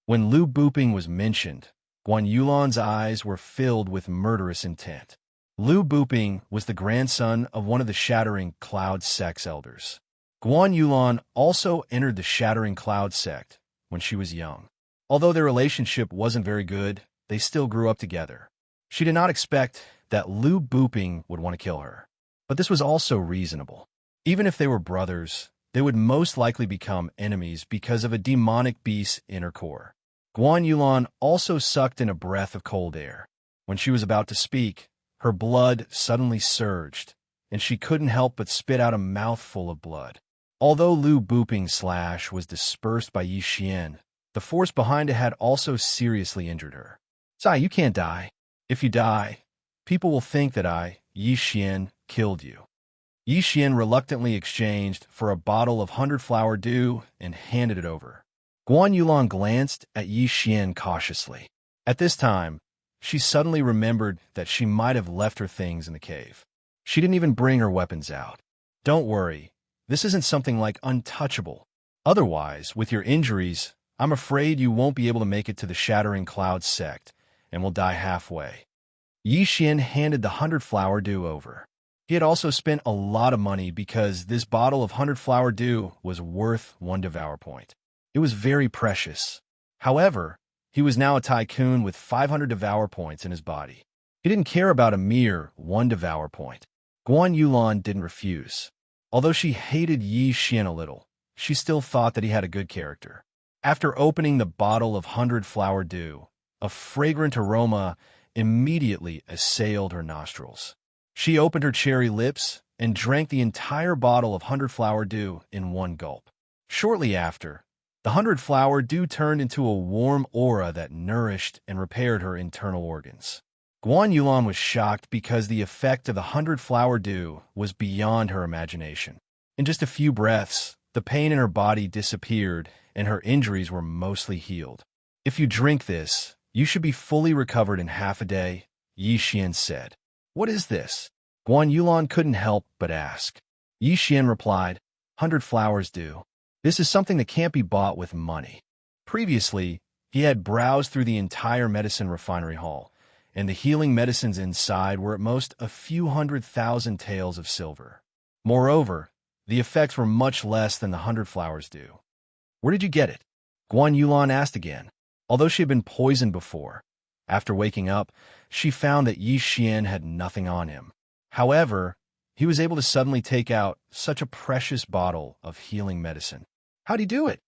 When Lu Buping was mentioned, Guan Yulan's eyes were filled with murderous intent. Lu Buping was the grandson of one of the Shattering Cloud Sect's elders. Guan Yulan also entered the Shattering Cloud Sect when she was young. Although their relationship wasn't very good, they still grew up together. She did not expect that Lu Buping would want to kill her. But this was also reasonable. Even if they were brothers, they would most likely become enemies because of a demonic beast's inner core. Guan Yulan also sucked in a breath of cold air. When she was about to speak, her blood suddenly surged, and she couldn't help but spit out a mouthful of blood. Although Lu Buping's slash was dispersed by Yi Xian, the force behind it had also seriously injured her. "Sai, you can't die. If you die, people will think that I, Yi Xian, killed you." Yi Xian reluctantly exchanged for a bottle of 100-flower dew and handed it over. Guan Yulan glanced at Yi Xian cautiously. At this time, she suddenly remembered that she might have left her things in the cave. She didn't even bring her weapons out. "Don't worry, this isn't something like untouchable. Otherwise, with your injuries, I'm afraid you won't be able to make it to the Shattering Cloud Sect and will die halfway." Yi Xian handed the 100-flower dew over. He had also spent a lot of money because this bottle of 100-flower dew was worth 1 Devour point. It was very precious. However, he was now a tycoon with 500 Devour points in his body. He didn't care about a mere 1 Devour point. Guan Yulan didn't refuse. Although she hated Yi Xian a little, she still thought that he had a good character. After opening the bottle of 100-flower dew, a fragrant aroma immediately assailed her nostrils. She opened her cherry lips and drank the entire bottle of 100-flower dew in one gulp. Shortly after, the 100-flower dew turned into a warm aura that nourished and repaired her internal organs. Guan Yulan was shocked because the effect of the 100-flower dew was beyond her imagination. In just a few breaths, the pain in her body disappeared and her injuries were mostly healed. "If you drink this, you should be fully recovered in half a day," Yi Xian said. "What is this?" Guan Yulan couldn't help but ask. Yi Xian replied, "100 flowers dew. This is something that can't be bought with money." Previously, he had browsed through the entire medicine refinery hall, and the healing medicines inside were at most a few 100,000 taels of silver. Moreover, the effects were much less than the 100 flowers dew. "Where did you get it?" Guan Yulan asked again. Although she had been poisoned before, after waking up, she found that Yi Xian had nothing on him. However, he was able to suddenly take out such a precious bottle of healing medicine. "How'd he do it?"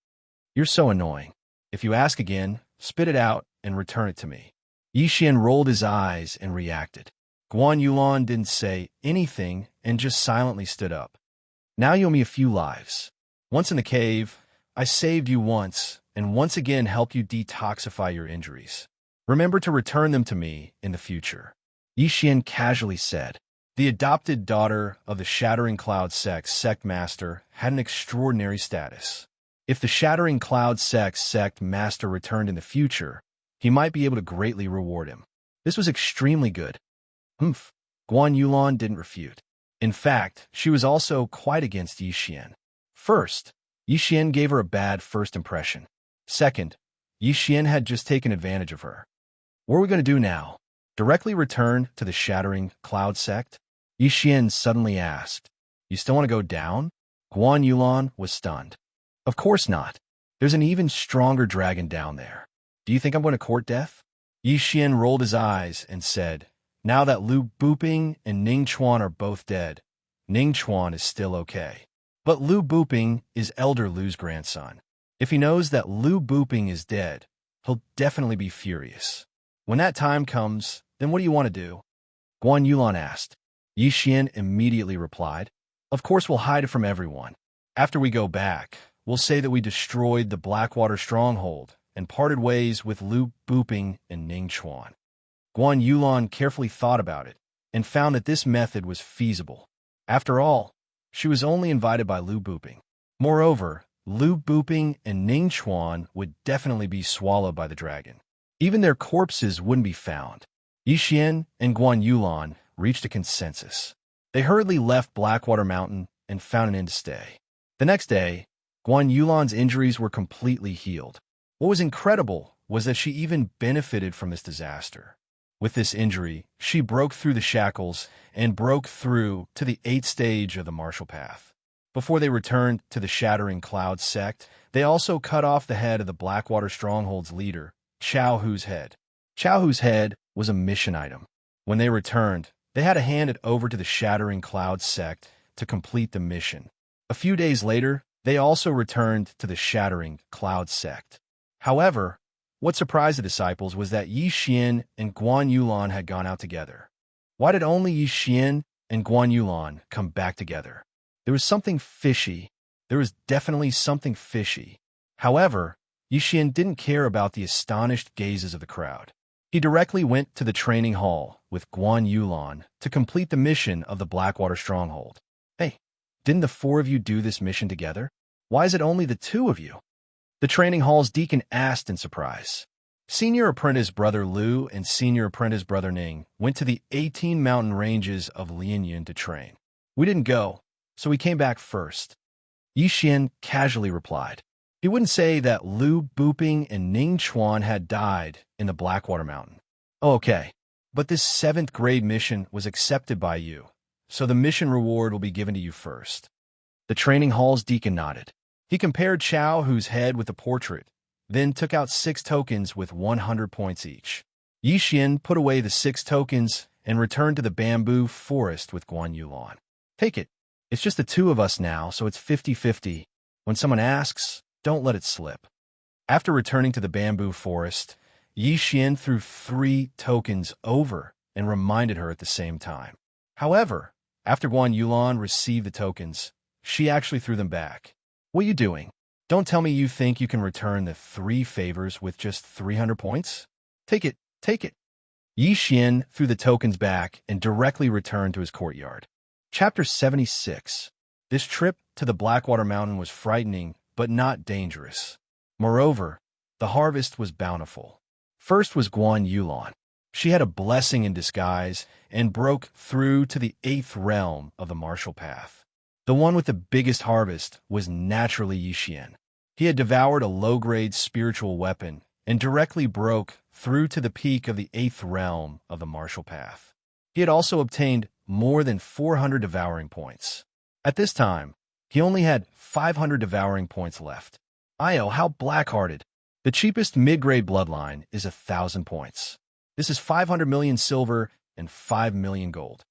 "You're so annoying. If you ask again, spit it out and return it to me." Yi Xian rolled his eyes and reacted. Guan Yulan didn't say anything and just silently stood up. "Now you owe me a few lives. Once in the cave, I saved you once, and once again helped you detoxify your injuries. Remember to return them to me in the future." Yi Xian casually said. The adopted daughter of the Shattering Cloud Sect's sect master had an extraordinary status. If the Shattering Cloud Sect's sect master returned in the future, he might be able to greatly reward him. This was extremely good. Humph. Guan Yulan didn't refute. In fact, she was also quite against Yi Xian. First, Yi Xian gave her a bad first impression. Second, Yi Xian had just taken advantage of her. What are we going to do now? Directly return to the Shattering Cloud Sect? Yi Xian suddenly asked. "You still want to go down?" Guan Yulan was stunned. "Of course not. There's an even stronger dragon down there. Do you think I'm going to court death?" Yi Xian rolled his eyes and said, Now that Lu Buping and Ning Chuan are both dead, Ning Chuan is still okay. But Lu Buping is Elder Lu's grandson. If he knows that Lu Buping is dead, he'll definitely be furious. When that time comes, then what do you want to do? Guan Yulan asked. Yi Xian immediately replied, Of course we'll hide it from everyone. After we go back, we'll say that we destroyed the Blackwater stronghold and parted ways with Lu Buping and Ning Chuan. Guan Yulan carefully thought about it and found that this method was feasible. After all, she was only invited by Lu Buping. Moreover, Lu Buping and Ning Chuan would definitely be swallowed by the dragon. Even their corpses wouldn't be found. Yi Xian and Guan Yulan reached a consensus. They hurriedly left Blackwater Mountain and found an inn to stay. The next day, Guan Yulan's injuries were completely healed. What was incredible was that she even benefited from this disaster. With this injury, she broke through the shackles and broke through to the 8th stage of the martial path. Before they returned to the Shattering Cloud sect, they also cut off the head of the Blackwater Stronghold's leader, Chao Hu's head. Chao Hu's head was a mission item. When they returned, they had to hand it over to the Shattering Cloud sect to complete the mission. A few days later, they also returned to the Shattering Cloud sect. However, what surprised the disciples was that Yi Xian and Guan Yulan had gone out together. Why did only Yi Xian and Guan Yulan come back together? There was something fishy. There was definitely something fishy. However, Yi Xian didn't care about the astonished gazes of the crowd. He directly went to the training hall with Guan Yulan to complete the mission of the Blackwater Stronghold. Hey, didn't the 4 of you do this mission together? Why is it only the 2 of you? The training hall's deacon asked in surprise. Senior apprentice brother Lu and senior apprentice brother Ning went to the 18 mountain ranges of Lianyan to train. We didn't go, so we came back first. Yi Xian casually replied. He wouldn't say that Lu Buping and Ning Chuan had died in the Blackwater Mountain. Oh, okay, but this 7th grade mission was accepted by you, so the mission reward will be given to you first. The training hall's deacon nodded. He compared Chao Hu's head with the portrait, then took out 6 tokens with 100 points each. Yi Xian put away the 6 tokens and returned to the bamboo forest with Guan Yulan. Take it. It's just the 2 of us now, so it's 50-50. When someone asks, don't let it slip. After returning to the bamboo forest, Yi Xian threw 3 tokens over and reminded her at the same time. However, after Guan Yulan received the tokens, she actually threw them back. What are you doing? Don't tell me you think you can return the 3 favors with just 300 points? Take it, take it. Yi Xian threw the tokens back and directly returned to his courtyard. Chapter 76. This trip to the Blackwater Mountain was frightening, but not dangerous. Moreover, the harvest was bountiful. First was Guan Yulan. She had a blessing in disguise and broke through to the 8th realm of the martial path. The one with the biggest harvest was naturally Yi Xian. He had devoured a low-grade spiritual weapon and directly broke through to the peak of the 8th realm of the martial path. He had also obtained more than 400 devouring points. At this time, he only had 500 devouring points left. Io, how black-hearted. The cheapest mid-grade bloodline is 1,000 points. This is 500 million silver and 5 million gold.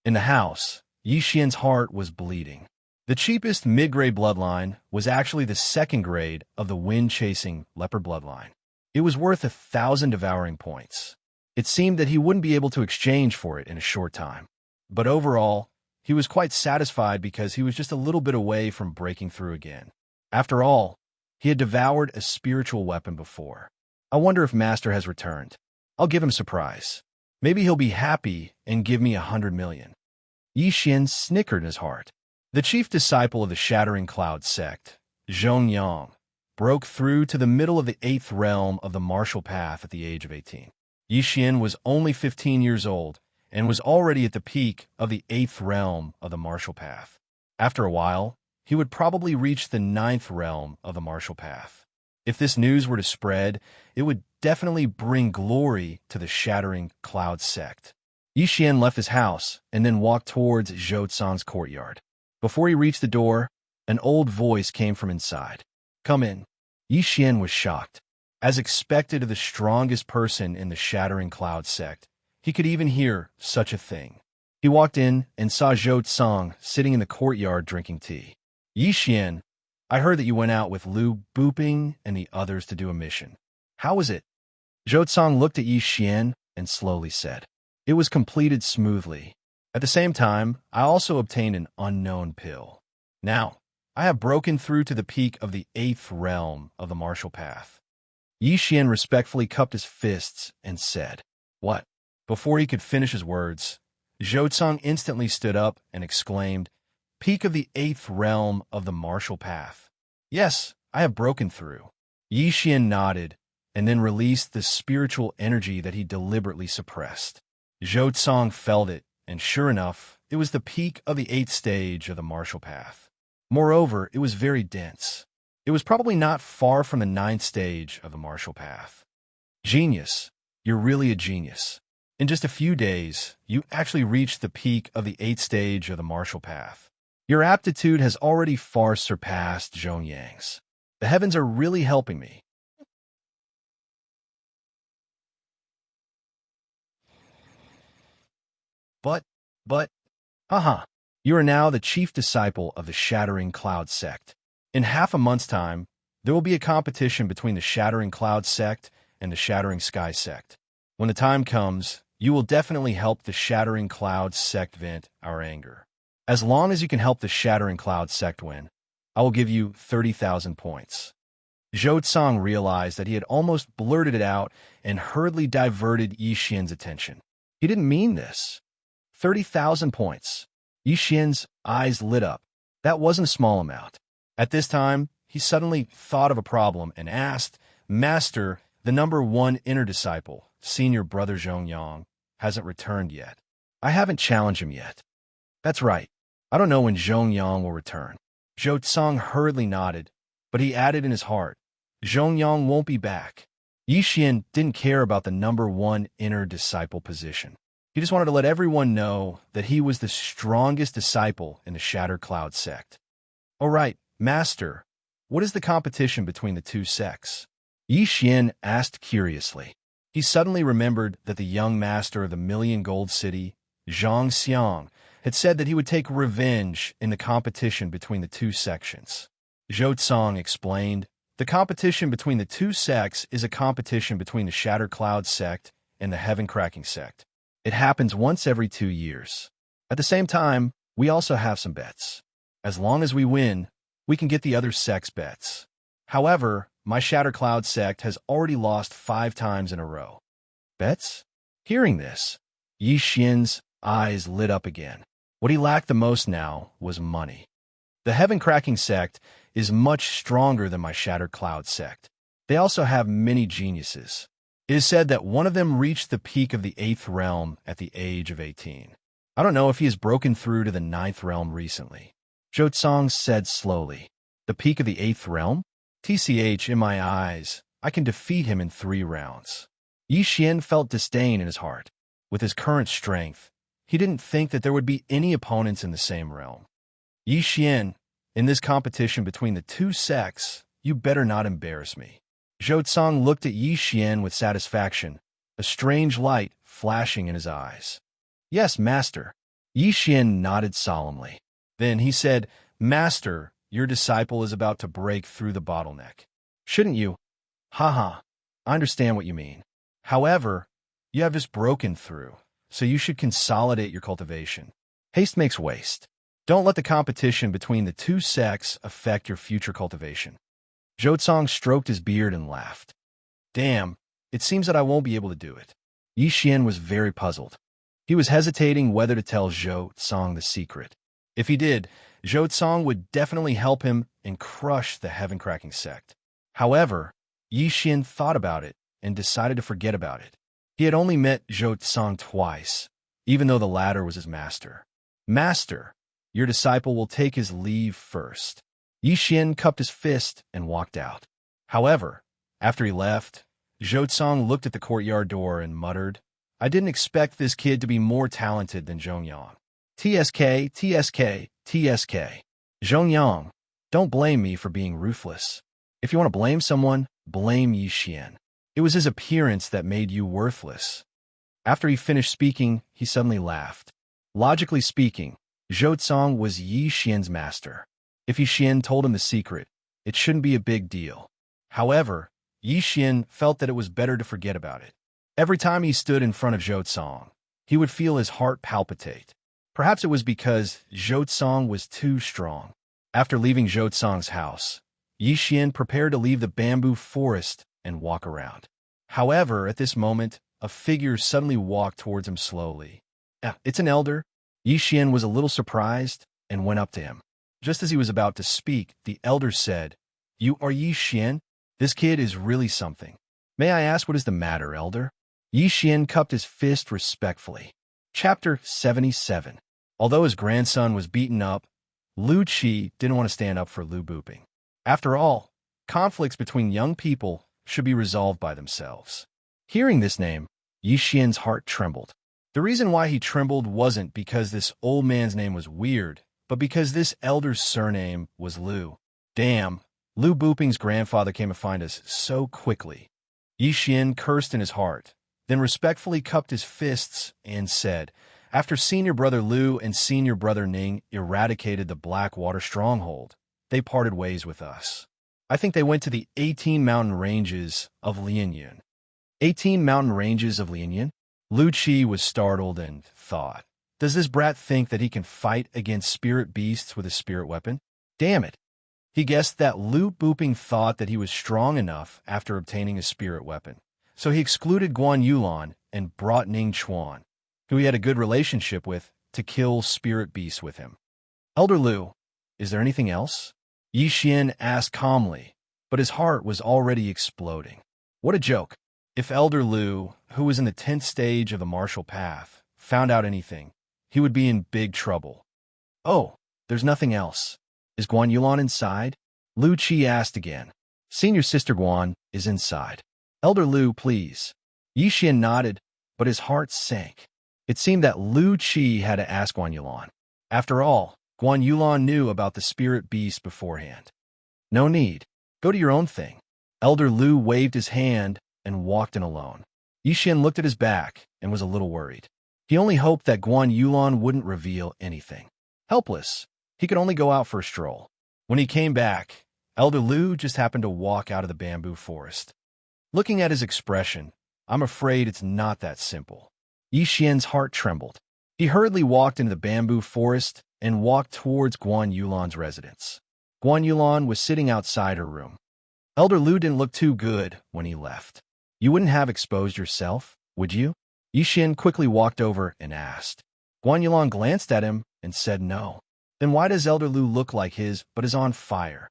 In the house, Yi Xian's heart was bleeding. The cheapest mid-grade bloodline was actually the 2nd grade of the wind-chasing leopard bloodline. It was worth 1,000 devouring points. It seemed that he wouldn't be able to exchange for it in a short time. But overall, he was quite satisfied because he was just a little bit away from breaking through again. After all, he had devoured a spiritual weapon before. I wonder if Master has returned. I'll give him a surprise. Maybe he'll be happy and give me 100 million. Yi Xian snickered in his heart. The chief disciple of the Shattering Cloud sect, Zhongyang, broke through to the middle of the 8th realm of the martial path at the age of 18. Yi Xian was only 15 years old and was already at the peak of the 8th realm of the martial path. After a while, he would probably reach the 9th realm of the martial path. If this news were to spread, it would definitely bring glory to the Shattering Cloud sect. Yi Xian left his house and then walked towards Zhou Tsan's courtyard. Before he reached the door, an old voice came from inside. Come in. Yi Xian was shocked. As expected of the strongest person in the Shattering Cloud sect, He could even hear such a thing. He walked in and saw Zhou Tsang sitting in the courtyard drinking tea. Yi Xian, I heard that you went out with Liu Booping and the others to do a mission. How was it? Zhou Tsang looked at Yi Xian and slowly said, it was completed smoothly. At the same time, I also obtained an unknown pill. Now, I have broken through to the peak of the 8th realm of the martial path. Yi Xian respectfully cupped his fists and said, what? Before he could finish his words, Zhou Tsang instantly stood up and exclaimed, peak of the 8th realm of the martial path. Yes, I have broken through. Yi Xian nodded and then released the spiritual energy that he deliberately suppressed. Zhou Tsang felt it, and sure enough, it was the peak of the 8th stage of the martial path. Moreover, it was very dense. It was probably not far from the 9th stage of the martial path. Genius. You're really a genius. In just a few days, you actually reached the peak of the 8th stage of the martial path. Your aptitude has already far surpassed Zhongyang's. The heavens are really helping me. But, you are now the chief disciple of the Shattering Cloud sect. In half a month's time, there will be a competition between the Shattering Cloud sect and the Shattering Sky sect. When the time comes, you will definitely help the Shattering Cloud sect vent our anger. As long as you can help the Shattering Cloud sect win, I will give you 30,000 points. Zhou Tsang realized that he had almost blurted it out and hurriedly diverted Yi Xian's attention. He didn't mean this. 30,000 points. Yi Xian's eyes lit up. That wasn't a small amount. At this time, he suddenly thought of a problem and asked, Master, the number 1 inner disciple, senior brother Zhongyang, hasn't returned yet. I haven't challenged him yet. That's right. I don't know when Zhongyang will return. Zhou Tsang hurriedly nodded, but he added in his heart, Zhongyang won't be back. Yi Xian didn't care about the number 1 inner disciple position. He just wanted to let everyone know that he was the strongest disciple in the Shattered Cloud sect. All right, Master, what is the competition between the two sects? Yi Xian asked curiously. He suddenly remembered that the young master of the Million Gold City, Xianxia, had said that he would take revenge in the competition between the two sections. Zhou Tsang explained, the competition between the two sects is a competition between the Shattered Cloud sect and the Heaven Cracking sect. It happens once every 2 years. At the same time, we also have some bets. As long as we win, we can get the other sect's bets. However, my Shattered Cloud sect has already lost 5 times in a row. Bets? Hearing this, Yi Xian's eyes lit up again. What he lacked the most now was money. The Heaven Cracking sect is much stronger than my Shattered Cloud sect. They also have many geniuses. It is said that one of them reached the peak of the 8th realm at the age of 18. I don't know if he has broken through to the 9th realm recently. Zhou Tsang said slowly, the peak of the 8th realm? TCH, in my eyes, I can defeat him in 3 rounds. Yi Xian felt disdain in his heart. With his current strength, he didn't think that there would be any opponents in the same realm. Yi Xian, in this competition between the two sects, you better not embarrass me. Zhou Tsang looked at Yi Xian with satisfaction, a strange light flashing in his eyes. Yes, Master. Yi Xian nodded solemnly. Then he said, Master, your disciple is about to break through the bottleneck. Shouldn't you? I understand what you mean. However, you have just broken through, so you should consolidate your cultivation. Haste makes waste. Don't let the competition between the two sects affect your future cultivation. Zhou Tsang stroked his beard and laughed. Damn, it seems that I won't be able to do it. Yi Xian was very puzzled. He was hesitating whether to tell Zhou Tsang the secret. If he did, Zhou Tsang would definitely help him and crush the Heaven Cracking sect. However, Yi Xian thought about it and decided to forget about it. He had only met Zhou Tsang twice, even though the latter was his master. Master, your disciple will take his leave first. Yi Xian cupped his fist and walked out. However, after he left, Zhou Tsang looked at the courtyard door and muttered, I didn't expect this kid to be more talented than Zhongyang. TSK, TSK, TSK. Zhongyang, don't blame me for being ruthless. If you want to blame someone, blame Yi Xian. It was his appearance that made you worthless. After he finished speaking, he suddenly laughed. Logically speaking, Zhou was Yi Xian's master. If Yi Xian told him the secret, it shouldn't be a big deal. However, Yi Xian felt that it was better to forget about it. Every time he stood in front of Zhou, he would feel his heart palpitate. Perhaps it was because Zhou was too strong. After leaving Zhou's house, Yi Xian prepared to leave the bamboo forest and walk around. However, at this moment, a figure suddenly walked towards him slowly. It's an elder. Yi Xian was a little surprised and went up to him. Just as he was about to speak, the elder said, "You are Yi Xian? This kid is really something. May I ask what is the matter, elder?" Yi Xian cupped his fist respectfully. Chapter 77. Although his grandson was beaten up, Lu Qi didn't want to stand up for Lu Buping. After all, conflicts between young people should be resolved by themselves. Hearing this name, Yi Xian's heart trembled. The reason why he trembled wasn't because this old man's name was weird, but because this elder's surname was Lu. Damn, Lu Buping's grandfather came to find us so quickly. Yi Xian cursed in his heart, then respectfully cupped his fists and said, "After senior brother Lu and senior brother Ning eradicated the Blackwater stronghold, they parted ways with us. I think they went to the 18 mountain ranges of Lianyun." 18 mountain ranges of Lianyun? Lu Qi was startled and thought, does this brat think that he can fight against spirit beasts with a spirit weapon? Damn it. He guessed that Lu Buping thought that he was strong enough after obtaining a spirit weapon. So he excluded Guan Yulan and brought Ning Chuan, who he had a good relationship with, to kill spirit beasts with him. "Elder Lu, is there anything else?" Yi Xian asked calmly, but his heart was already exploding. What a joke. If Elder Lu, who was in the 10th stage of the martial path, found out anything, he would be in big trouble. "Oh, there's nothing else. Is Guan Yulan inside?" Lu Qi asked again. "Senior sister Guan is inside. Elder Lu, please." Yi Xian nodded, but his heart sank. It seemed that Lu Qi had to ask Guan Yulan. After all, Guan Yulan knew about the spirit beast beforehand. "No need. Go to your own thing." Elder Lu waved his hand and walked in alone. Yi Xian looked at his back and was a little worried. He only hoped that Guan Yulan wouldn't reveal anything. Helpless, he could only go out for a stroll. When he came back, Elder Lu just happened to walk out of the bamboo forest. Looking at his expression, I'm afraid it's not that simple. Yi Xian's heart trembled. He hurriedly walked into the bamboo forest and walked towards Guan Yulan's residence. Guan Yulan was sitting outside her room. Elder Lu didn't look too good when he left. "You wouldn't have exposed yourself, would you?" Yi Xian quickly walked over and asked. Guan Yulan glanced at him and said no. Then why does Elder Lu look like his but is on fire?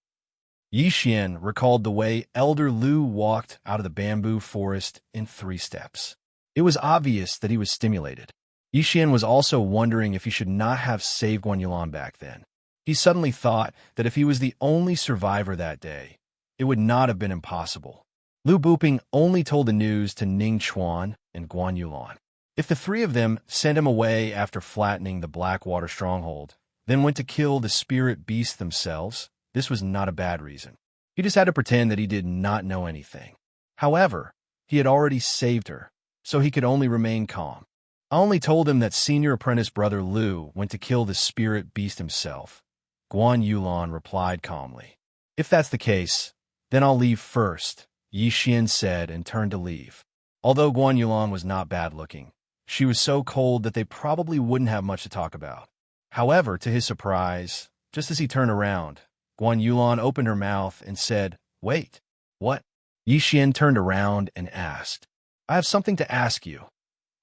Yi Xian recalled the way Elder Lu walked out of the bamboo forest in 3 steps. It was obvious that he was stimulated. Yi Xian was also wondering if he should not have saved Guan Yulan back then. He suddenly thought that if he was the only survivor that day, it would not have been impossible. Lu Buping only told the news to Ning Chuan and Guan Yulan. If the 3 of them sent him away after flattening the Blackwater stronghold, then went to kill the spirit beasts themselves, this was not a bad reason. He just had to pretend that he did not know anything. However, he had already saved her, so he could only remain calm. "I only told him that senior apprentice brother Lu went to kill the spirit beast himself," Guan Yulan replied calmly. "If that's the case, then I'll leave first," Yi Xian said and turned to leave. Although Guan Yulan was not bad-looking, she was so cold that they probably wouldn't have much to talk about. However, to his surprise, just as he turned around, Guan Yulan opened her mouth and said, "Wait, what?" Yi Xian turned around and asked, "I have something to ask you."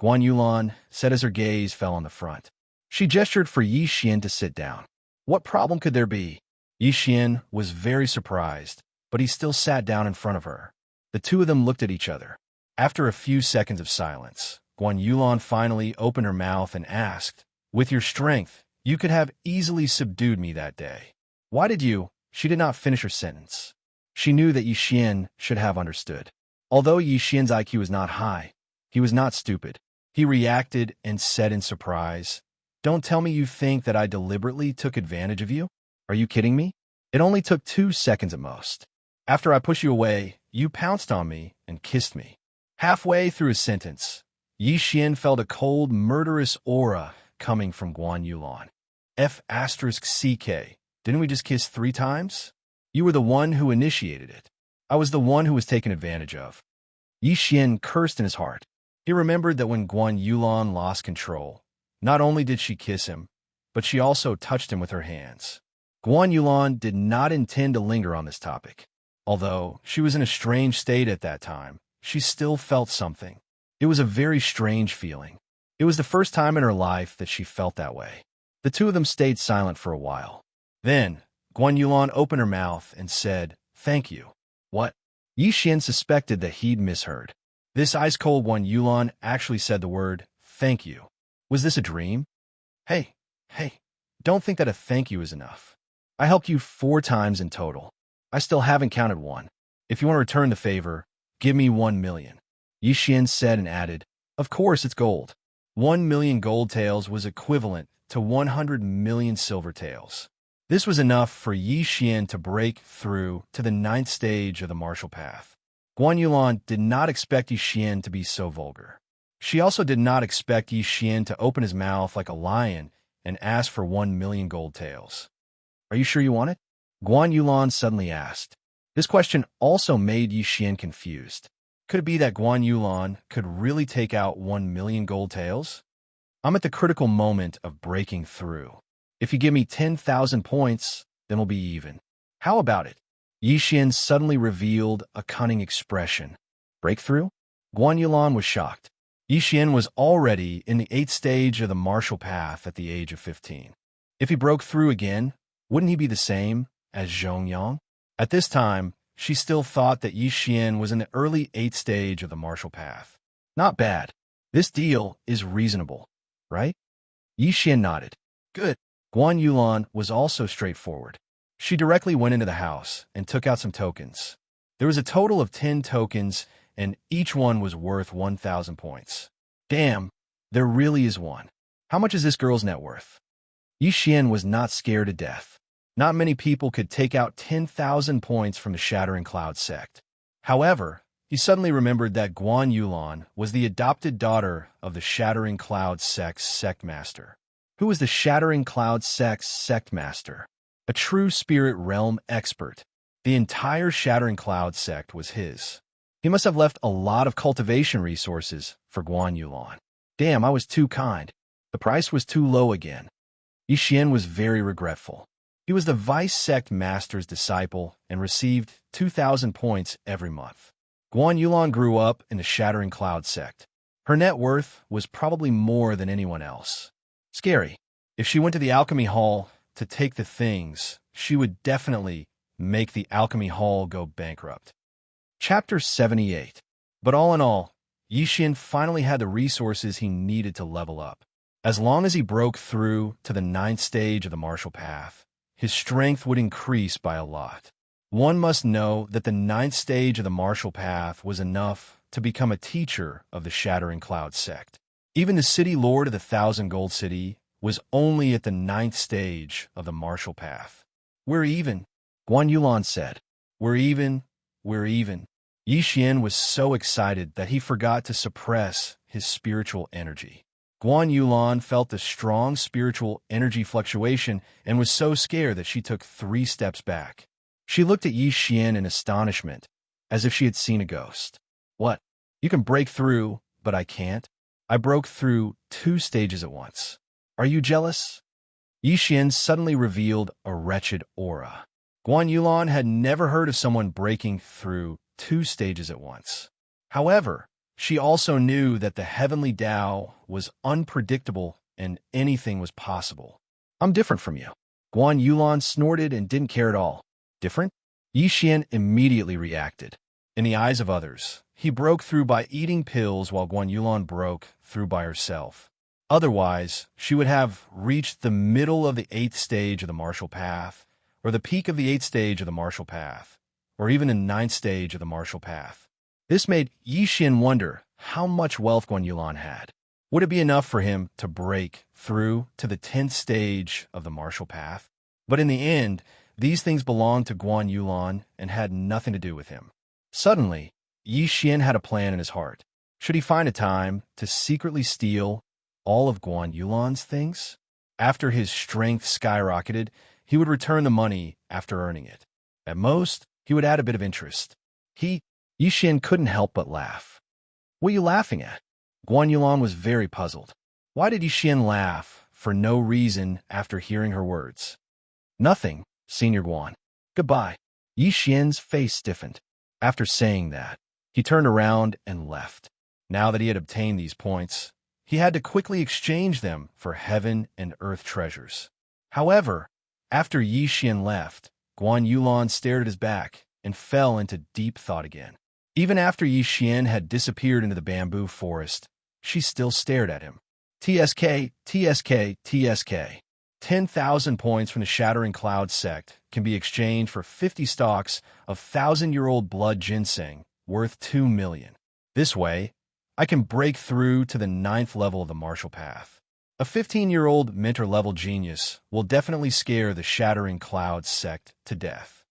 Guan Yulan said as her gaze fell on the front. She gestured for Yi Xian to sit down. What problem could there be? Yi Xian was very surprised, but he still sat down in front of her. The 2 of them looked at each other. After a few seconds of silence, Guan Yulan finally opened her mouth and asked, "With your strength, you could have easily subdued me that day. Why did you?" She did not finish her sentence. She knew that Yi Xian should have understood. Although Yi Xian's IQ was not high, he was not stupid. He reacted and said in surprise, "Don't tell me you think that I deliberately took advantage of you? Are you kidding me? It only took 2 seconds at most. After I pushed you away, you pounced on me and kissed me." Halfway through his sentence, Yi Xian felt a cold, murderous aura coming from Guan Yulan. F***CK. Didn't we just kiss 3 times? You were the one who initiated it. I was the one who was taken advantage of. Yi Xian cursed in his heart. He remembered that when Guan Yulan lost control, not only did she kiss him, but she also touched him with her hands. Guan Yulan did not intend to linger on this topic. Although she was in a strange state at that time, she still felt something. It was a very strange feeling. It was the first time in her life that she felt that way. The two of them stayed silent for a while. Then, Guan Yulan opened her mouth and said, "Thank you." What? Yi Xian suspected that he'd misheard. This ice-cold Guan Yulan actually said the word, "Thank you." Was this a dream? Hey, don't think that a thank you is enough. I helped you 4 times in total. I still haven't counted 1. If you want to return the favor, give me 1 million. Yi Xian said and added, "Of course it's gold." 1 million gold taels was equivalent to 100 million silver taels. This was enough for Yi Xian to break through to the 9th stage of the martial path. Guan Yulan did not expect Yi Xian to be so vulgar. She also did not expect Yi Xian to open his mouth like a lion and ask for 1 million gold taels. "Are you sure you want it?" Guan Yulan suddenly asked. This question also made Yi Xian confused. Could it be that Guan Yulan could really take out 1 million gold taels? I'm at the critical moment of breaking through. If you give me 10,000 points, then we'll be even. How about it? Yi Xian suddenly revealed a cunning expression. Breakthrough? Guan Yulan was shocked. Yi Xian was already in the 8th stage of the martial path at the age of 15. If he broke through again, wouldn't he be the same as Xianxia? At this time, she still thought that Yi Xian was in the early 8th stage of the martial path. Not bad. This deal is reasonable, right? Yi Xian nodded. Good. Guan Yulan was also straightforward. She directly went into the house and took out some tokens. There was a total of 10 tokens, and each one was worth 1,000 points. Damn, there really is one. How much is this girl's net worth? Yi Xian was not scared to death. Not many people could take out 10,000 points from the Shattering Cloud sect. However, he suddenly remembered that Guan Yulan was the adopted daughter of the Shattering Cloud sect's sect master. Who was the Shattering Cloud sect's sect master? A true spirit realm expert. The entire Shattering Cloud sect was his. He must have left a lot of cultivation resources for Guan Yulan. Damn, I was too kind. The price was too low again. Yi Xian was very regretful. He was the vice sect master's disciple and received 2,000 points every month. Guan Yulan grew up in the Shattering Cloud sect. Her net worth was probably more than anyone else. Scary. If she went to the alchemy hall to take the things, she would definitely make the alchemy hall go bankrupt. Chapter 78. But all in all, Yi Xian finally had the resources he needed to level up. As long as he broke through to the 9th stage of the martial path, his strength would increase by a lot. One must know that the 9th stage of the martial path was enough to become a teacher of the Shattering Cloud sect. Even the city lord of the 1,000 Gold City was only at the 9th stage of the martial path. We're even, Guan Yulan said. We're even. Yi Xian was so excited that he forgot to suppress his spiritual energy. Guan Yulan felt a strong spiritual energy fluctuation and was so scared that she took 3 steps back. She looked at Yi Xian in astonishment, as if she had seen a ghost. What? You can break through, but I can't? I broke through 2 stages at once. Are you jealous? Yi Xian suddenly revealed a wretched aura. Guan Yulan had never heard of someone breaking through 2 stages at once. However, she also knew that the heavenly Tao was unpredictable and anything was possible. I'm different from you. Guan Yulan snorted and didn't care at all. Different? Yi Xian immediately reacted. In the eyes of others, he broke through by eating pills while Guan Yulan broke through by herself. Otherwise, she would have reached the middle of the 8th stage of the martial path, or the peak of the 8th stage of the martial path, or even the 9th stage of the martial path. This made Yi Xian wonder how much wealth Guan Yulan had. Would it be enough for him to break through to the 10th stage of the martial path? But in the end, these things belonged to Guan Yulan and had nothing to do with him. Suddenly, Yi Xian had a plan in his heart. Should he find a time to secretly steal all of Guan Yulan's things? After his strength skyrocketed, he would return the money after earning it. At most, he would add a bit of interest. Yi Xian couldn't help but laugh. What are you laughing at? Guan Yulan was very puzzled. Why did Yi Xian laugh for no reason after hearing her words? Nothing, Senior Guan. Goodbye. Yi Xian's face stiffened. After saying that, he turned around and left. Now that he had obtained these points, he had to quickly exchange them for heaven and earth treasures. However, after Yi Xian left, Guan Yulan stared at his back and fell into deep thought again. Even after Yi Xian had disappeared into the bamboo forest, she still stared at him. TSK, TSK, TSK. 10,000 points from the Shattering Cloud sect can be exchanged for 50 stalks of 1,000-year-old blood ginseng, worth 2 million. This way, I can break through to the 9th level of the martial path. A 15-year-old mentor-level genius will definitely scare the Shattering Cloud sect to death.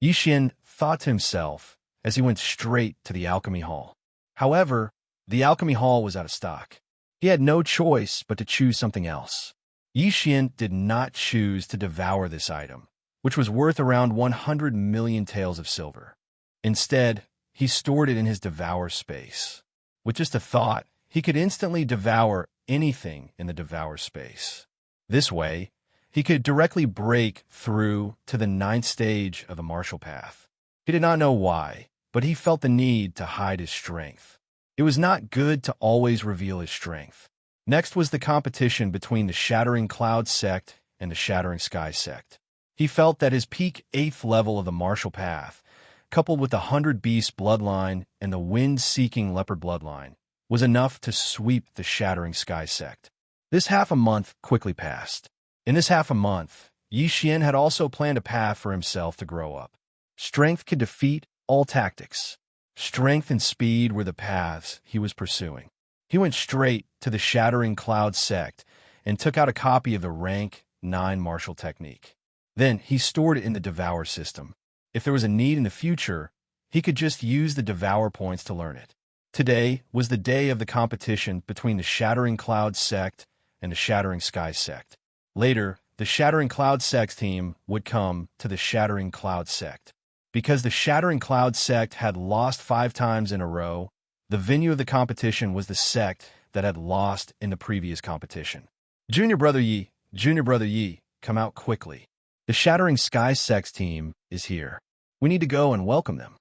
Yi Xian thought to himself as he went straight to the alchemy hall. However, the alchemy hall was out of stock. He had no choice but to choose something else. Yi Xian did not choose to devour this item, which was worth around 100 million taels of silver. Instead, he stored it in his devour space. With just a thought, he could instantly devour anything in the devour space. This way, he could directly break through to the 9th stage of the martial path. He did not know why, but he felt the need to hide his strength. It was not good to always reveal his strength. Next was the competition between the Shattering Cloud sect and the Shattering Sky sect. He felt that his peak 8th level of the martial path, coupled with the 100 Beast bloodline and the Wind-Seeking Leopard bloodline, was enough to sweep the Shattering Sky sect. This half a month quickly passed. In this half a month, Yi Xian had also planned a path for himself to grow up. Strength could defeat all tactics. Strength and speed were the paths he was pursuing. He went straight to the Shattering Cloud sect and took out a copy of the Rank 9 martial technique. Then he stored it in the Devour system. If there was a need in the future, he could just use the Devour points to learn it. Today was the day of the competition between the Shattering Cloud sect and the Shattering Sky sect. Later, the Shattering Cloud sect team would come to the Shattering Cloud sect. Because the Shattering Cloud sect had lost 5 times in a row, the venue of the competition was the sect that had lost in the previous competition. Junior Brother Yi, come out quickly. The Shattering Sky sect team is here. We need to go and welcome them.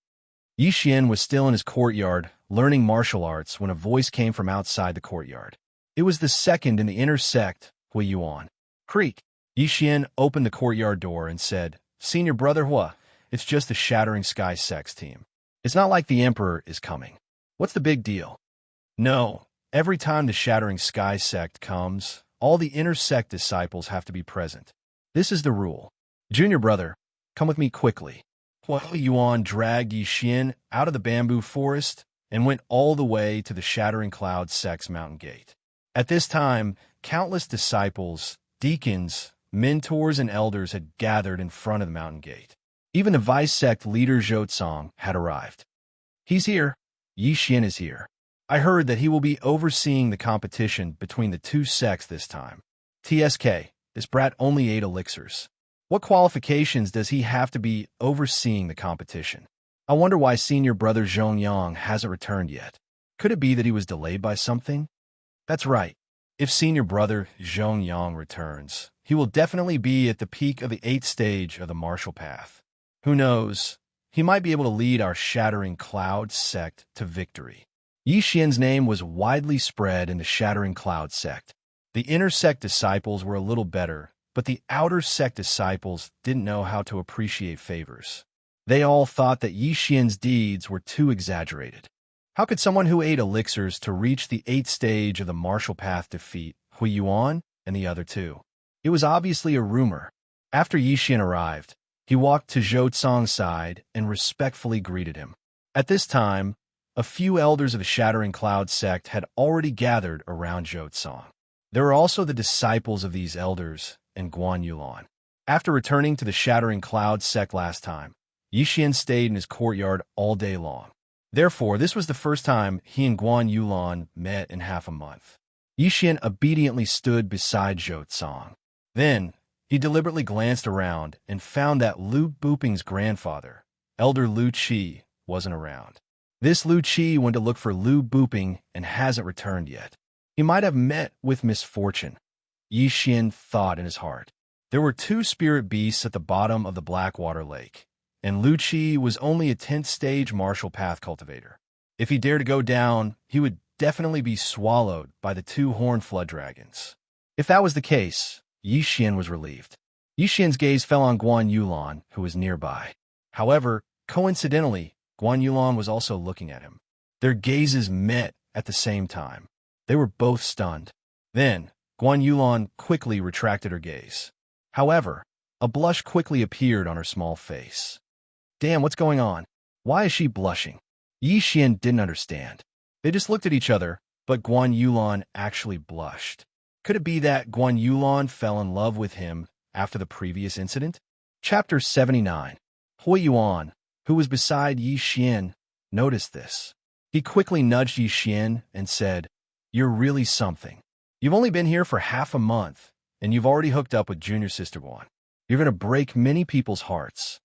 Yi Xian was still in his courtyard, learning martial arts, when a voice came from outside the courtyard. It was the second in the inner sect, Hui Yuan. Creak. Yi Xian opened the courtyard door and said, Senior Brother Hua, it's just the Shattering Sky sect team. It's not like the Emperor is coming. What's the big deal? No, every time the Shattering Sky sect comes, all the inner sect disciples have to be present. This is the rule. Junior Brother, come with me quickly. Hui Yuan dragged Yi Xian out of the bamboo forest and went all the way to the Shattering Cloud sect's mountain gate. At this time, countless disciples, deacons, mentors, and elders had gathered in front of the mountain gate. Even the vice sect leader Zhou had arrived. He's here. Yi Xian is here. I heard that he will be overseeing the competition between the 2 sects this time. TSK, this brat only ate elixirs. What qualifications does he have to be overseeing the competition? I wonder why Senior Brother Zhongyang hasn't returned yet. Could it be that he was delayed by something? That's right. If Senior Brother Zhongyang returns, he will definitely be at the peak of the 8th stage of the martial path. Who knows? He might be able to lead our Shattering Cloud sect to victory. Yi Xian's name was widely spread in the Shattering Cloud sect. The inner sect disciples were a little better, but the outer sect disciples didn't know how to appreciate favors. They all thought that Yi Xian's deeds were too exaggerated. How could someone who ate elixirs to reach the 8th stage of the martial path defeat Hui Yuan and the other 2? It was obviously a rumor. After Yi Xian arrived, he walked to Zhou Cang's side and respectfully greeted him. At this time, a few elders of the Shattering Cloud sect had already gathered around Zhou Cang. There were also the disciples of these elders and Guan Yulan. After returning to the Shattering Cloud sect last time, Yi Xian stayed in his courtyard all day long. Therefore, this was the first time he and Guan Yulan met in half a month. Yixian obediently stood beside Zhou Tsang. Then, he deliberately glanced around and found that Lu Buping's grandfather, Elder Lu Qi, wasn't around. This Lu Qi went to look for Lu Buping and hasn't returned yet. He might have met with misfortune, Yixian thought in his heart. There were 2 spirit beasts at the bottom of the Blackwater Lake, and Lu Qi was only a 10th stage martial path cultivator. If he dared to go down, he would definitely be swallowed by the 2 horned flood dragons. If that was the case, Yixian was relieved. Yixian's gaze fell on Guan Yulan, who was nearby. However, coincidentally, Guan Yulan was also looking at him. Their gazes met at the same time. They were both stunned. Then, Guan Yulan quickly retracted her gaze. However, a blush quickly appeared on her small face. Damn, what's going on? Why is she blushing? Yixian didn't understand. They just looked at each other, but Guan Yulan actually blushed. Could it be that Guan Yulan fell in love with him after the previous incident? Chapter 79. Hui Yuan, who was beside Yixian, noticed this. He quickly nudged Yixian and said, "You're really something. You've only been here for half a month, and you've already hooked up with Junior Sister Guan. You're going to break many people's hearts."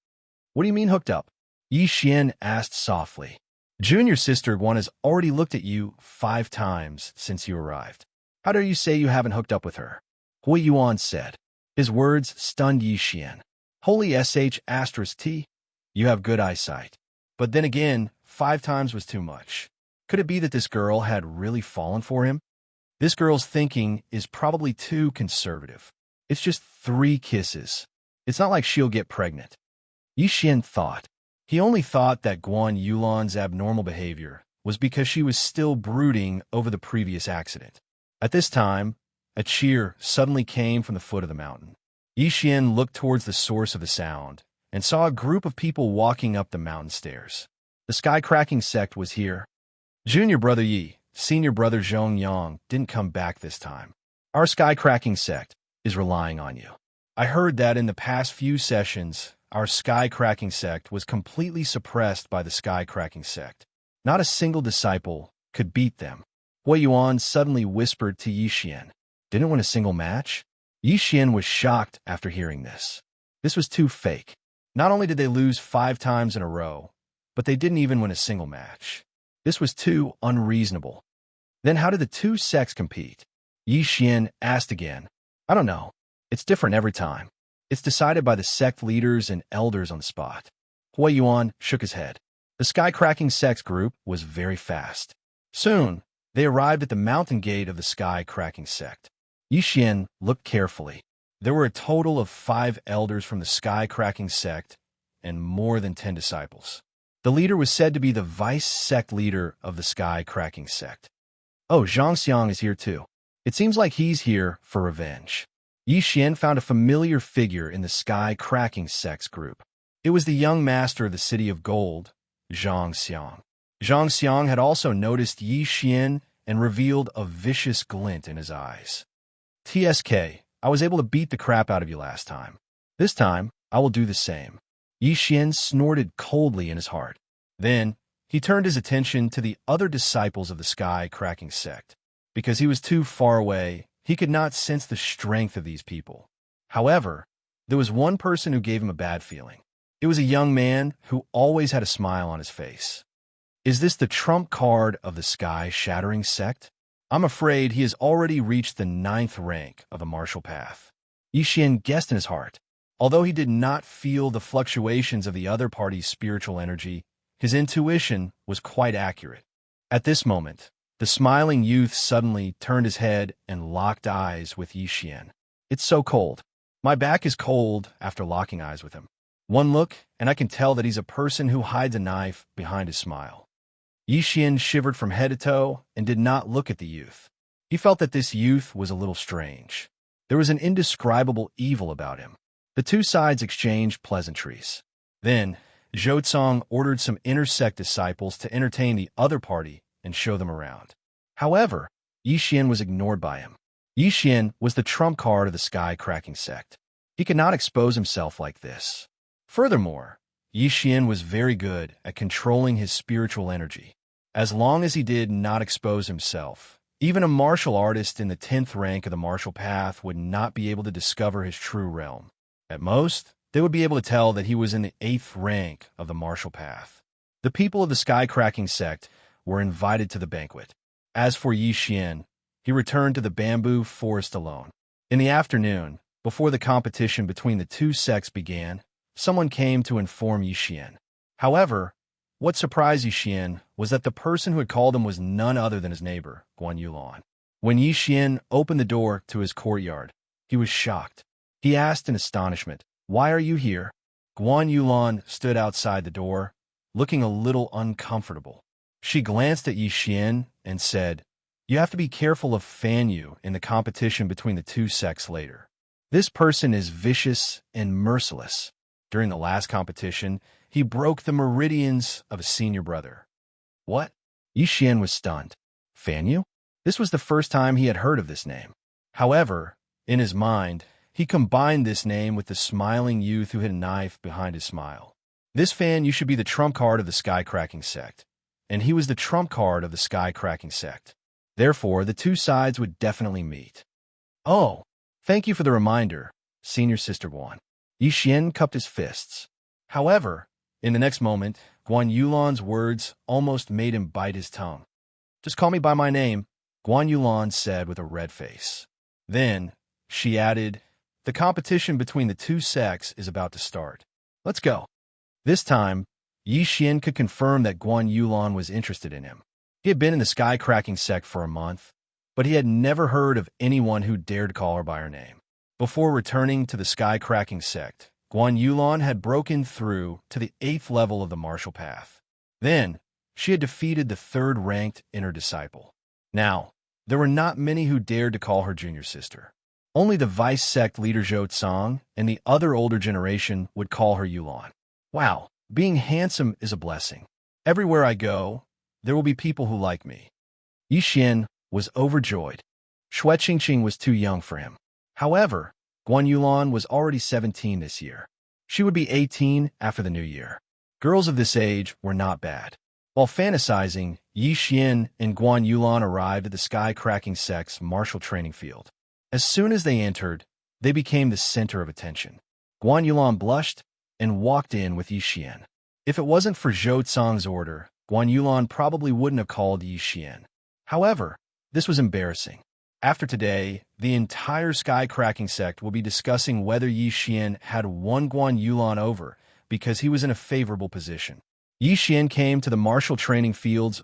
"What do you mean hooked up?" Yixian asked softly. "Junior Sister Guan has already looked at you 5 times since you arrived. How dare you say you haven't hooked up with her?" Hui Yuan said. His words stunned Yixian. "Holy *T, you have good eyesight. But then again, 5 times was too much. Could it be that this girl had really fallen for him? This girl's thinking is probably too conservative. It's just 3 kisses. It's not like she'll get pregnant." Yixian thought. He only thought that Guan Yulan's abnormal behavior was because she was still brooding over the previous accident. At this time, a cheer suddenly came from the foot of the mountain. Yixian looked towards the source of the sound and saw a group of people walking up the mountain stairs. The sky-cracking sect was here. Junior Brother Yi, Senior Brother Zhongyang didn't come back this time. "Our sky-cracking sect is relying on you. I heard that in the past few sessions, our sky-cracking sect was completely suppressed by the sky-cracking sect. Not a single disciple could beat them." Hui Yuan suddenly whispered to Yixian, "Didn't win a single match?" Yixian was shocked after hearing this. This was too fake. Not only did they lose 5 times in a row, but they didn't even win a single match. This was too unreasonable. Then how did the 2 sects compete? Yixian asked again. "I don't know. It's different every time. It's decided by the sect leaders and elders on the spot." Hui Yuan shook his head. The sky-cracking sects group was very fast. Soon, they arrived at the mountain gate of the sky-cracking sect. Yixian looked carefully. There were a total of 5 elders from the sky-cracking sect and more than 10 disciples. The leader was said to be the vice-sect leader of the sky-cracking sect. "Oh, Xianxia is here too. It seems like he's here for revenge." Yixian found a familiar figure in the sky-cracking sects group. It was the young master of the City of Gold, Xianxia. Xianxia had also noticed Yixian and revealed a vicious glint in his eyes. "TSK, I was able to beat the crap out of you last time. This time, I will do the same." Yixian snorted coldly in his heart. Then, he turned his attention to the other disciples of the sky-cracking sect. Because he was too far away, he could not sense the strength of these people. However, there was one person who gave him a bad feeling. It was a young man who always had a smile on his face. Is this the trump card of the sky-shattering sect? I'm afraid he has already reached the 9th rank of the martial path. Yixian guessed in his heart. Although he did not feel the fluctuations of the other party's spiritual energy, his intuition was quite accurate. At this moment, the smiling youth suddenly turned his head and locked eyes with Yixian. "It's so cold. My back is cold after locking eyes with him. One look, and I can tell that he's a person who hides a knife behind his smile." Yixian shivered from head to toe and did not look at the youth. He felt that this youth was a little strange. There was an indescribable evil about him. The 2 sides exchanged pleasantries. Then, Zhou Tsang ordered some intersect disciples to entertain the other party and show them around. However, Yixian was ignored by him. Yixian was the trump card of the sky-cracking sect. He could not expose himself like this. Furthermore, Yi Xian was very good at controlling his spiritual energy. As long as he did not expose himself, even a martial artist in the 10th rank of the martial path would not be able to discover his true realm. At most, they would be able to tell that he was in the 8th rank of the martial path. The people of the Sky-Cracking sect were invited to the banquet. As for Yi Xian, he returned to the bamboo forest alone. In the afternoon, before the competition between the two sects began, someone came to inform Yi Xian. However, what surprised Yi Xian was that the person who had called him was none other than his neighbor, Guan Yulan. When Yi Xian opened the door to his courtyard, he was shocked. He asked in astonishment, "Why are you here?" Guan Yulan stood outside the door, looking a little uncomfortable. She glanced at Yi Xian and said, "You have to be careful of Fan Yu in the competition between the two sects later. This person is vicious and merciless. During the last competition, he broke the meridians of a senior brother." What? Yi Xian was stunned. Fan Yu? This was the first time he had heard of this name. However, in his mind, he combined this name with the smiling youth who hid a knife behind his smile. This Fan Yu should be the trump card of the Sky-Cracking sect, and he was the trump card of the Sky-Cracking sect. Therefore, the two sides would definitely meet. "Oh, thank you for the reminder, Senior Sister Guan." Yi Xian cupped his fists. However, in the next moment, Guan Yulan's words almost made him bite his tongue. "Just call me by my name," Guan Yulan said with a red face. Then, she added, "The competition between the two sects is about to start. Let's go." This time, Yi Xian could confirm that Guan Yulan was interested in him. He had been in the Sky-Cracking sect for a month, but he had never heard of anyone who dared call her by her name. Before returning to the Sky-Cracking sect, Guan Yulan had broken through to the 8th level of the martial path. Then, she had defeated the 3rd-ranked inner disciple. Now, there were not many who dared to call her junior sister. Only the vice sect leader Zhou Tsang and the other older generation would call her Yulan. Wow, being handsome is a blessing. Everywhere I go, there will be people who like me. Yi Xian was overjoyed. Xue Qingqing was too young for him. However, Guan Yulan was already 17 this year. She would be 18 after the new year. Girls of this age were not bad. While fantasizing, Yi Xian and Guan Yulan arrived at the Sky-Cracking sect's martial training field. As soon as they entered, they became the center of attention. Guan Yulan blushed and walked in with Yi Xian. If it wasn't for Zhou Tsang's order, Guan Yulan probably wouldn't have called Yi Xian. However, this was embarrassing. After today, the entire Sky-Cracking sect will be discussing whether Yi Xian had won Guan Yulan over because he was in a favorable position. Yi Xian came to the martial training field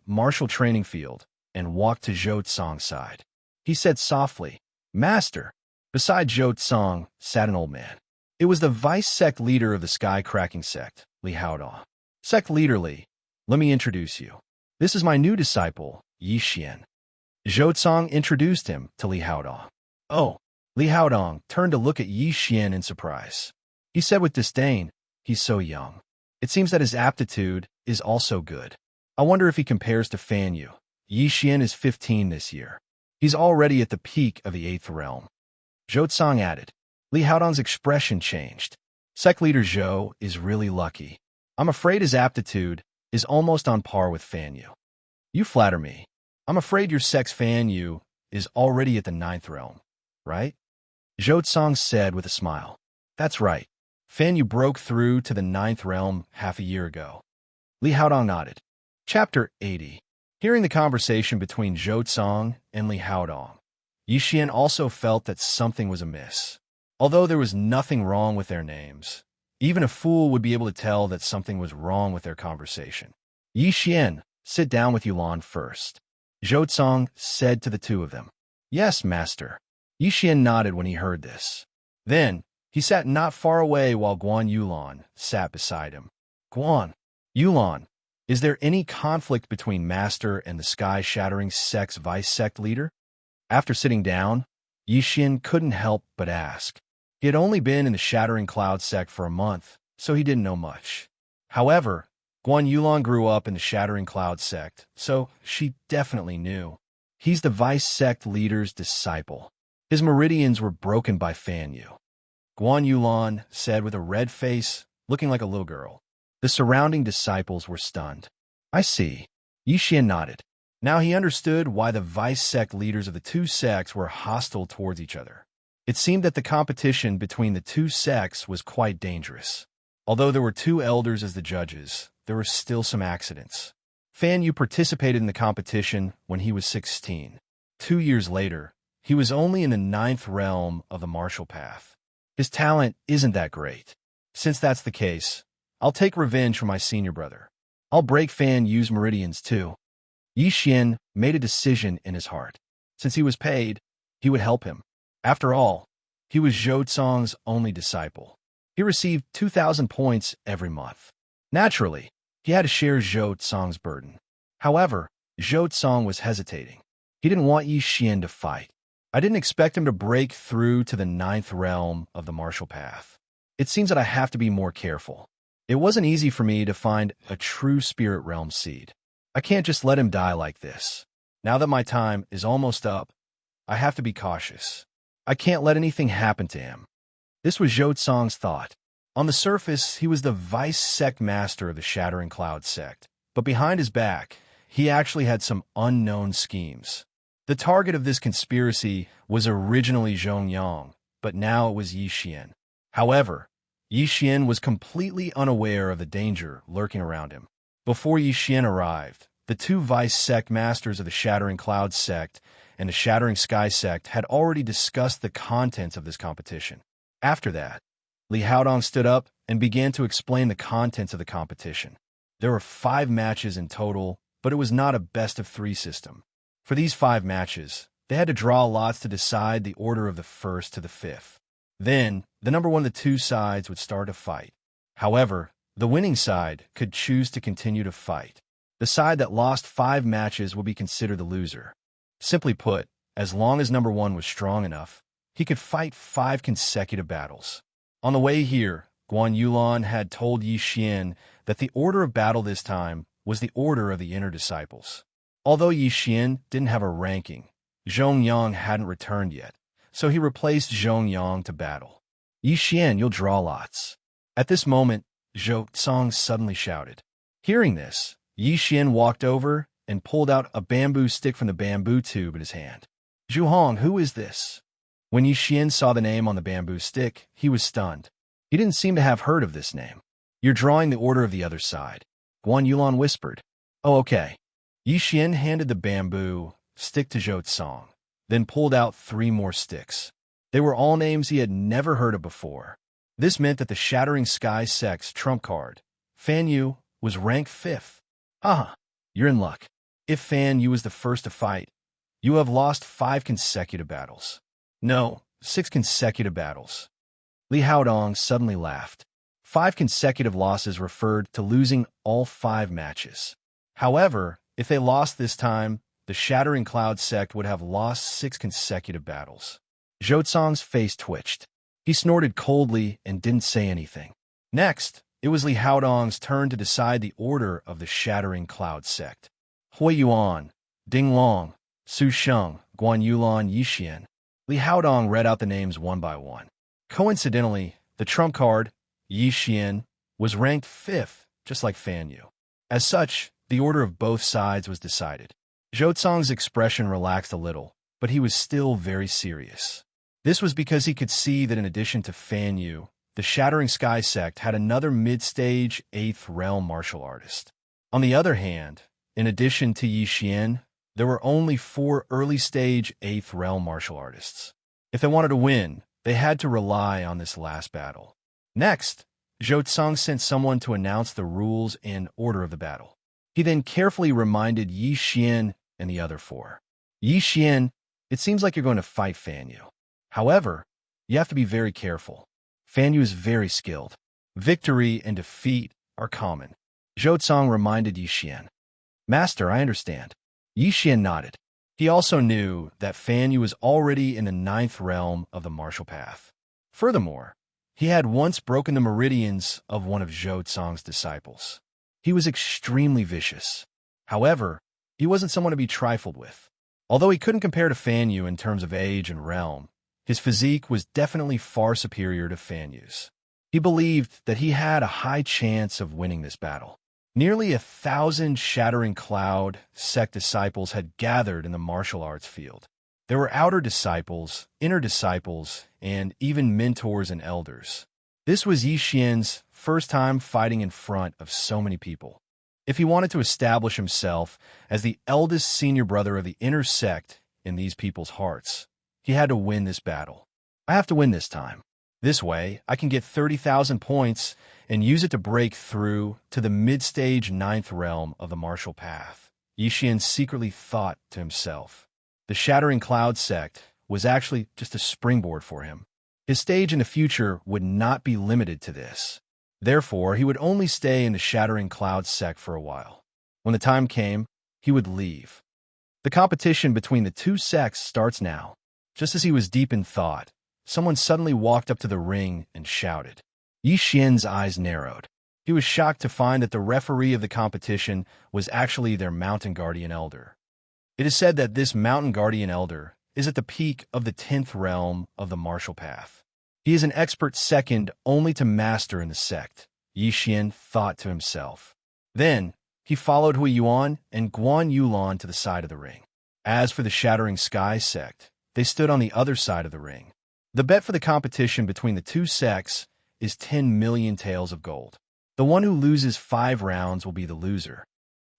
and walked to Zhou Tsang's side. He said softly, "Master." Beside Zhou Tsang sat an old man. It was the vice sect leader of the Sky-Cracking sect, Li Haodong. "Sect leader Li, let me introduce you. This is my new disciple, Yi Xian." Zhou Tsang introduced him to Li Haodong. "Oh." Li Haodong turned to look at Yi Xian in surprise. He said with disdain, "He's so young. It seems that his aptitude is also good. I wonder if he compares to Fan Yu. Yi Xian is 15 this year. He's already at the peak of the 8th realm." Zhou Tsang added. Li Haodong's expression changed. "Sect leader Zhou is really lucky. I'm afraid his aptitude is almost on par with Fan Yu." "You flatter me. I'm afraid your sect's Fan Yu is already at the 9th realm, right?" Zhou Tsang said with a smile. "That's right. Fan Yu broke through to the 9th realm half a year ago." Li Haodong nodded. Chapter 80. Hearing the conversation between Zhou Tsang and Li Haodong, Yi Xian also felt that something was amiss. Although there was nothing wrong with their names, even a fool would be able to tell that something was wrong with their conversation. "Yi Xian, sit down with Yulan first," Zhou Tsang said to the two of them. "Yes, master." Yi Xian nodded when he heard this. Then, he sat not far away while Guan Yulan sat beside him. "Guan Yulan, is there any conflict between Master and the Sky-Shattering sect's vice sect leader?" After sitting down, Yi Xian couldn't help but ask. He had only been in the Shattering Cloud sect for a month, so he didn't know much. However, Guan Yulan grew up in the Shattering Cloud sect, so she definitely knew. He's the vice sect leader's disciple. His meridians were broken by Fan Yu. Guan Yulan said with a red face, looking like a little girl. The surrounding disciples were stunned. I see. Xian nodded. Now he understood why the vice-sect leaders of the two sects were hostile towards each other. It seemed that the competition between the two sects was quite dangerous. Although there were two elders as the judges, there were still some accidents. Fan Yu participated in the competition when he was 16. 2 years later, he was only in the 9th realm of the martial path. His talent isn't that great. Since that's the case, I'll take revenge for my senior brother. I'll break Fan Yu's meridians too. Xian made a decision in his heart. Since he was paid, he would help him. After all, he was Zhou Cong's only disciple. He received 2,000 points every month. Naturally, he had to share Zhou Cong's burden. However, Zhou Cong was hesitating. He didn't want Xian to fight. I didn't expect him to break through to the 9th realm of the martial path. It seems that I have to be more careful. It wasn't easy for me to find a true spirit realm seed. I can't just let him die like this. Now that my time is almost up, I have to be cautious. I can't let anything happen to him. This was Zhou Cong's thought. On the surface, he was the vice-sect master of the Shattering Cloud sect, but behind his back, he actually had some unknown schemes. The target of this conspiracy was originally Zhongyang, but now it was Xian. However, Xian was completely unaware of the danger lurking around him. Before Xian arrived, the two vice-sect masters of the Shattering Cloud sect and the Shattering Sky sect had already discussed the contents of this competition. After that, Li Haodong stood up and began to explain the contents of the competition. There were 5 matches in total, but it was not a best-of-3 system. For these 5 matches, they had to draw lots to decide the order of the 1st to the 5th. Then, the number one of the two sides would start a fight. However, the winning side could choose to continue to fight. The side that lost 5 matches would be considered the loser. Simply put, as long as number 1 was strong enough, he could fight 5 consecutive battles. On the way here, Guan Yulan had told Xian that the order of battle this time was the order of the inner disciples. Although Xian didn't have a ranking, Zhongyang hadn't returned yet, so he replaced Zhongyang to battle. Xian, you'll draw lots. At this moment, Zhou Cong suddenly shouted. Hearing this, Xian walked over and pulled out a bamboo stick from the bamboo tube in his hand. Zhuhong, who is this? When Xian saw the name on the bamboo stick, he was stunned. He didn't seem to have heard of this name. You're drawing the order of the other side, Guan Yulan whispered. Oh, okay. Xian handed the bamboo stick to Zhou Cong, then pulled out 3 more sticks. They were all names he had never heard of before. This meant that the Shattering Sky sect's trump card, Fan Yu, was ranked 5th. You're in luck. If Fan Yu was the first to fight, you have lost 5 consecutive battles. No, 6 consecutive battles. Li Haodong suddenly laughed. 5 consecutive losses referred to losing all 5 matches. However, if they lost this time, the Shattering Cloud sect would have lost 6 consecutive battles. Zhou Cong's face twitched. He snorted coldly and didn't say anything. Next, it was Li Haodong's turn to decide the order of the Shattering Cloud sect. Hui Yuan, Ding Long, Su Sheng, Guan Yulan, Xian. Li Haodong read out the names one by one. Coincidentally, the trump card, Xian, was ranked 5th, just like Fan Yu. As such, the order of both sides was decided. Zhou Cong's expression relaxed a little, but he was still very serious. This was because he could see that in addition to Fan Yu, the Shattering Sky sect had another mid-stage 8th realm martial artist. On the other hand, in addition to Xian, there were only 4 early-stage 8th realm martial artists. If they wanted to win, they had to rely on this last battle. Next, Zhou Cong sent someone to announce the rules and order of the battle. He then carefully reminded Xian and the other 4. Xian, it seems like you're going to fight Fan Yu. However, you have to be very careful. Fan Yu is very skilled. Victory and defeat are common. Zhou Cong reminded Xian. Master, I understand. Xian nodded. He also knew that Fan Yu was already in the 9th realm of the martial path. Furthermore, he had once broken the meridians of one of Zhou Cong's disciples. He was extremely vicious. However, he wasn't someone to be trifled with. Although he couldn't compare to Fan Yu in terms of age and realm, his physique was definitely far superior to Fan Yu's. He believed that he had a high chance of winning this battle. Nearly 1,000 Shattering Cloud sect disciples had gathered in the martial arts field. There were outer disciples, inner disciples, and even mentors and elders. This was Xianxia's first time fighting in front of so many people. If he wanted to establish himself as the eldest senior brother of the inner sect in these people's hearts, he had to win this battle. I have to win this time. This way, I can get 30,000 points and use it to break through to the mid-stage 9th realm of the martial path. Xian secretly thought to himself. The Shattering Cloud sect was actually just a springboard for him. His stage in the future would not be limited to this. Therefore, he would only stay in the Shattering Cloud sect for a while. When the time came, he would leave. The competition between the two sects starts now. Just as he was deep in thought, someone suddenly walked up to the ring and shouted. Xian's eyes narrowed. He was shocked to find that the referee of the competition was actually their Mountain Guardian Elder. It is said that this Mountain Guardian Elder is at the peak of the 10th realm of the martial path. He is an expert second only to master in the sect, Xian thought to himself. Then, he followed Hui Yuan and Guan Yulan to the side of the ring. As for the Shattering Sky sect, they stood on the other side of the ring. The bet for the competition between the two sects is 10 million taels of gold. The one who loses 5 rounds will be the loser.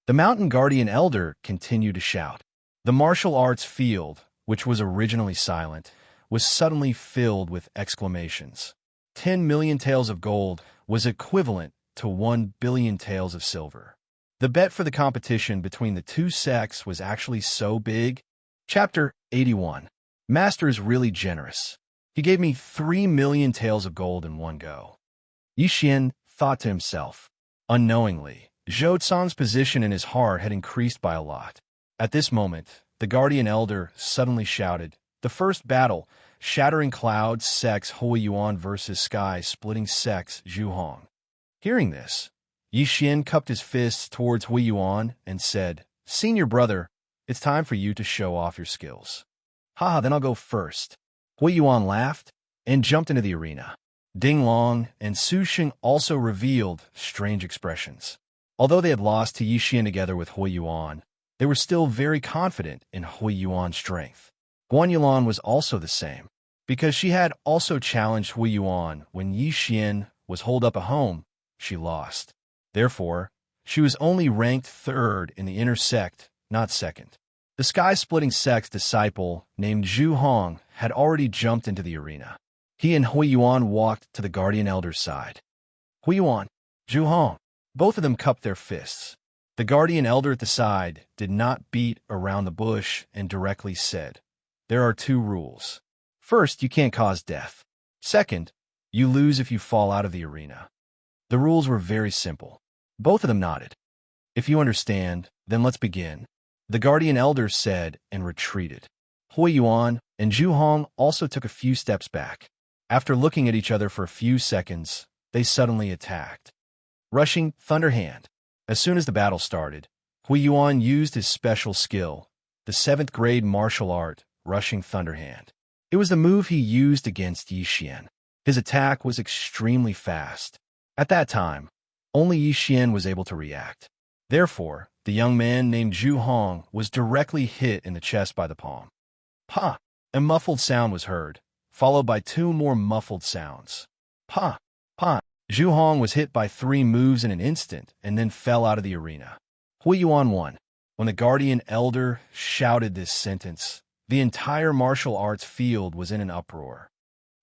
The Mountain Guardian Elder continued to shout. The martial arts field, which was originally silent, was suddenly filled with exclamations. 10 million taels of gold was equivalent to 1 billion taels of silver. The bet for the competition between the two sects was actually so big. Chapter 81. Master is really generous. He gave me 3 million taels of gold in one go. Xian thought to himself. Unknowingly, Zhou Can's position in his heart had increased by a lot. At this moment, the Guardian Elder suddenly shouted, "The first battle, Shattering Cloud sects Hui Yuan versus Sky Splitting sects Zhu Hong." Hearing this, Xian cupped his fists towards Hui Yuan and said, "Senior brother, it's time for you to show off your skills." "Ha, then I'll go first." Hui Yuan laughed and jumped into the arena. Ding Long and Su Xing also revealed strange expressions. Although they had lost to Xian together with Hui Yuan, they were still very confident in Hui Yuan's strength. Guan Yulan was also the same, because she had also challenged Hui Yuan when Xian was holed up at home. She lost. Therefore, she was only ranked 3rd in the inner sect, not 2nd. The sky-splitting sect's disciple named Zhu Hong had already jumped into the arena. He and Hui Yuan walked to the Guardian Elder's side. Hui Yuan, Zhu Hong, both of them cupped their fists. The Guardian Elder at the side did not beat around the bush and directly said, "There are 2 rules. First, you can't cause death. Second, you lose if you fall out of the arena." The rules were very simple. Both of them nodded. "If you understand, then let's begin," the Guardian Elder said and retreated. Hui Yuan and Zhu Hong also took a few steps back. After looking at each other for a few seconds, they suddenly attacked. Rushing Thunder Hand. As soon as the battle started, Hui Yuan used his special skill, the 7th grade martial art, Rushing Thunder Hand. It was the move he used against Xian. His attack was extremely fast. At that time, only Xian was able to react. Therefore, the young man named Zhu Hong was directly hit in the chest by the palm. "Pa!" A muffled sound was heard, followed by 2 more muffled sounds. "Pa! Pa!" Zhu Hong was hit by 3 moves in an instant and then fell out of the arena. Hui Yuan won. When the Guardian Elder shouted this sentence, the entire martial arts field was in an uproar.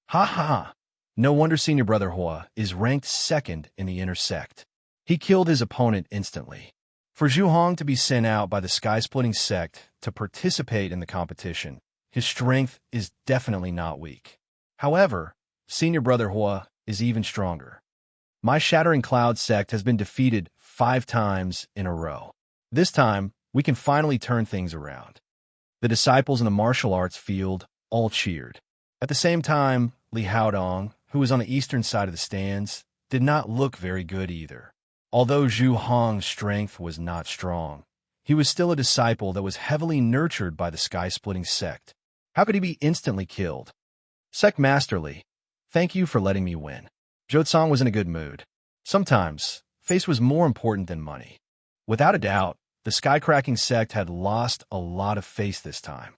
"Ha ha ha! No wonder Senior Brother Hua is ranked 2nd in the inner sect." He killed his opponent instantly. For Zhu Hong to be sent out by the sky-splitting sect to participate in the competition, his strength is definitely not weak. However, Senior Brother Hua is even stronger. My Shattering Cloud sect has been defeated 5 times in a row. This time, we can finally turn things around. The disciples in the martial arts field all cheered. At the same time, Li Haodong, who was on the eastern side of the stands, did not look very good either. Although Zhu Hong's strength was not strong, he was still a disciple that was heavily nurtured by the sky-splitting sect. How could he be instantly killed? "Sect Master Li, thank you for letting me win." Zhou was in a good mood. Sometimes, face was more important than money. Without a doubt, the sky-cracking sect had lost a lot of face this time.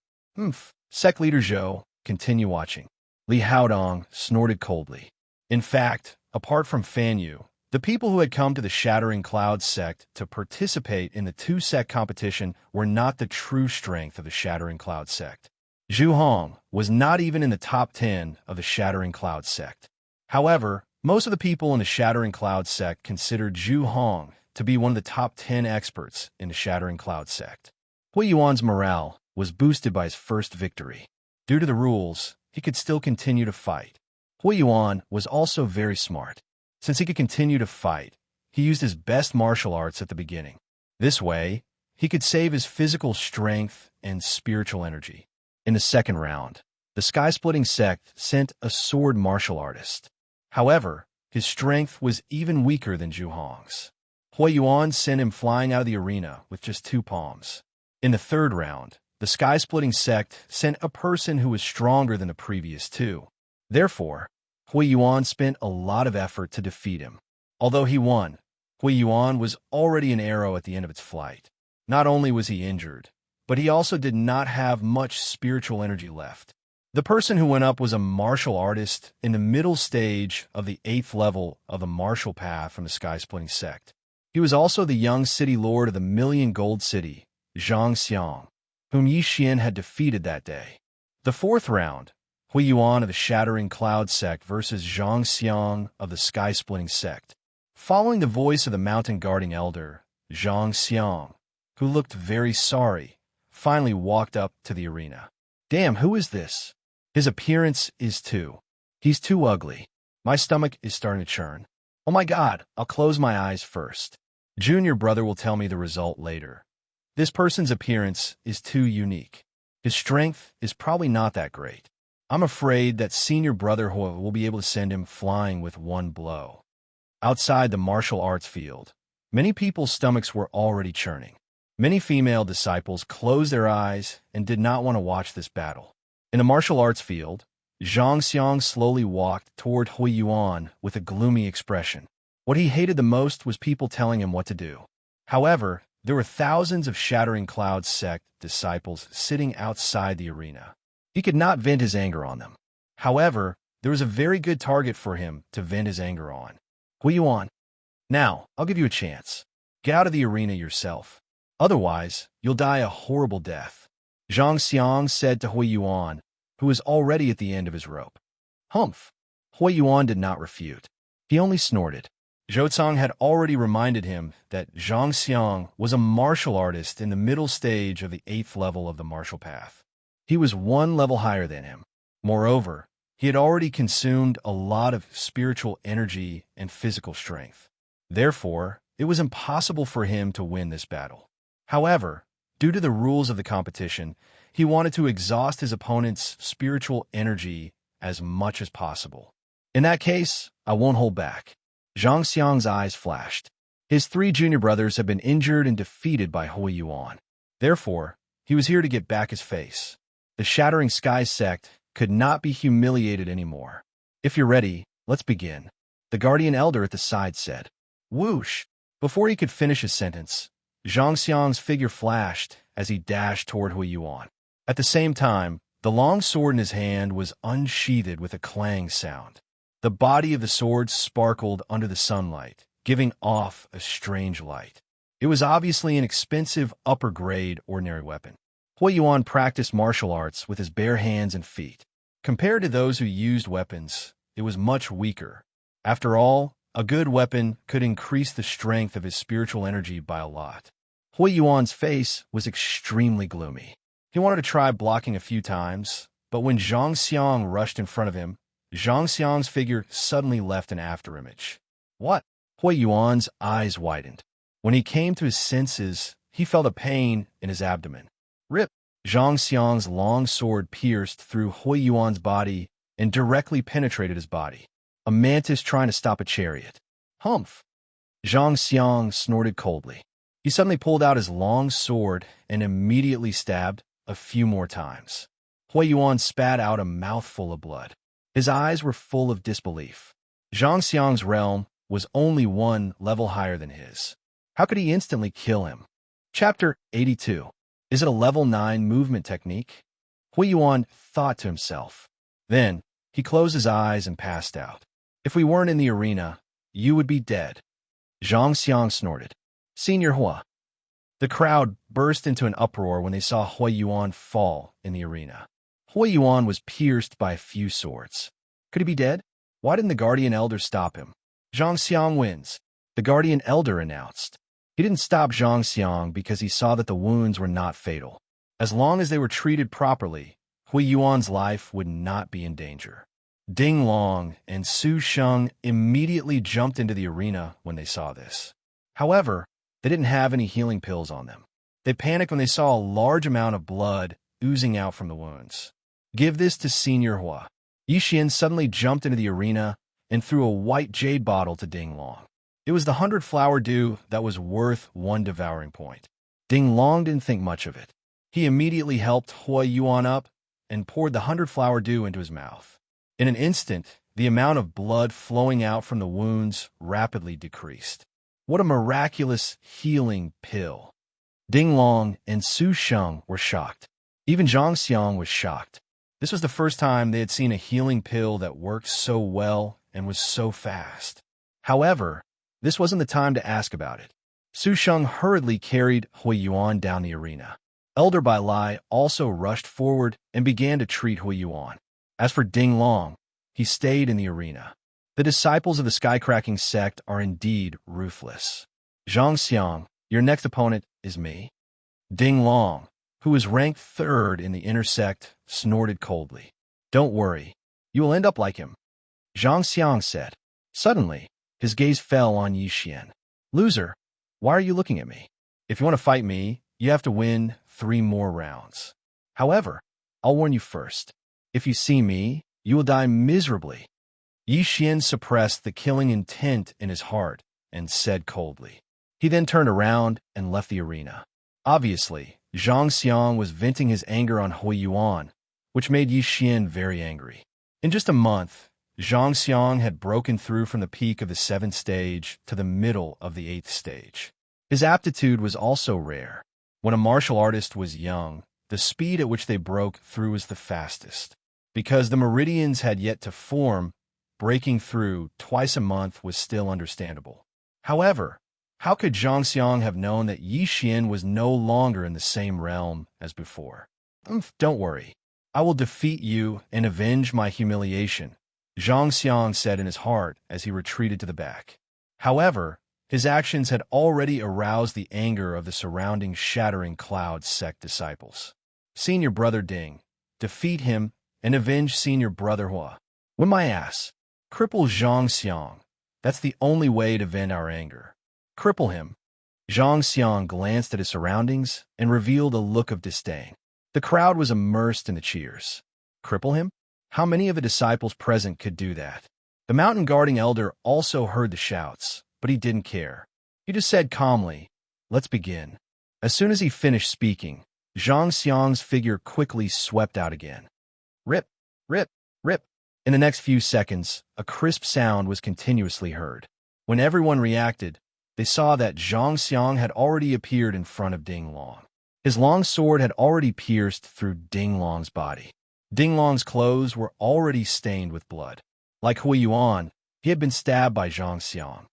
Sect leader Zhou, continue watching. Li Haodong snorted coldly. In fact, apart from Fan Yu, the people who had come to the Shattering Clouds sect to participate in the two-sect competition were not the true strength of the Shattering Clouds sect. Zhu Hong was not even in the top 10 of the Shattering Clouds sect. However, most of the people in the Shattering Clouds sect considered Zhu Hong to be one of the top 10 experts in the Shattering Clouds sect. Hui Yuan's morale was boosted by his first victory. Due to the rules, he could still continue to fight. Hui Yuan was also very smart. Since he could continue to fight, he used his best martial arts at the beginning. This way, he could save his physical strength and spiritual energy. In the second round, the sky-splitting sect sent a sword martial artist. However, his strength was even weaker than Zhu Hong's. Hui Yuan sent him flying out of the arena with just 2 palms. In the third round, the sky-splitting sect sent a person who was stronger than the previous 2. Therefore, Hui Yuan spent a lot of effort to defeat him. Although he won, Hui Yuan was already an arrow at the end of its flight. Not only was he injured, but he also did not have much spiritual energy left. The person who went up was a martial artist in the middle stage of the 8th level of the martial path from the sky-splitting sect. He was also the young city lord of the Million Gold City, Xianxia, whom Yi Xian had defeated that day. The fourth round, Hui Yuan of the Shattering Cloud sect versus Xianxia of the sky-splitting sect. Following the voice of the mountain guarding elder, Xianxia, who looked very sorry, finally walked up to the arena. Damn, who is this? His appearance is he's too ugly. My stomach is starting to churn. Oh my God, I'll close my eyes first. Junior brother will tell me the result later. This person's appearance is too unique. His strength is probably not that great. I'm afraid that senior brother will be able to send him flying with 1 blow. Outside the martial arts field, many people's stomachs were already churning. Many female disciples closed their eyes and did not want to watch this battle. In the martial arts field, Xianxia slowly walked toward Hui Yuan with a gloomy expression. What he hated the most was people telling him what to do. However, there were thousands of Shattering Clouds sect disciples sitting outside the arena. He could not vent his anger on them. However, there was a very good target for him to vent his anger on. Hui Yuan, now, I'll give you a chance. Get out of the arena yourself. Otherwise, you'll die a horrible death. Xianxia said to Hui Yuan, who was already at the end of his rope. Humph! Hui Yuan did not refute. He only snorted. Zhou had already reminded him that Xianxia was a martial artist in the middle stage of the 8th level of the martial path. He was 1 level higher than him. Moreover, he had already consumed a lot of spiritual energy and physical strength. Therefore, it was impossible for him to win this battle. However, due to the rules of the competition, he wanted to exhaust his opponent's spiritual energy as much as possible. In that case, I won't hold back. Xianxia's eyes flashed. His 3 junior brothers had been injured and defeated by Hui Yuan. Therefore, he was here to get back his face. The Shattering Sky sect could not be humiliated anymore. If you're ready, let's begin. The guardian elder at the side said. Whoosh! Before he could finish his sentence, Xianxia's figure flashed as he dashed toward Hui Yuan. At the same time, the long sword in his hand was unsheathed with a clang sound. The body of the sword sparkled under the sunlight, giving off a strange light. It was obviously an expensive upper-grade ordinary weapon. Hui Yuan practiced martial arts with his bare hands and feet. Compared to those who used weapons, it was much weaker. After all, a good weapon could increase the strength of his spiritual energy by a lot. Hui Yuan's face was extremely gloomy. He wanted to try blocking a few times, but when Xianxia rushed in front of him, Xianxia's figure suddenly left an afterimage. What? Hui Yuan's eyes widened. When he came to his senses, he felt a pain in his abdomen. Rip! Xianxia's long sword pierced through Hui Yuan's body and directly penetrated his body. A mantis trying to stop a chariot. Humph! Xianxia snorted coldly. He suddenly pulled out his long sword and immediately stabbed a few more times. Hui Yuan spat out a mouthful of blood. His eyes were full of disbelief. Xianxiang's realm was only one level higher than his. How could he instantly kill him? Chapter 82. Is it a level 9 movement technique? Hui Yuan thought to himself. Then, he closed his eyes and passed out. If we weren't in the arena, you would be dead. Xianxiang snorted. Senior Hua. The crowd burst into an uproar when they saw Hui Yuan fall in the arena. Hui Yuan was pierced by a few swords. Could he be dead? Why didn't the Guardian Elder stop him? Xianxiang wins, the Guardian Elder announced. He didn't stop Xianxiang because he saw that the wounds were not fatal. As long as they were treated properly, Hui Yuan's life would not be in danger. Ding Long and Su Sheng immediately jumped into the arena when they saw this. However, they didn't have any healing pills on them. They panicked when they saw a large amount of blood oozing out from the wounds. Give this to Senior Hua. Yixian suddenly jumped into the arena and threw a white jade bottle to Ding Long. It was the 100-flower dew that was worth 1 devouring point. Ding Long didn't think much of it. He immediately helped Hui Yuan up and poured the 100-flower dew into his mouth. In an instant, the amount of blood flowing out from the wounds rapidly decreased. What a miraculous healing pill! Ding Long and Su Sheng were shocked. Even Xianxiang was shocked. This was the first time they had seen a healing pill that worked so well and was so fast. However, this wasn't the time to ask about it. Su Sheng hurriedly carried Hui Yuan down the arena. Elder Bai Lai also rushed forward and began to treat Hui Yuan. As for Ding Long, he stayed in the arena. The disciples of the Skycracking sect are indeed ruthless. Xianxiang, your next opponent is me. Ding Long, who was ranked 3rd in the inner sect, snorted coldly. Don't worry, you will end up like him. Xianxiang said. Suddenly, his gaze fell on Yixian. Loser, why are you looking at me? If you want to fight me, you have to win 3 more rounds. However, I'll warn you first. If you see me, you will die miserably. Yixian suppressed the killing intent in his heart and said coldly. He then turned around and left the arena. Obviously, Xianxiang was venting his anger on Hui Yuan, which made Yixian very angry. In just a month, Xianxiang had broken through from the peak of the 7th stage to the middle of the 8th stage. His aptitude was also rare. When a martial artist was young, the speed at which they broke through was the fastest. Because the meridians had yet to form, breaking through twice a month was still understandable. However, how could Xianxiang have known that Yixian was no longer in the same realm as before? Don't worry. I will defeat you and avenge my humiliation, Xianxiang said in his heart as he retreated to the back. However, his actions had already aroused the anger of the surrounding Shattering Cloud sect disciples. Senior Brother Ding, defeat him and avenge Senior Brother Hua. When my ass, cripple Xianxiang. That's the only way to vent our anger. Cripple him. Xianxiang glanced at his surroundings and revealed a look of disdain. The crowd was immersed in the cheers. Cripple him? How many of the disciples present could do that? The mountain guarding elder also heard the shouts, but he didn't care. He just said calmly, let's begin. As soon as he finished speaking, Xianxiang's figure quickly swept out again. Rip, rip, rip. In the next few seconds, a crisp sound was continuously heard. When everyone reacted, they saw that Xianxiang had already appeared in front of Ding Long. His long sword had already pierced through Ding Long's body. Ding Long's clothes were already stained with blood. Like Hui Yuan, he had been stabbed by Xianxiang.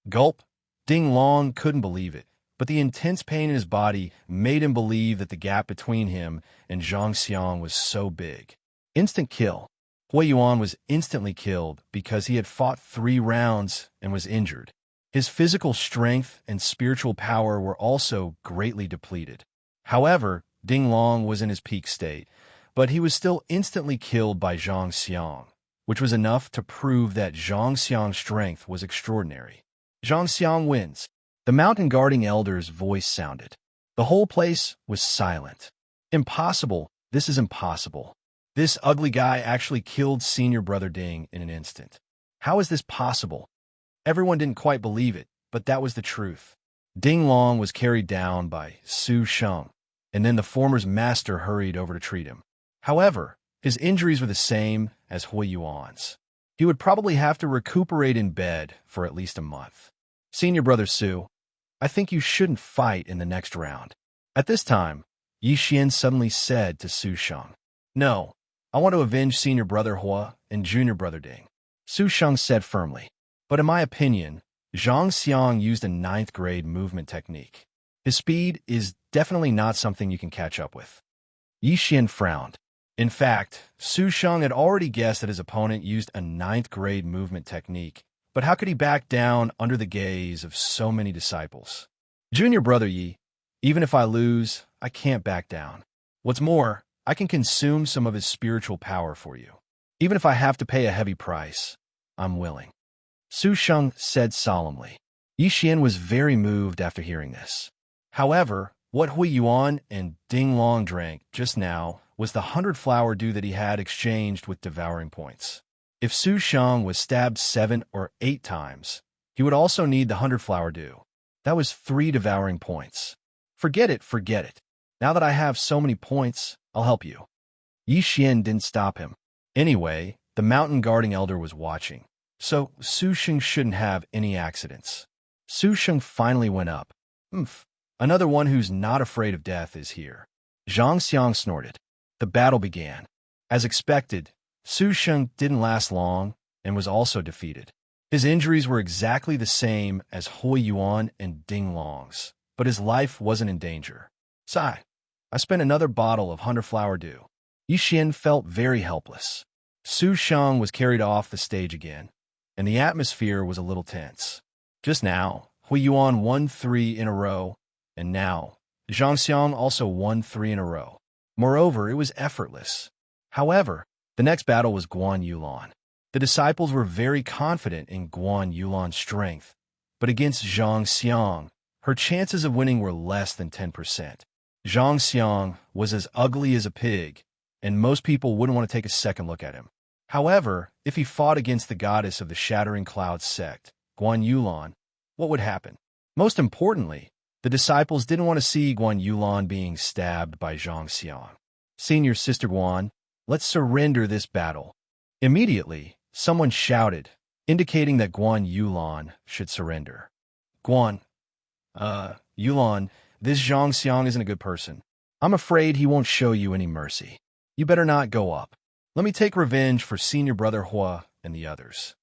Gulp! Ding Long couldn't believe it, but the intense pain in his body made him believe that the gap between him and Xianxiang was so big. Instant kill. Hui Yuan was instantly killed because he had fought 3 rounds and was injured. His physical strength and spiritual power were also greatly depleted. However, Ding Long was in his peak state, but he was still instantly killed by Xianxiang, which was enough to prove that Xianxiang's strength was extraordinary. Xianxiang wins. The mountain guarding elder's voice sounded. The whole place was silent. Impossible. This is impossible. This ugly guy actually killed Senior Brother Ding in an instant. How is this possible? Everyone didn't quite believe it, but that was the truth. Ding Long was carried down by Su Sheng, and then the former's master hurried over to treat him. However, his injuries were the same as Hui Yuan's. He would probably have to recuperate in bed for at least a month. Senior brother Su, I think you shouldn't fight in the next round. At this time, Yi Xian suddenly said to Su Sheng, No, I want to avenge senior brother Hua and junior brother Ding. Su Sheng said firmly, but in my opinion, Xianxia used a 9th grade movement technique. His speed is definitely not something you can catch up with. Yi Xian frowned. In fact, Su Sheng had already guessed that his opponent used a 9th grade movement technique, but how could he back down under the gaze of so many disciples? Junior brother Yi, even if I lose, I can't back down. What's more, I can consume some of his spiritual power for you. Even if I have to pay a heavy price, I'm willing. Su Sheng said solemnly. Yi Xian was very moved after hearing this. However, what Hui Yuan and Ding Long drank just now was the 100-flower dew that he had exchanged with devouring points. If Su Sheng was stabbed 7 or 8 times, he would also need the 100-flower dew. That was 3 devouring points. Forget it, forget it. Now that I have so many points, I'll help you. Yi Xian didn't stop him. Anyway, the mountain guarding elder was watching, so Su Sheng shouldn't have any accidents. Su Sheng finally went up. Another one who's not afraid of death is here. Xianxia snorted. The battle began. As expected, Su Sheng didn't last long and was also defeated. His injuries were exactly the same as Hui Yuan and Ding Long's, but his life wasn't in danger. Sigh. I spent another bottle of 100-flower dew. Yi Xian felt very helpless. Su Sheng was carried off the stage again, and the atmosphere was a little tense. Just now, Hui Yuan won 3 in a row, and now, Xianxia also won 3 in a row. Moreover, it was effortless. However, the next battle was Guan Yulan. The disciples were very confident in Guan Yulan's strength, but against Xianxia, her chances of winning were less than 10%. Xianxia was as ugly as a pig, and most people wouldn't want to take a second look at him. However, if he fought against the goddess of the Shattering Clouds sect, Guan Yulan, what would happen? Most importantly, the disciples didn't want to see Guan Yulan being stabbed by Xianxia. Senior Sister Guan, let's surrender this battle. Immediately, someone shouted, indicating that Guan Yulan should surrender. Guan, Yulan, this Xianxia isn't a good person. I'm afraid he won't show you any mercy. You better not go up. Let me take revenge for senior brother Hua and the others.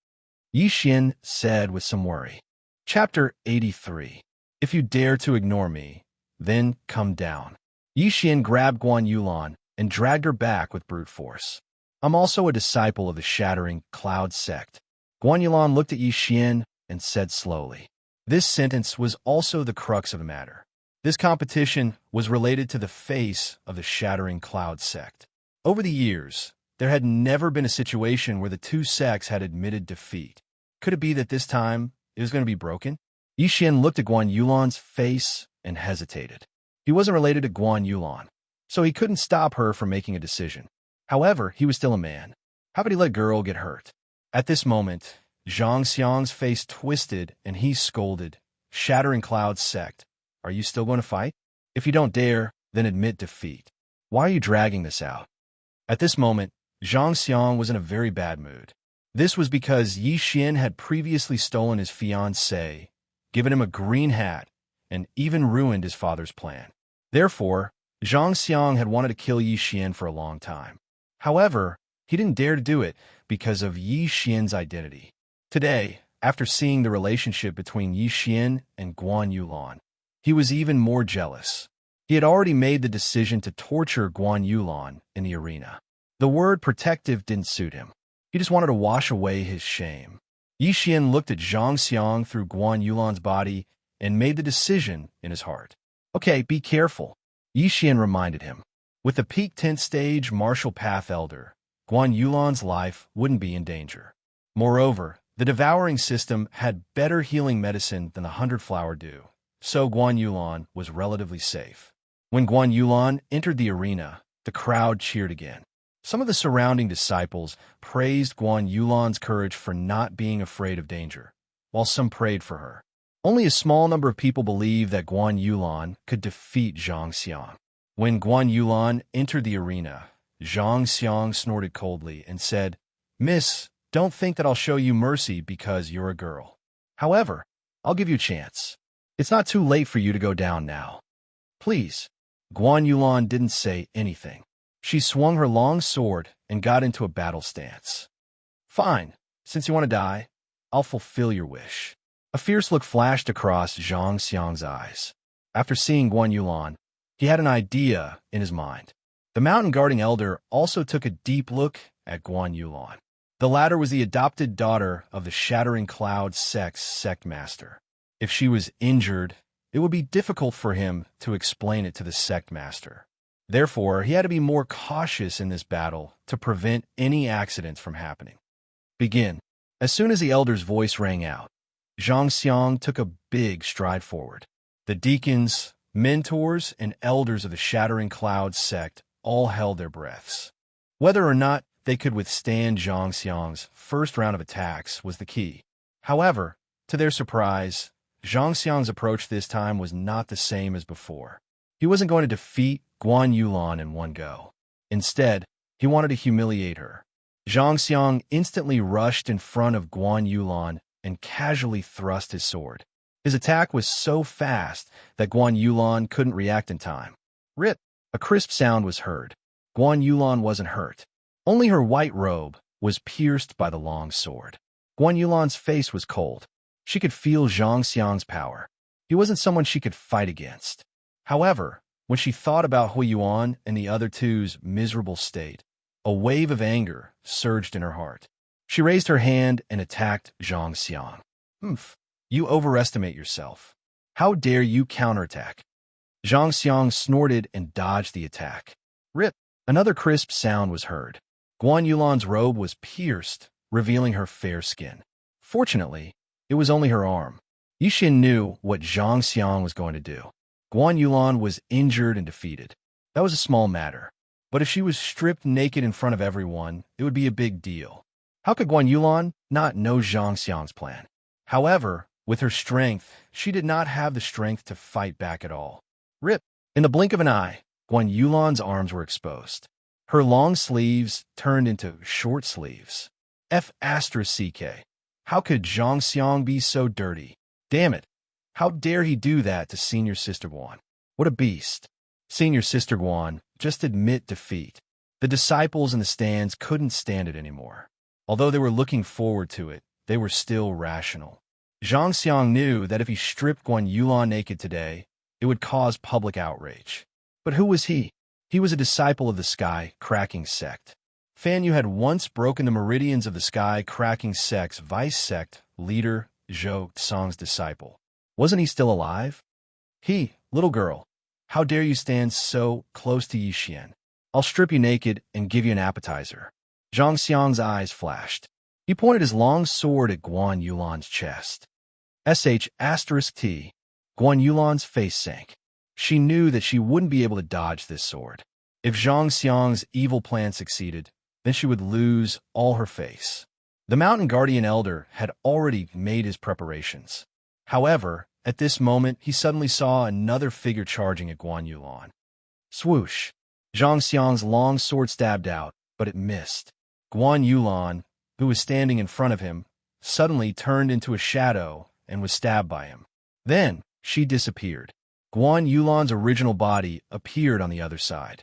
Yi Xian said with some worry. Chapter 83. If you dare to ignore me, then come down. Yi Xian grabbed Guan Yulan and dragged her back with brute force. I'm also a disciple of the Shattering Cloud sect. Guan Yulan looked at Yi Xian and said slowly. This sentence was also the crux of the matter. This competition was related to the face of the Shattering Cloud sect. Over the years, there had never been a situation where the two sects had admitted defeat. Could it be that this time it was going to be broken? Yi Xian looked at Guan Yulan's face and hesitated. He wasn't related to Guan Yulan, so he couldn't stop her from making a decision. However, he was still a man. How could he let a girl get hurt? At this moment, Xianxia's face twisted and he scolded, Shattering Cloud sect, are you still going to fight? If you don't dare, then admit defeat. Why are you dragging this out? At this moment, Xianxia was in a very bad mood. This was because Yi Xian had previously stolen his fiancée, given him a green hat, and even ruined his father's plan. Therefore, Xianxia had wanted to kill Yi Xian for a long time. However, he didn't dare to do it because of Yi Xian's identity. Today, after seeing the relationship between Yi Xian and Guan Yulan, he was even more jealous. He had already made the decision to torture Guan Yulan in the arena. The word protective didn't suit him. He just wanted to wash away his shame. Yi Xian looked at Xianxia through Guan Yulan's body and made the decision in his heart. Okay, be careful, Yi Xian reminded him. With the peak 10th stage martial path elder, Guan Yulan's life wouldn't be in danger. Moreover, the devouring system had better healing medicine than the 100-flower dew, so Guan Yulan was relatively safe. When Guan Yulan entered the arena, the crowd cheered again. Some of the surrounding disciples praised Guan Yulan's courage for not being afraid of danger, while some prayed for her. Only a small number of people believed that Guan Yulan could defeat Xianxia. When Guan Yulan entered the arena, Xianxia snorted coldly and said, Miss, Don't think that I'll show you mercy because you're a girl. However, I'll give you a chance. It's not too late for you to go down now. Please. Guan Yulan didn't say anything. She swung her long sword and got into a battle stance. Fine. Since you want to die, I'll fulfill your wish. A fierce look flashed across Xianxia's eyes. After seeing Guan Yulan, he had an idea in his mind. The mountain guarding elder also took a deep look at Guan Yulan. The latter was the adopted daughter of the Shattering Cloud sect master. If she was injured, it would be difficult for him to explain it to the sect master. Therefore, he had to be more cautious in this battle to prevent any accidents from happening. Begin. As soon as the elder's voice rang out, Xianxia took a big stride forward. The deacons, mentors, and elders of the Shattering Cloud sect all held their breaths. Whether or not they could withstand Xianxia's first round of attacks was the key. However, to their surprise, Xianxia's approach this time was not the same as before. He wasn't going to defeat Guan Yulan in one go. Instead, he wanted to humiliate her. Xianxia instantly rushed in front of Guan Yulan and casually thrust his sword. His attack was so fast that Guan Yulan couldn't react in time. Rip! A crisp sound was heard. Guan Yulan wasn't hurt. Only her white robe was pierced by the long sword. Guan Yulan's face was cold. She could feel Xianxia's power. He wasn't someone she could fight against. However, when she thought about Hui Yuan and the other two's miserable state, a wave of anger surged in her heart. She raised her hand and attacked Xianxia. You overestimate yourself. How dare you counterattack? Xianxia snorted and dodged the attack. Rip! Another crisp sound was heard. Guan Yulan's robe was pierced, revealing her fair skin. Fortunately, it was only her arm. Yixin knew what Xianxia was going to do. Guan Yulan was injured and defeated. That was a small matter. But if she was stripped naked in front of everyone, it would be a big deal. How could Guan Yulan not know Xianxia's plan? However, with her strength, she did not have the strength to fight back at all. Rip! In the blink of an eye, Guan Yulan's arms were exposed. Her long sleeves turned into short sleeves. F***. How could Xianxia be so dirty? Damn it! How dare he do that to Senior Sister Guan? What a beast! Senior Sister Guan, just admit defeat. The disciples in the stands couldn't stand it anymore. Although they were looking forward to it, they were still rational. Xianxia knew that if he stripped Guan Yulan naked today, it would cause public outrage. But who was he? He was a disciple of the Sky Cracking Sect. Fan Yu had once broken the meridians of the Sky Cracking Sect's vice sect leader, Zhou Tsang's disciple. Wasn't he still alive? Little girl, how dare you stand so close to Yixin? I'll strip you naked and give you an appetizer. Xianxia's eyes flashed. He pointed his long sword at Guan Yulan's chest. T. Guan Yulan's face sank. She knew that she wouldn't be able to dodge this sword. If Xianxia's evil plan succeeded, then she would lose all her face. The mountain guardian elder had already made his preparations. However, at this moment, he suddenly saw another figure charging at Guan Yulan. Swoosh! Xianxia's long sword stabbed out, but it missed. Guan Yulan, who was standing in front of him, suddenly turned into a shadow and was stabbed by him. Then, she disappeared. Guan Yulan's original body appeared on the other side.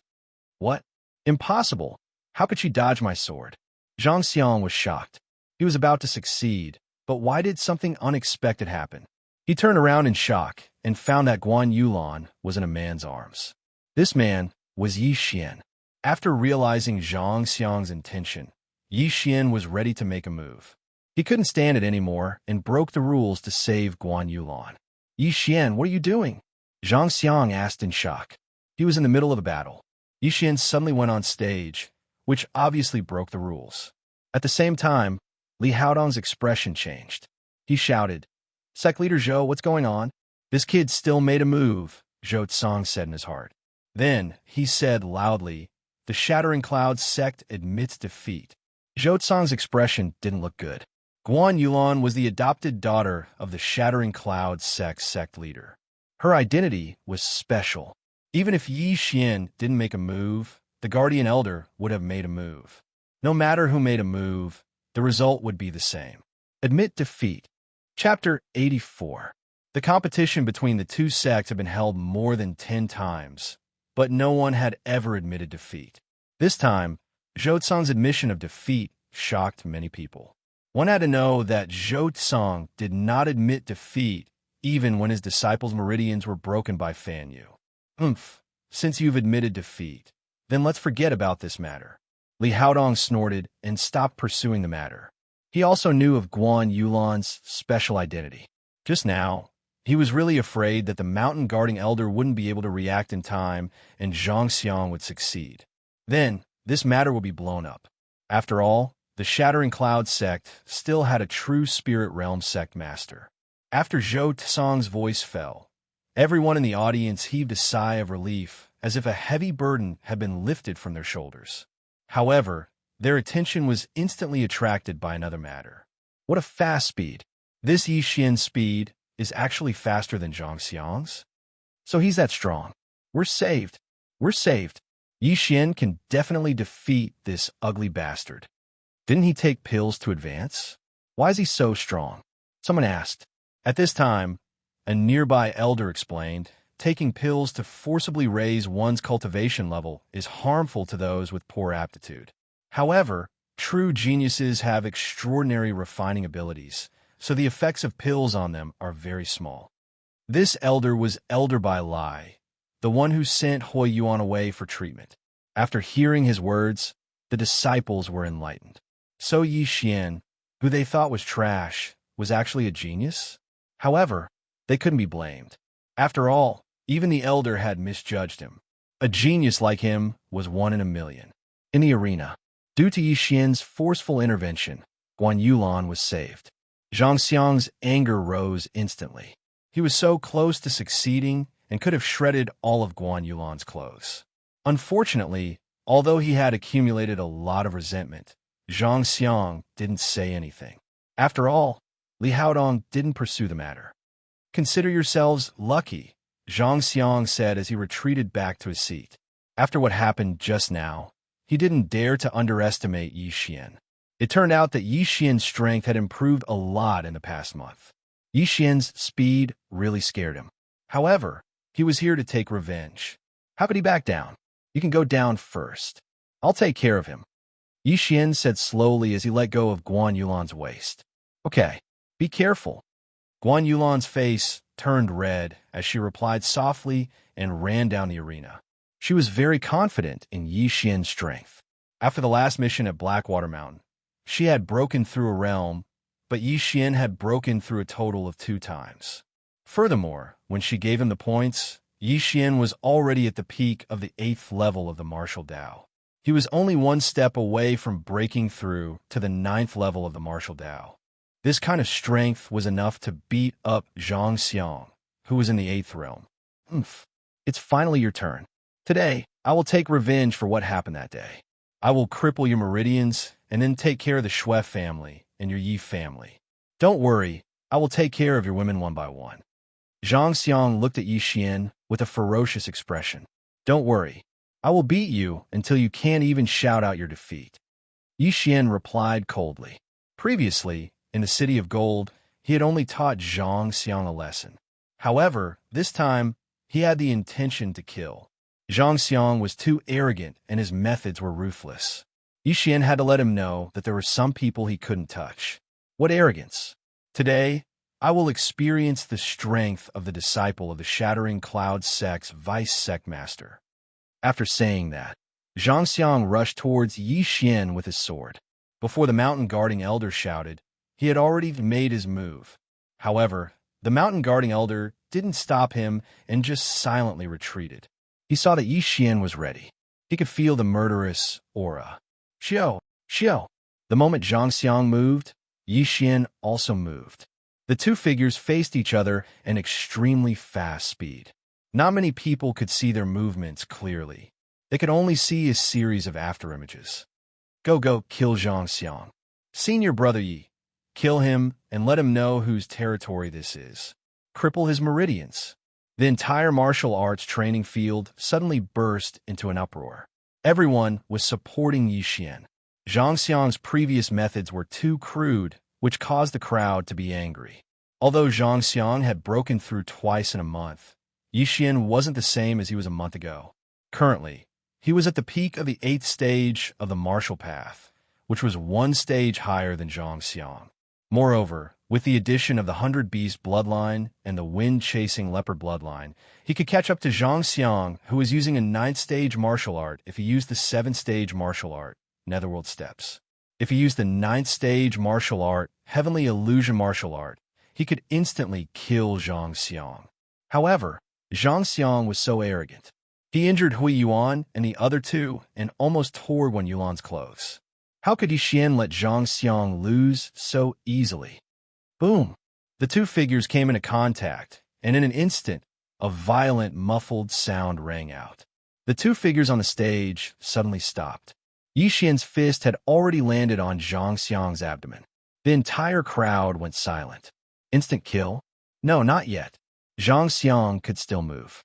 What? Impossible! How could she dodge my sword? Xianxia was shocked. He was about to succeed, but why did something unexpected happen? He turned around in shock and found that Guan Yulan was in a man's arms. This man was Yixin. After realizing Xianxia's intention, Yixin was ready to make a move. He couldn't stand it anymore and broke the rules to save Guan Yulan. Yixin, what are you doing? Xianxia asked in shock. He was in the middle of a battle. Yixin suddenly went on stage, which obviously broke the rules. At the same time, Li Haodong's expression changed. He shouted, Sect Leader Zhou, what's going on? This kid still made a move, Zhou Tsang said in his heart. Then, he said loudly, the Shattering Cloud sect admits defeat. Zhou Tsang's expression didn't look good. Guan Yulan was the adopted daughter of the Shattering Cloud sect leader. Her identity was special. Even if Yixin didn't make a move, the Guardian Elder would have made a move. No matter who made a move, the result would be the same. Admit defeat. Chapter 84. The competition between the two sects had been held more than 10 times, but no one had ever admitted defeat. This time, Zhou Tsang's admission of defeat shocked many people. One had to know that Zhou Tsang did not admit defeat even when his disciples' meridians were broken by Fan Yu. Since you've admitted defeat, then let's forget about this matter. Li Haodong snorted and stopped pursuing the matter. He also knew of Guan Yulan's special identity. Just now, he was really afraid that the mountain guarding elder wouldn't be able to react in time and Xianxia would succeed. Then, this matter would be blown up. After all, the Shattering Cloud sect still had a true spirit realm sect master. After Zhou Tsang's voice fell, everyone in the audience heaved a sigh of relief, as if a heavy burden had been lifted from their shoulders. However, their attention was instantly attracted by another matter. What a fast speed! This Yixian's speed is actually faster than Xianxia's? So he's that strong. We're saved. We're saved. Yixian can definitely defeat this ugly bastard. Didn't he take pills to advance? Why is he so strong? Someone asked. At this time, a nearby elder explained, taking pills to forcibly raise one's cultivation level is harmful to those with poor aptitude. However, true geniuses have extraordinary refining abilities, so the effects of pills on them are very small. This elder was Elder by Lai, the one who sent Hui Yuan away for treatment. After hearing his words, the disciples were enlightened. So Yixian, who they thought was trash, was actually a genius? However, they couldn't be blamed. After all, even the elder had misjudged him. A genius like him was 1 in a million. In the arena, due to Yixian's forceful intervention, Guan Yulan was saved. Xianxia's anger rose instantly. He was so close to succeeding and could have shredded all of Guan Yulan's clothes. Unfortunately, although he had accumulated a lot of resentment, Xianxia didn't say anything. After all, Li Haodong didn't pursue the matter. Consider yourselves lucky, Xianxia said as he retreated back to his seat. After what happened just now, he didn't dare to underestimate Yixian. It turned out that Yixian's strength had improved a lot in the past month. Yixian's speed really scared him. However, he was here to take revenge. How could he back down? You can go down first. I'll take care of him, Yixian said slowly as he let go of Guan Yulan's waist. Okay, be careful. Guan Yulan's face turned red as she replied softly and ran down the arena. She was very confident in Yixian's strength. After the last mission at Blackwater Mountain, she had broken through a realm, but Yixian had broken through a total of 2 times. Furthermore, when she gave him the points, Yixian was already at the peak of the 8th level of the martial Dao. He was only 1 step away from breaking through to the 9th level of the martial Dao. This kind of strength was enough to beat up Xianxia, who was in the 8th realm. It's finally your turn. Today, I will take revenge for what happened that day. I will cripple your meridians and then take care of the Shui family and your Yi family. Don't worry, I will take care of your women one by one. Xianxia looked at Yixian with a ferocious expression. Don't worry, I will beat you until you can't even shout out your defeat. Yixian replied coldly. Previously, in the City of Gold, he had only taught Xianxia a lesson. However, this time, he had the intention to kill. Xianxia was too arrogant and his methods were ruthless. Yixian had to let him know that there were some people he couldn't touch. What arrogance! Today, I will experience the strength of the disciple of the Shattering Cloud sect's vice sect master. After saying that, Xianxia rushed towards Yixian with his sword. Before the mountain guarding elder shouted, he had already made his move. However, the mountain guarding elder didn't stop him and just silently retreated. He saw that Yixian was ready. He could feel the murderous aura. Xiao! Xiao! The moment Xianxia moved, Yixian also moved. The two figures faced each other at extremely fast speed. Not many people could see their movements clearly. They could only see a series of afterimages. Go, kill Xianxia. Senior Brother Yi. Kill him and let him know whose territory this is. Cripple his meridians. The entire martial arts training field suddenly burst into an uproar. Everyone was supporting Yixian. Xianxia's previous methods were too crude, which caused the crowd to be angry. Although Xianxia had broken through twice in a month, Yixian wasn't the same as he was a month ago. Currently, he was at the peak of the 8th stage of the martial path, which was one stage higher than Xianxia. Moreover, with the addition of the 100-beast bloodline and the wind-chasing leopard bloodline, he could catch up to Xianxia, who was using a 9th-stage martial art if he used the 7th-stage martial art, Netherworld Steps. If he used the 9th-stage martial art, Heavenly Illusion martial art, he could instantly kill Xianxia. However, Xianxia was so arrogant. He injured Hui Yuan and the other two and almost tore one Yuan's clothes. How could Yixian let Xianxia lose so easily? Boom! The two figures came into contact, and in an instant, a violent, muffled sound rang out. The two figures on the stage suddenly stopped. Yixian's fist had already landed on Xianxia's abdomen. The entire crowd went silent. Instant kill? No, not yet. Xianxia could still move.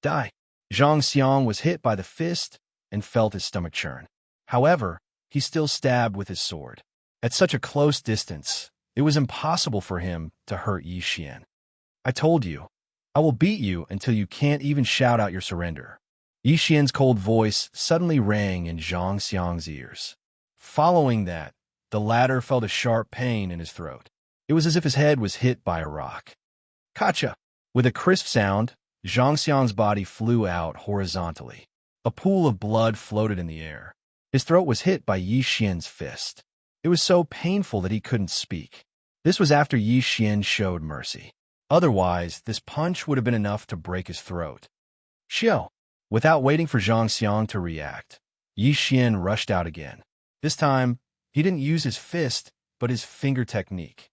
Die. Xianxia was hit by the fist and felt his stomach churn. However, he still stabbed with his sword. At such a close distance, it was impossible for him to hurt Yixian. I told you, I will beat you until you can't even shout out your surrender. Yixian's cold voice suddenly rang in Xianxia's ears. Following that, the latter felt a sharp pain in his throat. It was as if his head was hit by a rock. Kacha! With a crisp sound, Xianxia's body flew out horizontally. A pool of blood floated in the air. His throat was hit by Yixian's fist. It was so painful that he couldn't speak. This was after Yixian showed mercy. Otherwise, this punch would have been enough to break his throat. Xiao! Without waiting for Xianxia to react, Yixian rushed out again. This time, he didn't use his fist, but his finger technique.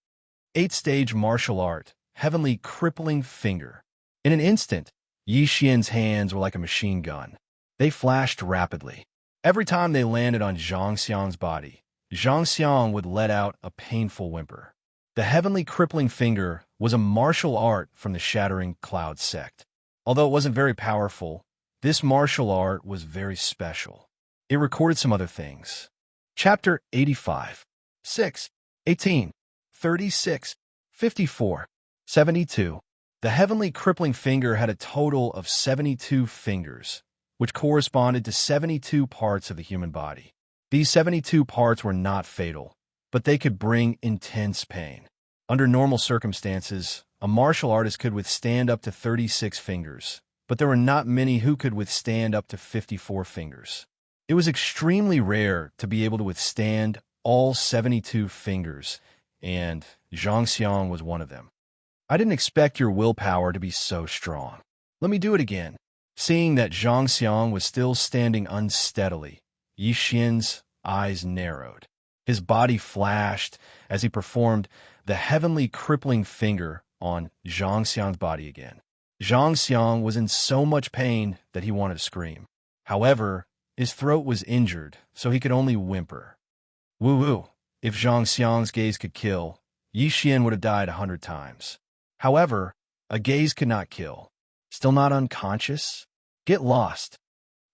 8th-stage martial art, Heavenly Crippling Finger. In an instant, Yixian's hands were like a machine gun. They flashed rapidly. Every time they landed on Xianxia's body, Xianxia would let out a painful whimper. The Heavenly Crippling Finger was a martial art from the Shattering Cloud sect. Although it wasn't very powerful, this martial art was very special. It recorded some other things. Chapter 85, 6, 18, 36, 54, 72. The Heavenly Crippling Finger had a total of 72 fingers, which corresponded to 72 parts of the human body. These 72 parts were not fatal, but they could bring intense pain. Under normal circumstances, a martial artist could withstand up to 36 fingers, but there were not many who could withstand up to 54 fingers. It was extremely rare to be able to withstand all 72 fingers, and Xianxia was one of them. I didn't expect your willpower to be so strong. Let me do it again. Seeing that Xianxia was still standing unsteadily, Yixian's eyes narrowed. His body flashed as he performed the Heavenly Crippling Finger on Xianxia's body again. Xianxia was in so much pain that he wanted to scream. However, his throat was injured, so he could only whimper. Woo-woo. If Xianxia's gaze could kill, Yixian would have died 100 times. However, a gaze could not kill. Still not unconscious? Get lost.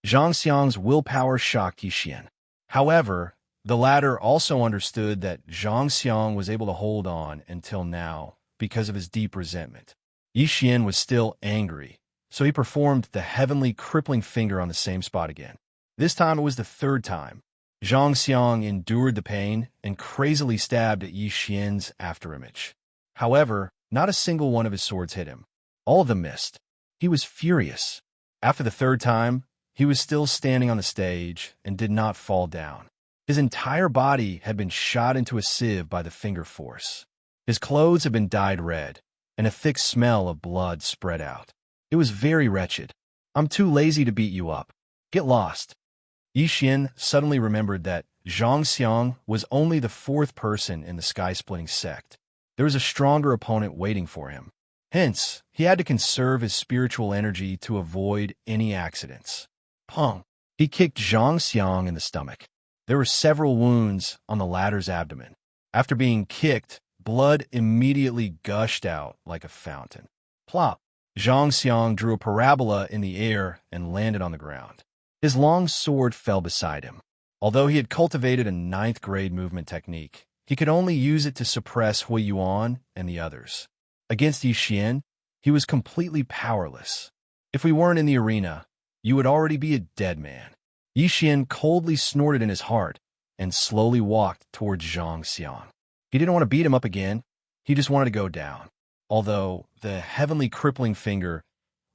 Xianxia's willpower shocked Yixian. However, the latter also understood that Xianxia was able to hold on until now because of his deep resentment. Yixian was still angry, so he performed the Heavenly Crippling Finger on the same spot again. This time it was the 3rd time. Xianxia endured the pain and crazily stabbed at Yixian's afterimage. However, not a single one of his swords hit him. All of them missed. He was furious. After the 3rd time, he was still standing on the stage and did not fall down. His entire body had been shot into a sieve by the finger force. His clothes had been dyed red, and a thick smell of blood spread out. It was very wretched. I'm too lazy to beat you up. Get lost. Yixian suddenly remembered that Xianxia was only the 4th person in the sky-splitting sect. There was a stronger opponent waiting for him. Hence, he had to conserve his spiritual energy to avoid any accidents. Pong! He kicked Xianxia in the stomach. There were several wounds on the latter's abdomen. After being kicked, blood immediately gushed out like a fountain. Plop! Xianxia drew a parabola in the air and landed on the ground. His long sword fell beside him. Although he had cultivated a ninth-grade movement technique, he could only use it to suppress Hui Yuan and the others. Against Yi Xian, he was completely powerless. If we weren't in the arena, you would already be a dead man. Yi Xian coldly snorted in his heart and slowly walked towards Xianxia. He didn't want to beat him up again. He just wanted to go down. Although the heavenly crippling finger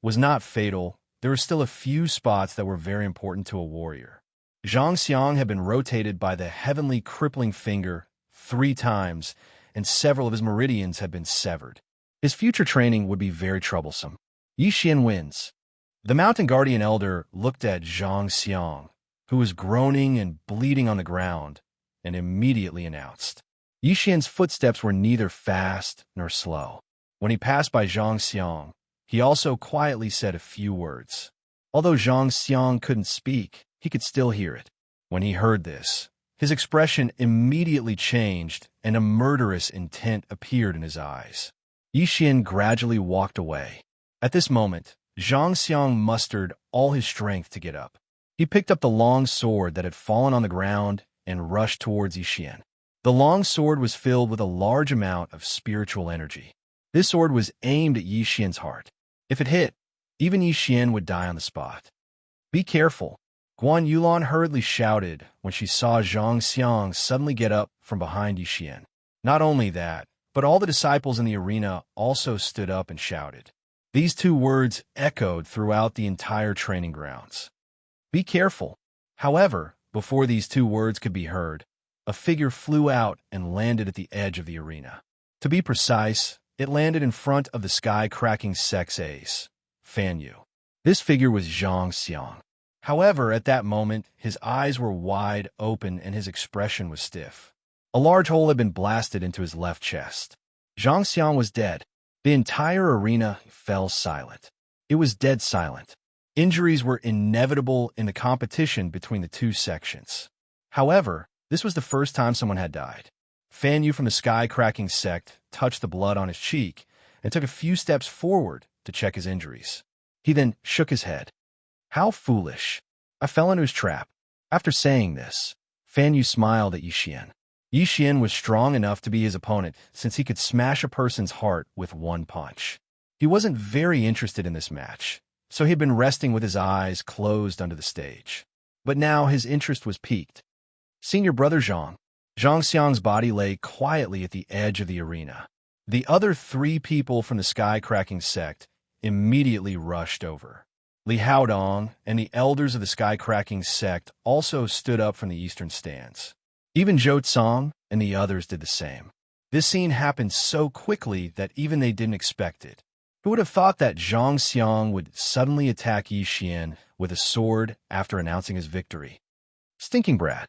was not fatal, there were still a few spots that were very important to a warrior. Xianxia had been rotated by the heavenly crippling finger 3 times, and several of his meridians had been severed. His future training would be very troublesome. Yi Xian wins. The Mountain Guardian Elder looked at Xianxia, who was groaning and bleeding on the ground, and immediately announced. Yi Xian's footsteps were neither fast nor slow. When he passed by Xianxia, he also quietly said a few words. Although Xianxia couldn't speak, he could still hear it. When he heard this, his expression immediately changed and a murderous intent appeared in his eyes. Yi Xian gradually walked away. At this moment, Xianxia mustered all his strength to get up. He picked up the long sword that had fallen on the ground and rushed towards Yi Xian. The long sword was filled with a large amount of spiritual energy. This sword was aimed at Yi Xian's heart. If it hit, even Yi Xian would die on the spot. Be careful, Guan Yulan hurriedly shouted when she saw Xianxia suddenly get up from behind Yi Xian. Not only that, but all the disciples in the arena also stood up and shouted. These 2 words echoed throughout the entire training grounds. Be careful. However, before these 2 words could be heard, a figure flew out and landed at the edge of the arena. To be precise, it landed in front of the sky-cracking sex ace, Fan Yu. This figure was Xianxia. However, at that moment, his eyes were wide open and his expression was stiff. A large hole had been blasted into his left chest. Xianxia was dead. The entire arena fell silent. It was dead silent. Injuries were inevitable in the competition between the 2 sections. However, this was the first time someone had died. Fan Yu from the sky-cracking sect touched the blood on his cheek and took a few steps forward to check his injuries. He then shook his head. How foolish. I fell into his trap. After saying this, Fan Yu smiled at Yi Xian. Yi Xian was strong enough to be his opponent since he could smash a person's heart with 1 punch. He wasn't very interested in this match, so he had been resting with his eyes closed under the stage. But now his interest was piqued. Senior brother Zhang. Xiang's body lay quietly at the edge of the arena. The other 3 people from the sky-cracking sect immediately rushed over. Li Haodong and the elders of the sky-cracking sect also stood up from the eastern stands. Even Zhou Tsang and the others did the same. This scene happened so quickly that even they didn't expect it. Who would have thought that Xianxia would suddenly attack Yi Xian with a sword after announcing his victory? Stinking brat,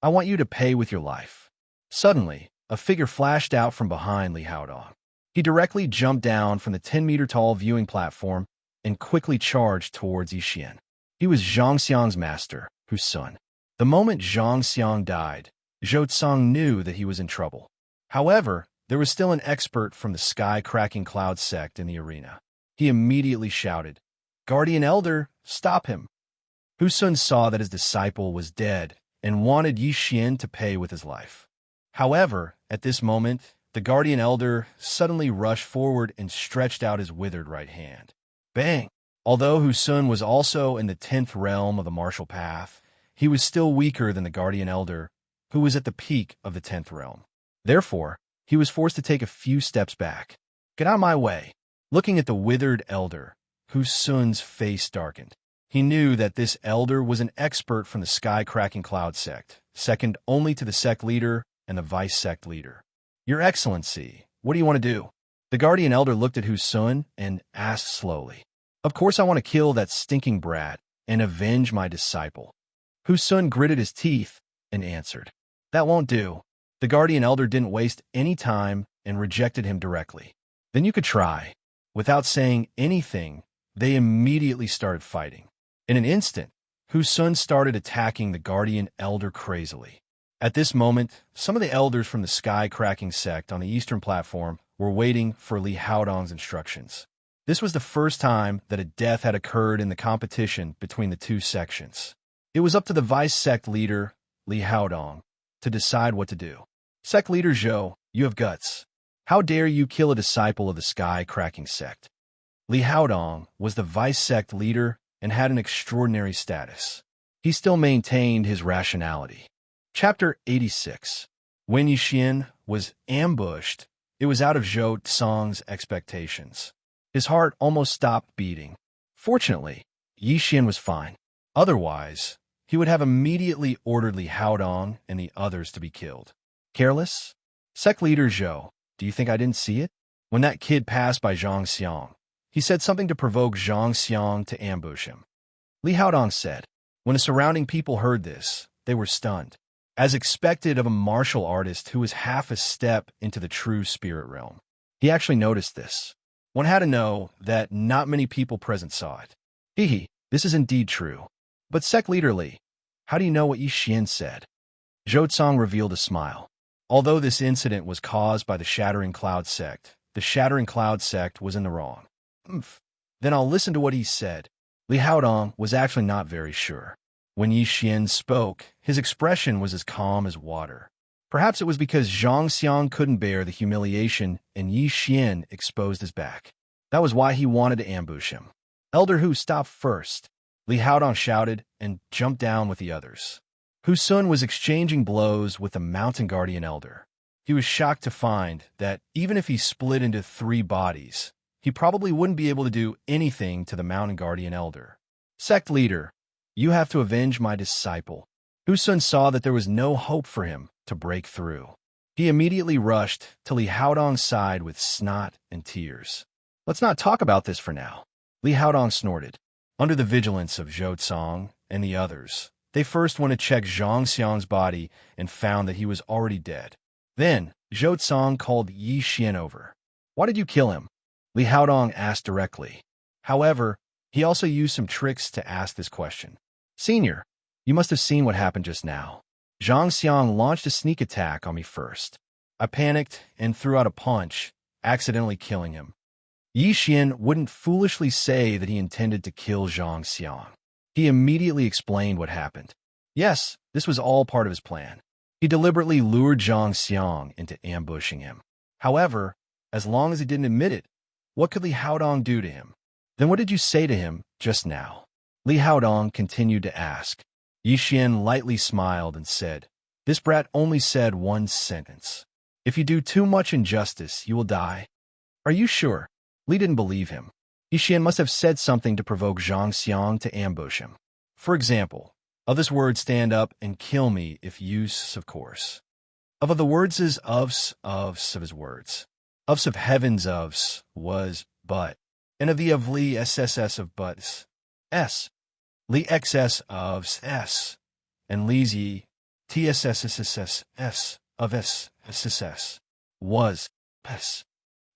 I want you to pay with your life. Suddenly, a figure flashed out from behind Li Haodong. He directly jumped down from the 10-meter-tall viewing platform and quickly charged towards Yi Xian. He was Xiangxiang's master, Hu Sun. The moment Xianxia died, Zhou Tsang knew that he was in trouble. However, there was still an expert from the sky-cracking cloud sect in the arena. He immediately shouted, Guardian Elder, stop him! Hu Sun saw that his disciple was dead and wanted Yi Xian to pay with his life. However, at this moment, the Guardian Elder suddenly rushed forward and stretched out his withered right hand. Bang! Although Hu Sun was also in the 10th realm of the martial path, he was still weaker than the Guardian Elder, who was at the peak of the 10th realm. Therefore, he was forced to take a few steps back. Get out of my way! Looking at the withered elder, Hu Sun's face darkened. He knew that this elder was an expert from the sky-cracking cloud sect, second only to the sect leader and the vice sect leader. Your Excellency, what do you want to do? The Guardian Elder looked at Hu Sun and asked slowly. Of course I want to kill that stinking brat and avenge my disciple. Hu Sun gritted his teeth and answered. That won't do. The Guardian Elder didn't waste any time and rejected him directly. Then you could try. Without saying anything, they immediately started fighting. In an instant, Hu Sun started attacking the Guardian Elder crazily. At this moment, some of the elders from the sky-cracking sect on the eastern platform were waiting for Li Haodong's instructions. This was the first time that a death had occurred in the competition between the 2 sections. It was up to the vice sect leader, Li Haodong to decide what to do. Sect leader Zhou, you have guts. How dare you kill a disciple of the sky-cracking sect? Li Haodong was the vice sect leader and had an extraordinary status. He still maintained his rationality. Chapter 86. When Yixian was ambushed, it was out of Zhou Tsang's expectations. His heart almost stopped beating. Fortunately, Yixian was fine. Otherwise, he would have immediately ordered Li Haodong and the others to be killed. Careless? Sect leader Zhou, do you think I didn't see it? When that kid passed by Xianxia, he said something to provoke Xianxia to ambush him. Li Haodong said. When the surrounding people heard this, they were stunned. As expected of a martial artist who was half a step into the true spirit realm. He actually noticed this. One had to know that not many people present saw it. Hehe, this is indeed true. But sect leader Li, how do you know what Yixian said? Zhou Tsang revealed a smile. Although this incident was caused by the Shattering Cloud sect, the Shattering Cloud sect was in the wrong. Then I'll listen to what he said. Li Haodong was actually not very sure. When Yixian spoke, his expression was as calm as water. Perhaps it was because Xianxia couldn't bear the humiliation and Yixian exposed his back. That was why he wanted to ambush him. Elder Hu stopped first. Li Haodong shouted and jumped down with the others. Hu Sun was exchanging blows with the Mountain Guardian Elder. He was shocked to find that even if he split into 3 bodies, he probably wouldn't be able to do anything to the Mountain Guardian Elder. Sect leader, you have to avenge my disciple. Hu Sun saw that there was no hope for him to break through. He immediately rushed to Li Haodong's side with snot and tears. Let's not talk about this for now. Li Haodong snorted. Under the vigilance of Zhou Tsang and the others, they first went to check Xianxia's body and found that he was already dead. Then, Zhou Tsang called Yixian over. Why did you kill him? Li Haodong asked directly. However, he also used some tricks to ask this question. Senior, you must have seen what happened just now. Xianxia launched a sneak attack on me first. I panicked and threw out a punch, accidentally killing him. Yixian wouldn't foolishly say that he intended to kill Xianxia. He immediately explained what happened. Yes, this was all part of his plan. He deliberately lured Xianxia into ambushing him. However, as long as he didn't admit it, what could Li Haodong do to him? Then what did you say to him just now? Li Haodong continued to ask. Yixian lightly smiled and said, This brat only said one sentence. If you do too much injustice, you will die. Are you sure? Li didn't believe him. Yixian must have said something to provoke Xianxia to ambush him. For example, of this word stand up and kill me if use, of course. Of the words is ofs of his words. Ofs of heavens ofs was but. And of the of Li SSS of buts. S. Li XS of S. And Li's ye TSSSS of SSS was S.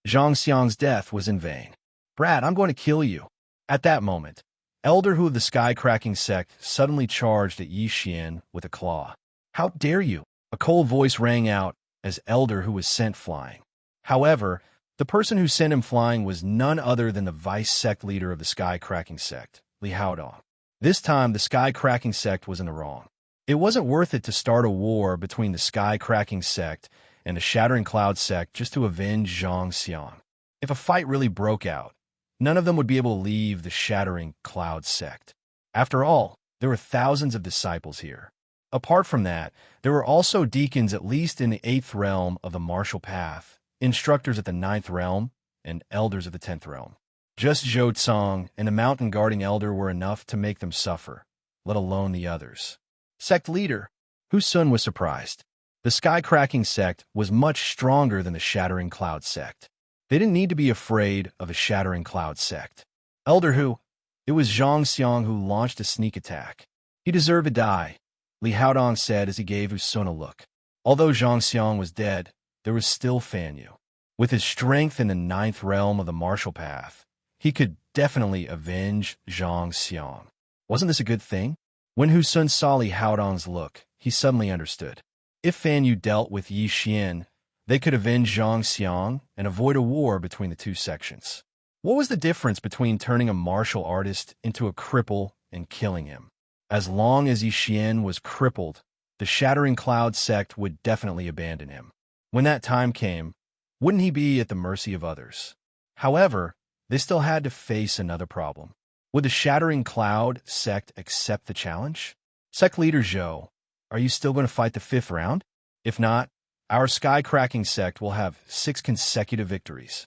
Xianxia's death was in vain. Brad, I'm going to kill you. At that moment, Elder Hu of the Sky-Cracking sect suddenly charged at Yixian with a claw. How dare you? A cold voice rang out as Elder Hu was sent flying. However, the person who sent him flying was none other than the vice sect leader of the Sky-Cracking sect, Li Haodong. This time, the Sky-Cracking sect was in the wrong. It wasn't worth it to start a war between the Sky-Cracking sect and the Shattering Cloud sect just to avenge Xianxia. If a fight really broke out, none of them would be able to leave the Shattering Cloud sect. After all, there were thousands of disciples here. Apart from that, there were also deacons at least in the 8th realm of the martial path, instructors at the 9th realm, and elders of the 10th realm. Just Zhou Tsang and the mountain guarding elder were enough to make them suffer, let alone the others. Sect leader, Hu Sun was surprised. The Sky-Cracking sect was much stronger than the Shattering Cloud sect. They didn't need to be afraid of a Shattering Cloud sect. Elder Hu, it was Xianxia who launched a sneak attack. He deserved to die, Li Haodong said as he gave Hu Sun a look. Although Xianxia was dead, there was still Fan Yu. With his strength in the 9th realm of the martial path, he could definitely avenge Xianxia. Wasn't this a good thing? When Hu Sun saw Li Haodong's look, he suddenly understood. If Fan Yu dealt with Yixian, they could avenge Xianxia and avoid a war between the two sections. What was the difference between turning a martial artist into a cripple and killing him? As long as Yixian was crippled, the Shattering Cloud sect would definitely abandon him. When that time came, wouldn't he be at the mercy of others? However, they still had to face another problem. Would the Shattering Cloud sect accept the challenge? Sect leader Zhou, are you still going to fight the 5th round? If not, our sky-cracking sect will have 6 consecutive victories.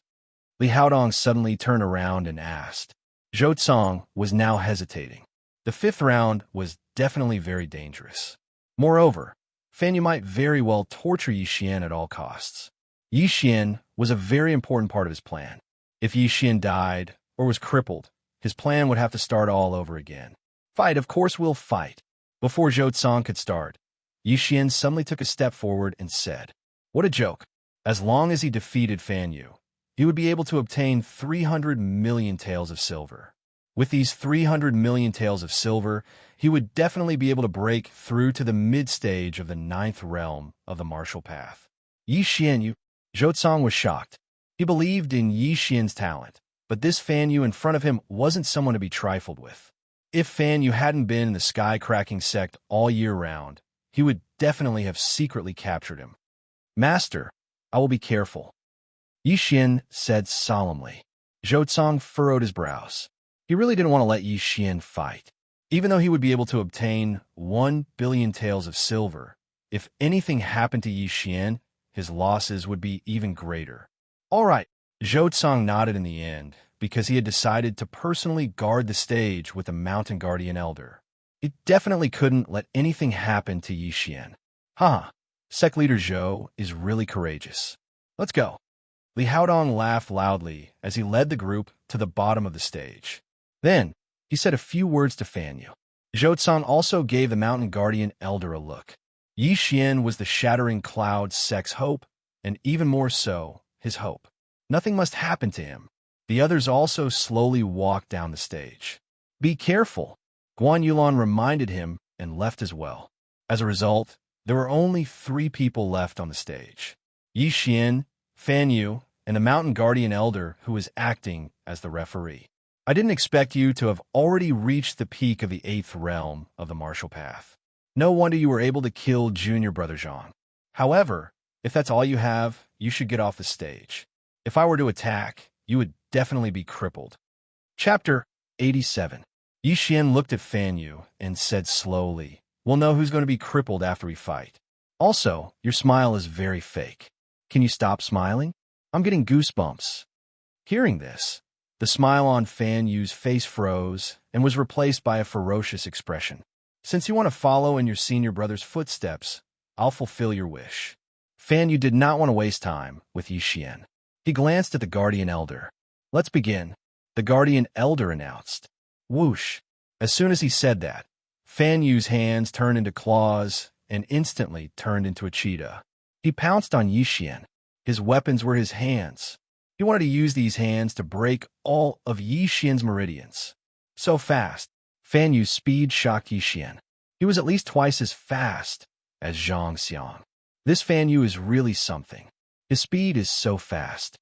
Li Haodong suddenly turned around and asked. Zhou Cong was now hesitating. The 5th round was definitely very dangerous. Moreover, Fan Yu might very well torture Yi Xian at all costs. Yi Xian was a very important part of his plan. If Yi Xian died or was crippled, his plan would have to start all over again. Fight, of course we'll fight. Before Zhou Cong could start, Yi Xian suddenly took a step forward and said, "What a joke. As long as he defeated Fan Yu, he would be able to obtain 300 million taels of silver. With these 300 million taels of silver, he would definitely be able to break through to the mid-stage of the 9th realm of the martial path." Yi Xian, Zhou Cong was shocked. He believed in Yi Xian's talent, but this Fan Yu in front of him wasn't someone to be trifled with. If Fan Yu hadn't been in the sky-cracking sect all year round, he would definitely have secretly captured him. "Master, I will be careful," Yi Xian said solemnly. Zhou Cong furrowed his brows. He really didn't want to let Yi Xian fight. Even though he would be able to obtain 1 billion taels of silver, if anything happened to Yi Xian, his losses would be even greater. All right, Zhou Cong nodded in the end, because he had decided to personally guard the stage with the Mountain Guardian Elder. He definitely couldn't let anything happen to Yi Xian. Sect leader Zhou is really courageous. Let's go. Li Haodong laughed loudly as he led the group to the bottom of the stage. Then, he said a few words to Fan Yu. Zhou Cong also gave the Mountain Guardian Elder a look. Yi Xian was the Shattering Cloud sect's hope, and even more so, his hope. Nothing must happen to him. The others also slowly walked down the stage. "Be careful," Guan Yulan reminded him and left as well. As a result, there were only 3 people left on the stage. Yi Xian, Fan Yu, and the Mountain Guardian Elder who was acting as the referee. "I didn't expect you to have already reached the peak of the 8th realm of the martial path. No wonder you were able to kill Junior Brother Zhang. However, if that's all you have, you should get off the stage. If I were to attack, you would definitely be crippled." Chapter 87. Yi Xian looked at Fan Yu and said slowly, "We'll know who's going to be crippled after we fight. Also, your smile is very fake. Can you stop smiling? I'm getting goosebumps." Hearing this, the smile on Fan Yu's face froze and was replaced by a ferocious expression. "Since you want to follow in your senior brother's footsteps, I'll fulfill your wish." Fan Yu did not want to waste time with Yi Xian. He glanced at the Guardian Elder. "Let's begin," the Guardian Elder announced. Whoosh! As soon as he said that, Fan Yu's hands turned into claws and instantly turned into a cheetah. He pounced on Yi Xian. His weapons were his hands. He wanted to use these hands to break all of Yi Xian's meridians. So fast, Fan Yu's speed shocked Yi Xian. He was at least twice as fast as Xianxia. This Fan Yu is really something. His speed is so fast.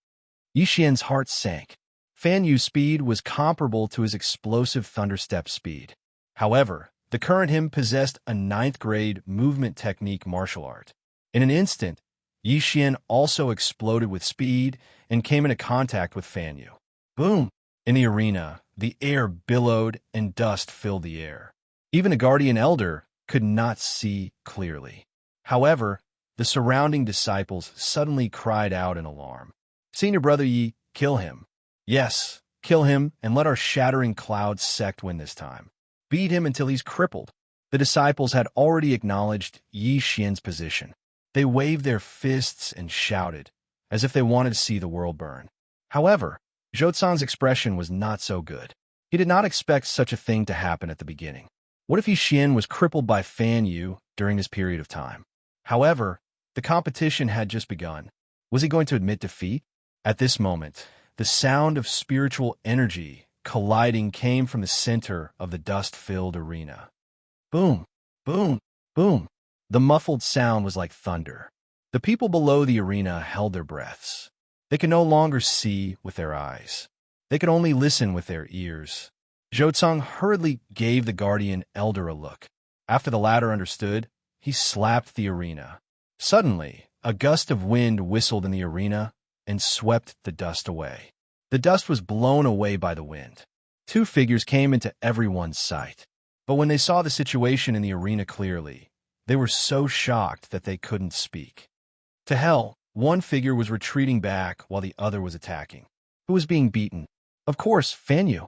Yi Xian's heart sank. Fan Yu's speed was comparable to his explosive thunderstep speed. However, the current him possessed a 9th-grade movement technique martial art. In an instant, Yi Xian also exploded with speed and came into contact with Fan Yu. Boom! In the arena, the air billowed and dust filled the air. Even the Guardian Elder could not see clearly. However, the surrounding disciples suddenly cried out in alarm. "Senior Brother Yi, kill him. Yes, kill him and let our Shattering Cloud sect win this time. Beat him until he's crippled." The disciples had already acknowledged Yi Xian's position. They waved their fists and shouted, as if they wanted to see the world burn. However, Zhou Cong's expression was not so good. He did not expect such a thing to happen at the beginning. What if Yi Xian was crippled by Fan Yu during this period of time? However, the competition had just begun. Was he going to admit defeat? At this moment, the sound of spiritual energy colliding came from the center of the dust-filled arena. Boom, boom, boom. The muffled sound was like thunder. The people below the arena held their breaths. They could no longer see with their eyes. They could only listen with their ears. Zhou Cong hurriedly gave the Guardian Elder a look. After the latter understood, he slapped the arena. Suddenly, a gust of wind whistled in the arena and swept the dust away. The dust was blown away by the wind. Two figures came into everyone's sight. But when they saw the situation in the arena clearly, they were so shocked that they couldn't speak. To hell, one figure was retreating back while the other was attacking. Who was being beaten? Of course, Fan Yu.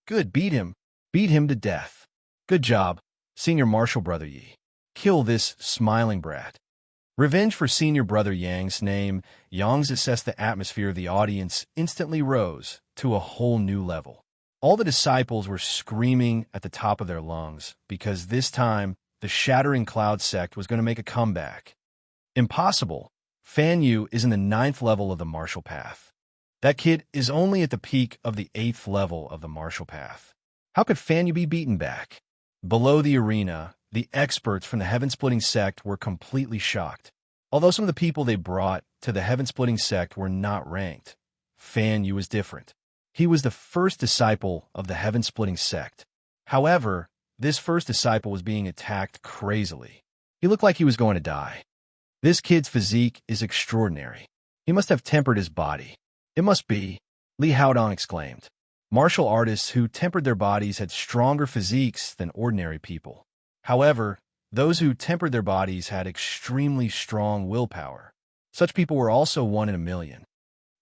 Good, beat him. Beat him to death. Good job, Senior Martial Brother Yi. Kill this smiling brat. Revenge for Senior Brother Yang's name, Yang's assessed the atmosphere of the audience instantly rose to a whole new level. All the disciples were screaming at the top of their lungs because this time the Shattering Cloud sect was going to make a comeback. Impossible. Fan Yu is in the 9th level of the martial path. That kid is only at the peak of the 8th level of the martial path. How could Fan Yu be beaten back? Below the arena, the experts from the Heaven-Splitting sect were completely shocked. Although some of the people they brought to the Heaven-Splitting sect were not ranked, Fan Yu was different. He was the first disciple of the Heaven-Splitting sect. However, this first disciple was being attacked crazily. He looked like he was going to die. This kid's physique is extraordinary. He must have tempered his body. It must be, Li Haodong exclaimed. Martial artists who tempered their bodies had stronger physiques than ordinary people. However, those who tempered their bodies had extremely strong willpower. Such people were also 1 in a million.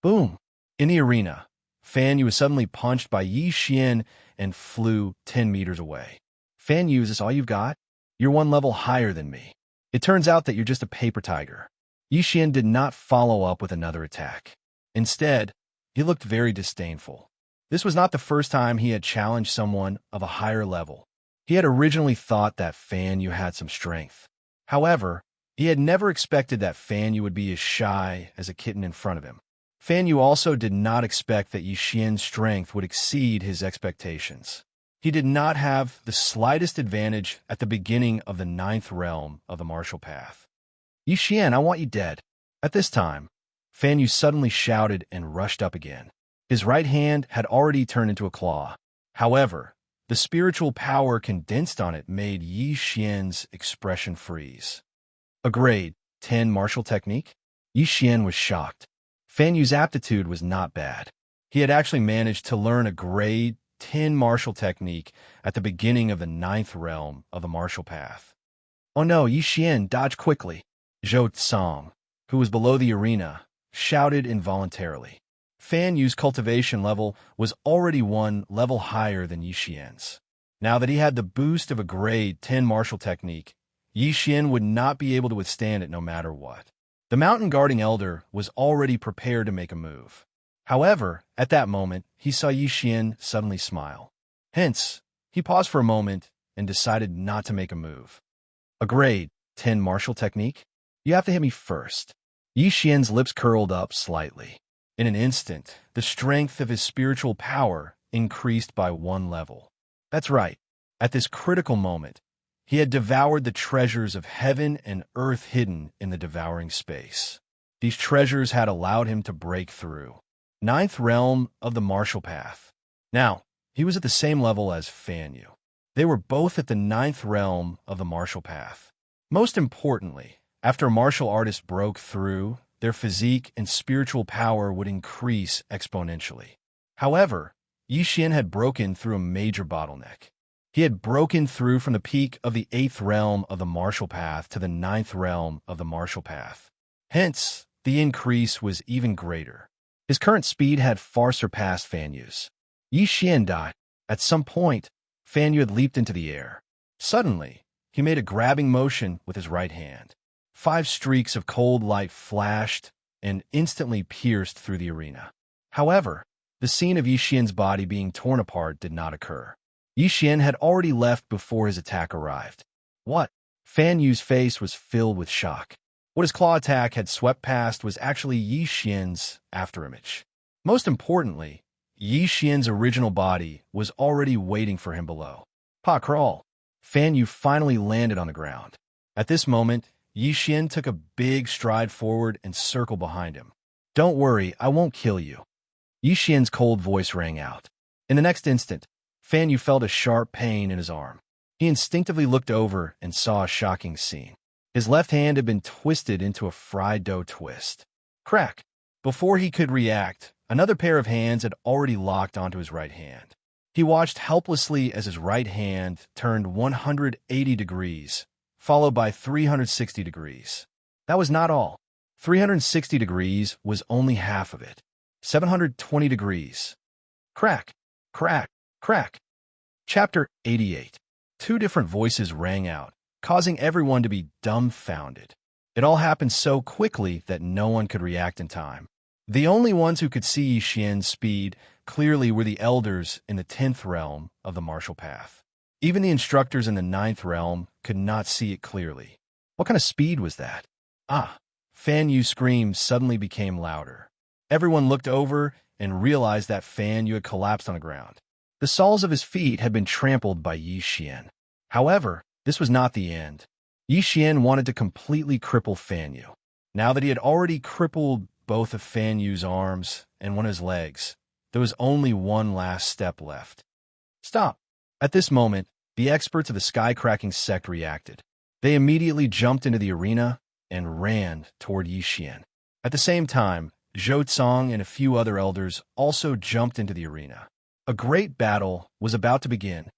Boom! In the arena, Fan Yu was suddenly punched by Yi Xian and flew 10 meters away. Fan Yu, is this all you've got? You're 1 level higher than me. It turns out that you're just a paper tiger. Yi Xian did not follow up with another attack. Instead, he looked very disdainful. This was not the first time he had challenged someone of a higher level. He had originally thought that Fan Yu had some strength. However, he had never expected that Fan Yu would be as shy as a kitten in front of him. Fan Yu also did not expect that Yi Xian's strength would exceed his expectations. He did not have the slightest advantage at the beginning of the 9th realm of the martial path. Yi Xian, I want you dead. At this time, Fan Yu suddenly shouted and rushed up again. His right hand had already turned into a claw. However, the spiritual power condensed on it made Yi Xian's expression freeze. A grade 10 martial technique? Yi Xian was shocked. Fan Yu's aptitude was not bad. He had actually managed to learn a grade 10 martial technique at the beginning of the 9th realm of the martial path. Oh no, Yi Xian, dodge quickly. Zhou Tsang, who was below the arena, shouted involuntarily. Fan Yu's cultivation level was already 1 level higher than Yi Xian's. Now that he had the boost of a grade 10 martial technique, Yi Xian would not be able to withstand it no matter what. The mountain guarding elder was already prepared to make a move. However, at that moment, he saw Yi Xian suddenly smile. Hence, he paused for a moment and decided not to make a move. A grade 10 martial technique? You have to hit me first. Yi Xian's lips curled up slightly. In an instant, the strength of his spiritual power increased by 1 level. That's right. At this critical moment, he had devoured the treasures of heaven and earth hidden in the devouring space. These treasures had allowed him to break through. 9th realm of the martial path. Now, he was at the same level as Fan Yu. They were both at the 9th realm of the martial path. Most importantly, after a martial artist broke through, their physique and spiritual power would increase exponentially. However, Yi Xian had broken through a major bottleneck. He had broken through from the peak of the 8th realm of the martial path to the 9th realm of the martial path. Hence, the increase was even greater. His current speed had far surpassed Fan Yu's. Yi Xian died. At some point, Fan Yu had leaped into the air. Suddenly, he made a grabbing motion with his right hand. 5 streaks of cold light flashed and instantly pierced through the arena. However, the scene of Yi Xian's body being torn apart did not occur. Yi Xian had already left before his attack arrived. What? Fan Yu's face was filled with shock. What his claw attack had swept past was actually Yi Xian's afterimage. Most importantly, Yi Xian's original body was already waiting for him below. Pa crawl. Fan Yu finally landed on the ground. At this moment, Yi Xian took a big stride forward and circled behind him. Don't worry, I won't kill you. Yi Xian's cold voice rang out. In the next instant, Fan Yu felt a sharp pain in his arm. He instinctively looked over and saw a shocking scene. His left hand had been twisted into a fried dough twist. Crack! Before he could react, another pair of hands had already locked onto his right hand. He watched helplessly as his right hand turned 180 degrees, followed by 360 degrees. That was not all. 360 degrees was only half of it. 720 degrees. Crack! Crack! Crack! Chapter 88. Two different voices rang out, causing everyone to be dumbfounded. It all happened so quickly that no one could react in time. The only ones who could see Xian's speed clearly were the elders in the 10th realm of the martial path. Even the instructors in the 9th realm could not see it clearly. What kind of speed was that? Ah! Fan Yu's scream suddenly became louder. Everyone looked over and realized that Fan Yu had collapsed on the ground. The soles of his feet had been trampled by Yi Xian. However, this was not the end. Yi Xian wanted to completely cripple Fan Yu. Now that he had already crippled both of Fan Yu's arms and one of his legs, there was only one last step left. Stop! At this moment, the experts of the Sky-Cracking sect reacted. They immediately jumped into the arena and ran toward Yi Xian. At the same time, Zhou Cong and a few other elders also jumped into the arena. A great battle was about to begin.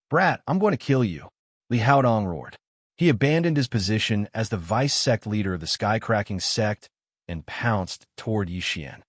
"Brat, I'm going to kill you," Li Haodong roared. He abandoned his position as the vice-sect leader of the Sky-Cracking sect and pounced toward Yi Xian.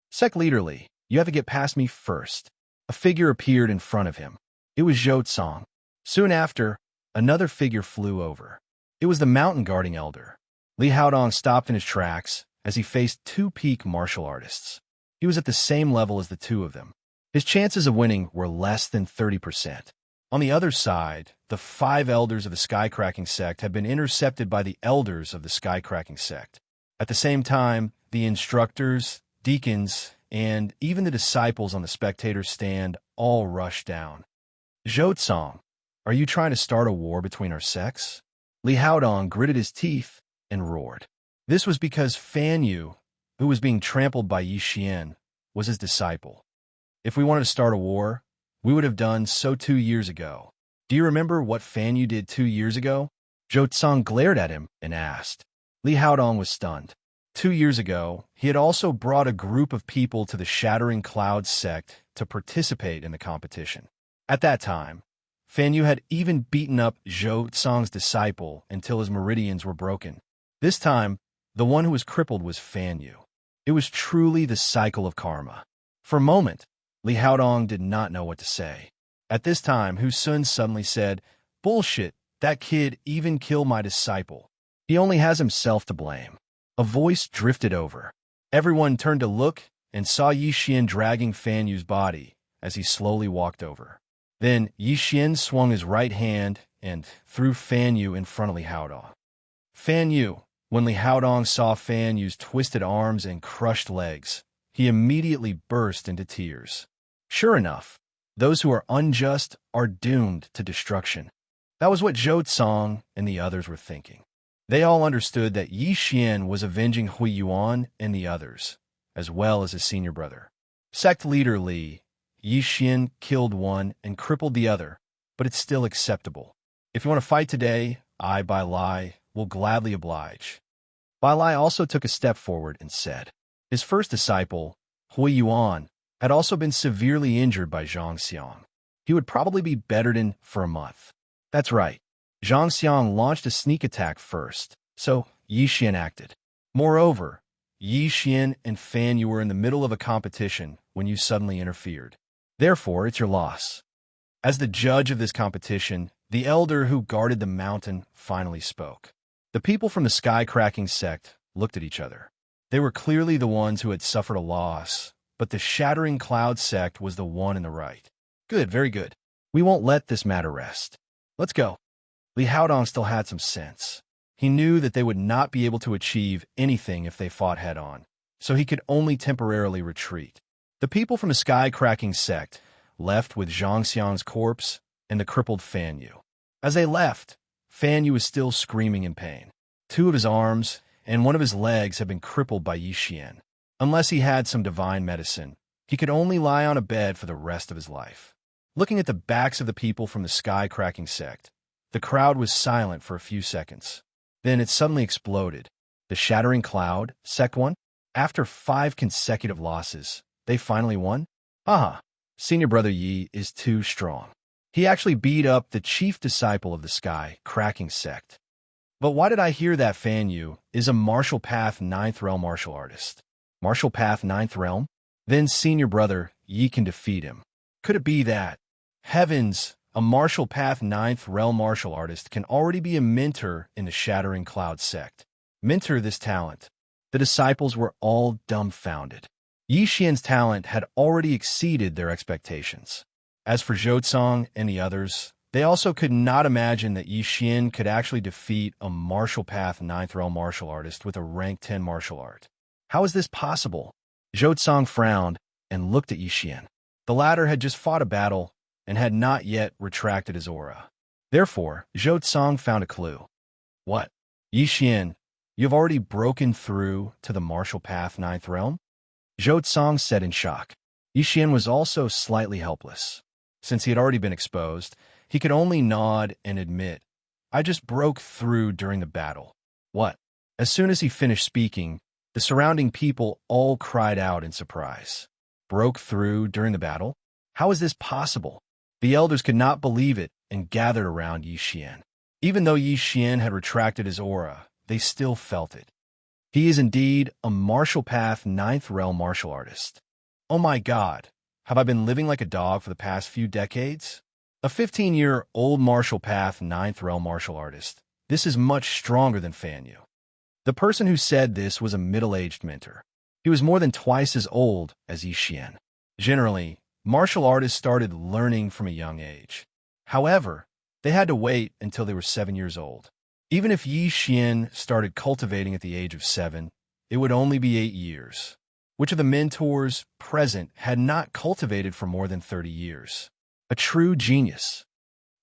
"Sect leader Li, you have to get past me first." A figure appeared in front of him. It was Zhou Cong. Soon after, another figure flew over. It was the mountain-guarding elder. Li Haodong stopped in his tracks as he faced two peak martial artists. He was at the same level as the two of them. His chances of winning were less than 30%. On the other side, the 5 elders of the Sky-Cracking sect had been intercepted by the elders of the Sky-Cracking sect. At the same time, the instructors, deacons, and even the disciples on the spectator stand all rushed down. "Zhou Cong, are you trying to start a war between our sects?" Li Haodong gritted his teeth and roared. This was because Fan Yu, who was being trampled by Yi Xian, was his disciple. If we wanted to start a war, we would have done so 2 years ago. Do you remember what Fan Yu did 2 years ago? Zhou Cong glared at him and asked. Li Haodong was stunned. 2 years ago, he had also brought a group of people to the Shattering Clouds sect to participate in the competition. At that time, Fan Yu had even beaten up Zhou Cong's disciple until his meridians were broken. This time, the one who was crippled was Fan Yu. It was truly the cycle of karma. For a moment, Li Haodong did not know what to say. At this time, Hu Sun suddenly said, "Bullshit, that kid even killed my disciple. He only has himself to blame." A voice drifted over. Everyone turned to look and saw Yi Xian dragging Fan Yu's body as he slowly walked over. Then Yi Xian swung his right hand and threw Fan Yu in front of Li Haodong. Fan Yu, when Li Haodong saw Fan Yu's twisted arms and crushed legs, he immediately burst into tears. Sure enough, those who are unjust are doomed to destruction. That was what Zhou Cong and the others were thinking. They all understood that Yi Xian was avenging Hui Yuan and the others, as well as his senior brother. Sect leader Li, Yi Xian killed one and crippled the other, but it's still acceptable. If you want to fight today, I, Bai Lai, will gladly oblige. Bai Lai also took a step forward and said. His first disciple, Hui Yuan, had also been severely injured by Xianxia. He would probably be bettered in for a month. That's right. Xianxia launched a sneak attack first, so Yi Xian acted. Moreover, Yi Xian and Fan Yu were in the middle of a competition when you suddenly interfered. Therefore, it's your loss. As the judge of this competition, the elder who guarded the mountain finally spoke. The people from the Sky-Cracking sect looked at each other. They were clearly the ones who had suffered a loss, but the Shattering Cloud sect was the one in the right. Good, very good. We won't let this matter rest. Let's go. Li Haodong still had some sense. He knew that they would not be able to achieve anything if they fought head-on, so he could only temporarily retreat. The people from the Sky-Cracking sect left with Xianxia's corpse and the crippled Fan Yu. As they left, Fan Yu was still screaming in pain. 2 of his arms and 1 of his legs had been crippled by Yi Xian. Unless he had some divine medicine, he could only lie on a bed for the rest of his life. Looking at the backs of the people from the Sky-Cracking sect, the crowd was silent for a few seconds. Then it suddenly exploded. The Shattering Cloud, Sect 1? After 5 consecutive losses, they finally won? Haha, Senior Brother Yi is too strong. He actually beat up the chief disciple of the Sky, Cracking Sect. But why did I hear that Fan Yu is a Martial Path 9th Realm martial artist? Martial Path 9th Realm? Then Senior Brother Yi can defeat him. Could it be that? Heavens, a Martial Path 9th Realm martial artist can already be a mentor in the Shattering Cloud sect. Mentor this talent. The disciples were all dumbfounded. Yi Xian's talent had already exceeded their expectations. As for Zhou and the others, they also could not imagine that Yi Xian could actually defeat a Martial Path 9th Realm martial artist with a rank 10 martial art. How is this possible? Zhou frowned and looked at Yi Xian. The latter had just fought a battle and had not yet retracted his aura. Therefore, Zhou found a clue. What? Yi Xian, you have already broken through to the Martial Path 9th Realm? Zhou said in shock. Yi Xian was also slightly helpless. Since he had already been exposed, he could only nod and admit, I just broke through during the battle. What? As soon as he finished speaking, the surrounding people all cried out in surprise. Broke through during the battle? How is this possible? The elders could not believe it and gathered around Yi Xian. Even though Yi Xian had retracted his aura, they still felt it. He is indeed a Martial Path 9th Realm martial artist. Oh my God, have I been living like a dog for the past few decades? A 15-year-old Martial Path 9th Realm martial artist. This is much stronger than Fan Yu. The person who said this was a middle-aged mentor. He was more than twice as old as Yi Xian. Generally, martial artists started learning from a young age. However, they had to wait until they were 7 years old. Even if Yi Xian started cultivating at the age of 7, it would only be 8 years. Which of the mentors present had not cultivated for more than 30 years? A true genius.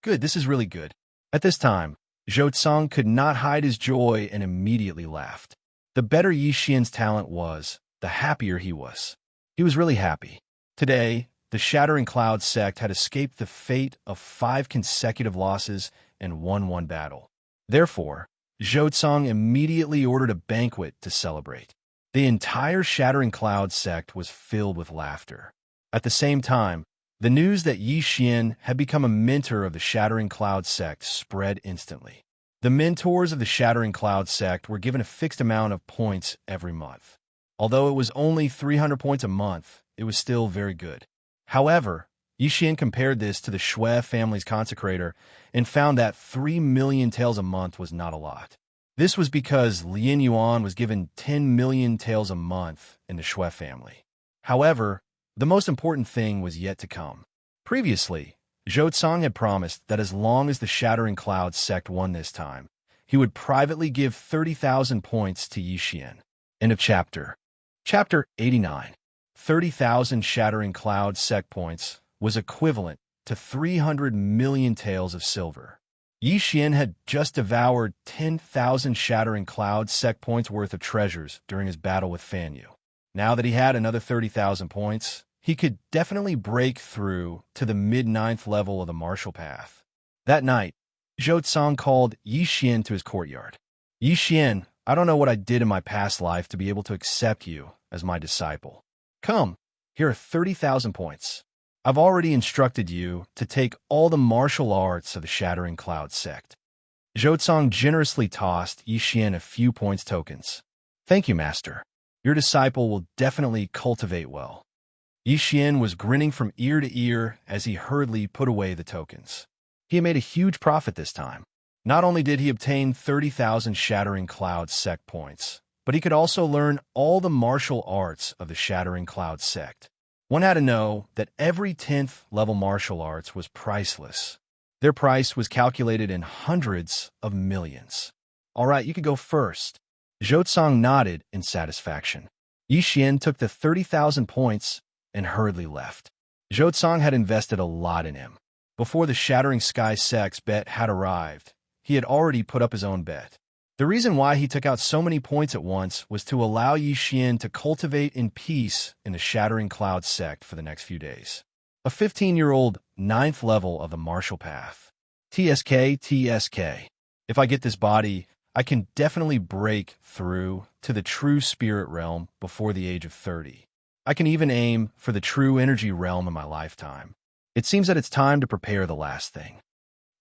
Good, this is really good. At this time, Zhou could not hide his joy and immediately laughed. The better Yi Xian's talent was, the happier he was. He was really happy. Today, the Shattering Cloud sect had escaped the fate of 5 consecutive losses and won 1 battle. Therefore, Zhou immediately ordered a banquet to celebrate. The entire Shattering Cloud sect was filled with laughter. At the same time, the news that Yi Xian had become a mentor of the Shattering Cloud sect spread instantly. The mentors of the Shattering Cloud sect were given a fixed amount of points every month. Although it was only 300 points a month, it was still very good. However, Yi Xian compared this to the Shui family's consecrator and found that 3 million taels a month was not a lot. This was because Lin Yuan was given 10 million taels a month in the Shui family. However, the most important thing was yet to come. Previously, Zhou had promised that as long as the Shattering Cloud sect won this time, he would privately give 30,000 points to Yi Xian. End of chapter. Chapter 89. 30,000 Shattering Cloud sect points was equivalent to 300 million taels of silver. Yi Xian had just devoured 10,000 Shattering Cloud sect points worth of treasures during his battle with Fan Yu. Now that he had another 30,000 points, he could definitely break through to the mid-9th level of the martial path. That night, Zhou called Yi Xian to his courtyard. Yi Xian, I don't know what I did in my past life to be able to accept you as my disciple. Come, here are 30,000 points. I've already instructed you to take all the martial arts of the Shattering Cloud sect. Zhou generously tossed Yi Xian a few points tokens. Thank you, Master. Your disciple will definitely cultivate well. Yi Xian was grinning from ear to ear as he hurriedly put away the tokens. He had made a huge profit this time. Not only did he obtain 30,000 Shattering Cloud sect points, but he could also learn all the martial arts of the Shattering Cloud sect. One had to know that every 10th level martial arts was priceless. Their price was calculated in hundreds of millions. All right, you could go first. Zhou nodded in satisfaction. Yi Xian took the 30,000 points and hurriedly left. Zhou had invested a lot in him. Before the Shattering Sky sect's bet had arrived, he had already put up his own bet. The reason why he took out so many points at once was to allow Yi Xian to cultivate in peace in the Shattering Cloud sect for the next few days. A 15-year-old 9th level of the martial path. TSK. If I get this body, I can definitely break through to the true spirit realm before the age of 30. I can even aim for the true energy realm in my lifetime. It seems that it's time to prepare the last thing.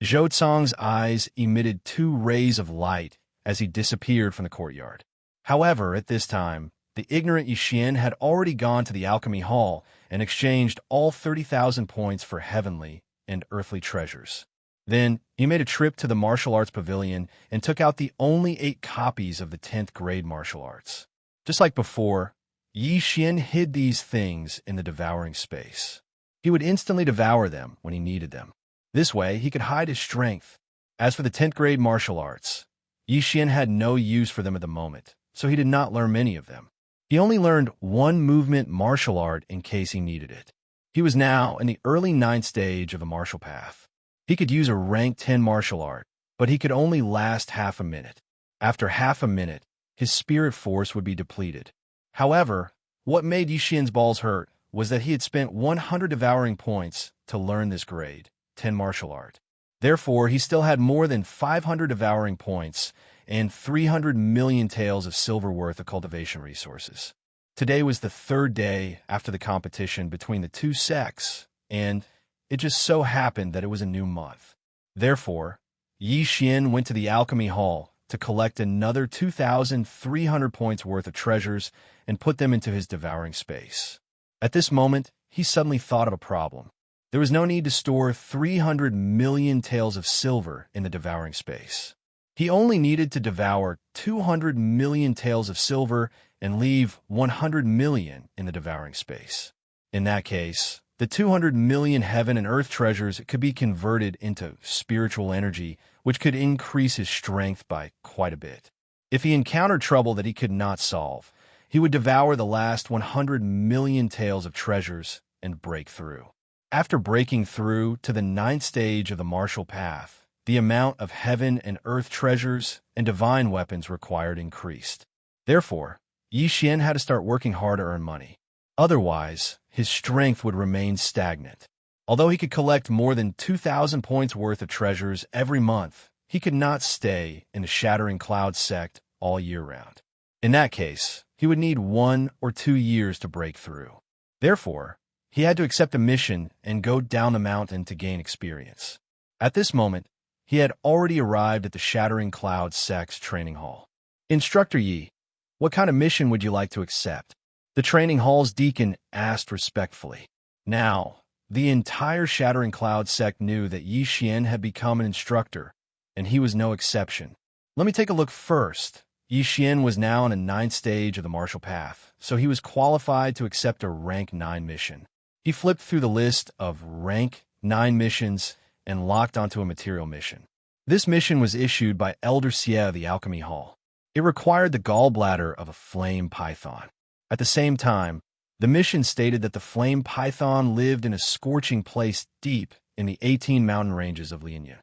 Zhou eyes emitted 2 rays of light as he disappeared from the courtyard. However, at this time, the ignorant Yixian had already gone to the alchemy hall and exchanged all 30,000 points for heavenly and earthly treasures. Then, he made a trip to the martial arts pavilion and took out the only 8 copies of the 10th grade martial arts. Just like before, Yixian hid these things in the devouring space. He would instantly devour them when he needed them. This way, he could hide his strength. As for the 10th grade martial arts, Yixian had no use for them at the moment, so he did not learn many of them. He only learned 1 movement martial art in case he needed it. He was now in the early 9th stage of the martial path. He could use a rank 10 martial art, but he could only last half a minute. After half a minute, his spirit force would be depleted. However, what made Yixian's balls hurt was that he had spent 100 devouring points to learn this grade 10 martial art. Therefore, he still had more than 500 devouring points and 300 million taels of silver worth of cultivation resources. Today was the 3rd day after the competition between the 2 sects, and it just so happened that it was a new month. Therefore, Yixian went to the alchemy hall to collect another 2,300 points worth of treasures and put them into his devouring space. At this moment, he suddenly thought of a problem. There was no need to store 300 million taels of silver in the devouring space. He only needed to devour 200 million taels of silver and leave 100 million in the devouring space. In that case, the 200 million heaven and earth treasures could be converted into spiritual energy, which could increase his strength by quite a bit. If he encountered trouble that he could not solve, he would devour the last 100 million taels of treasures and break through. After breaking through to the 9th stage of the martial path, the amount of heaven and earth treasures and divine weapons required increased. Therefore, Yixian had to start working hard to earn money. Otherwise, his strength would remain stagnant. Although he could collect more than 2,000 points worth of treasures every month, he could not stay in the Shattering Cloud sect all year round. In that case, he would need 1 or 2 years to break through. Therefore, he had to accept a mission and go down the mountain to gain experience. At this moment, he had already arrived at the Shattering Cloud sect's training hall. "Instructor Yi, what kind of mission would you like to accept?" The training hall's deacon asked respectfully. Now, the entire Shattering Cloud sect knew that Yixian had become an instructor, and he was no exception. Let me take a look first. Yixian was now in a 9th stage of the martial path, so he was qualified to accept a rank 9 mission. He flipped through the list of rank 9 missions and locked onto a material mission. This mission was issued by Elder Xie of the Alchemy Hall. It required the gallbladder of a flame python. At the same time, the mission stated that the flame python lived in a scorching place deep in the 18 mountain ranges of Lianyan.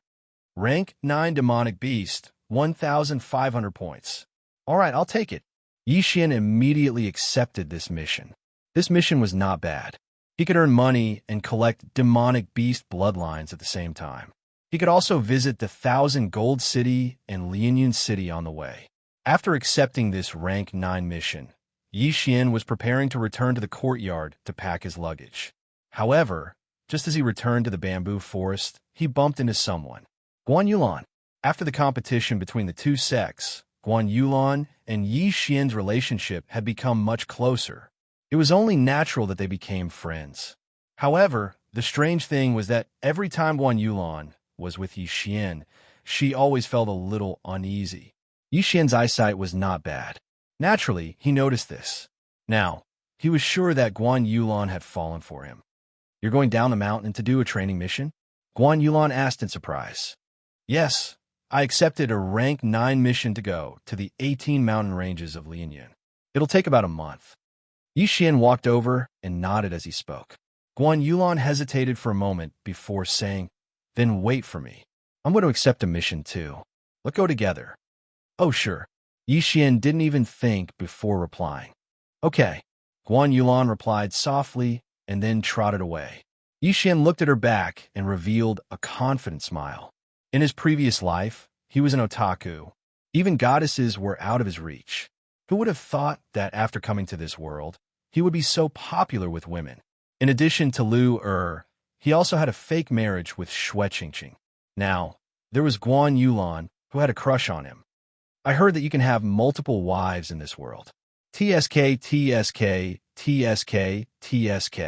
Rank 9 demonic beast, 1,500 points. All right, I'll take it. Yixian immediately accepted this mission. This mission was not bad. He could earn money and collect demonic beast bloodlines at the same time. He could also visit the 1,000 Gold City and Lianyan City on the way. After accepting this rank 9 mission, Yixian was preparing to return to the courtyard to pack his luggage. However, just as he returned to the bamboo forest, he bumped into someone. Guan Yulan. After the competition between the 2 sects, Guan Yulan and Yixian's relationship had become much closer. It was only natural that they became friends. However, the strange thing was that every time Guan Yulan was with Yixian, she always felt a little uneasy. Yixian's eyesight was not bad. Naturally, he noticed this. Now, he was sure that Guan Yulan had fallen for him. "You're going down the mountain to do a training mission?" Guan Yulan asked in surprise. "Yes, I accepted a rank 9 mission to go to the 18 mountain ranges of Lianyan. It'll take about a month." Yixian walked over and nodded as he spoke. Guan Yulan hesitated for a moment before saying, "Then wait for me. I'm going to accept a mission too. Let's go together." "Oh, sure." Yixian didn't even think before replying. "Okay." Guan Yulan replied softly and then trotted away. Yixian looked at her back and revealed a confident smile. In his previous life, he was an otaku. Even goddesses were out of his reach. Who would have thought that after coming to this world, he would be so popular with women? In addition to Lu Er, he also had a fake marriage with Xianxia. Now, there was Guan Yulan, who had a crush on him. I heard that you can have multiple wives in this world. TSK, TSK, TSK, TSK.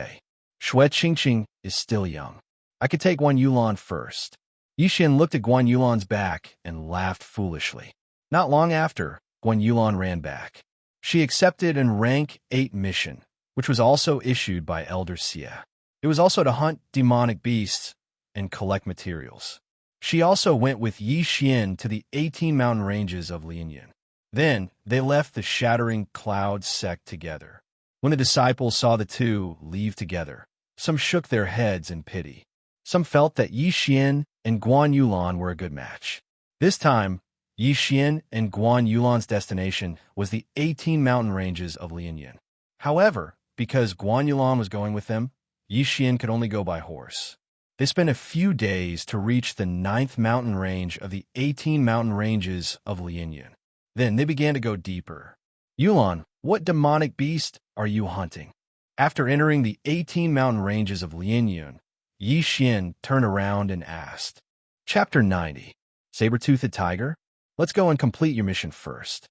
Xianxia is still young. I could take Guan Yulan first. Yixian looked at Guan Yulan's back and laughed foolishly. Not long after, Guan Yulan ran back. She accepted an rank 8 mission, which was also issued by Elder Xia. It was also to hunt demonic beasts and collect materials. She also went with Yixian to the 18 mountain ranges of Lianyan. Then, they left the Shattering Cloud sect together. When the disciples saw the two leave together, some shook their heads in pity. Some felt that Yixian and Guan Yulan were a good match. This time, Yixian and Guan Yulan's destination was the 18 mountain ranges of Lianyan. However, because Guan Yulan was going with them, Yixian could only go by horse. They spent a few days to reach the 9th mountain range of the 18 mountain ranges of Lianyan. Then they began to go deeper. Yulan, what demonic beast are you hunting? After entering the 18 mountain ranges of Lianyan, Yixian turned around and asked. Chapter 90. Saber-toothed tiger? Let's go and complete your mission first.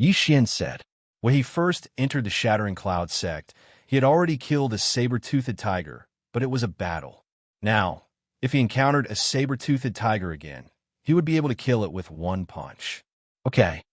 Yixian said. When he first entered the Shattering Cloud sect, he had already killed a saber-toothed tiger, but it was a battle. Now, if he encountered a saber-toothed tiger again, he would be able to kill it with one punch. Okay.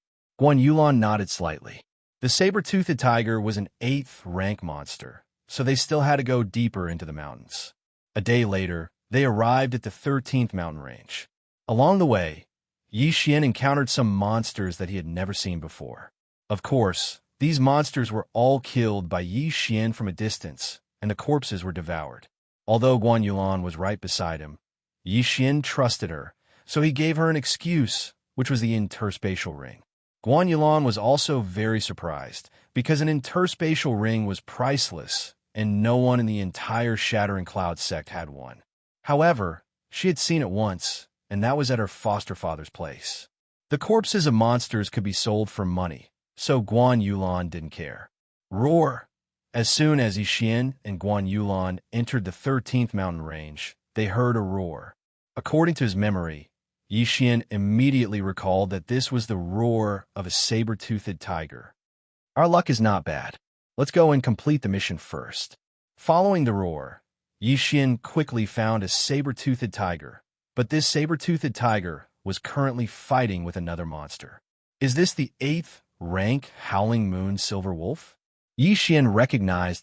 Guan Yulan nodded slightly. The saber-toothed tiger was an 8th rank monster, so they still had to go deeper into the mountains. A day later, they arrived at the 13th mountain range. Along the way, Yixian encountered some monsters that he had never seen before. Of course, these monsters were all killed by Yixian from a distance, and the corpses were devoured. Although Guan Yulan was right beside him, Yixian trusted her, so he gave her an excuse, which was the interspatial ring. Guan Yulan was also very surprised, because an interspatial ring was priceless, and no one in the entire Shattering Cloud sect had one. However, she had seen it once, and that was at her foster father's place. The corpses of monsters could be sold for money, so Guan Yulan didn't care. Roar! As soon as Yixian and Guan Yulan entered the 13th mountain range, they heard a roar. According to his memory, Yixian immediately recalled that this was the roar of a saber-toothed tiger. Our luck is not bad. Let's go and complete the mission first. Following the roar, Yixian quickly found a saber-toothed tiger, but this saber-toothed tiger was currently fighting with another monster. Is this the 8th rank Howling Moon Silver Wolf? Yixian recognized the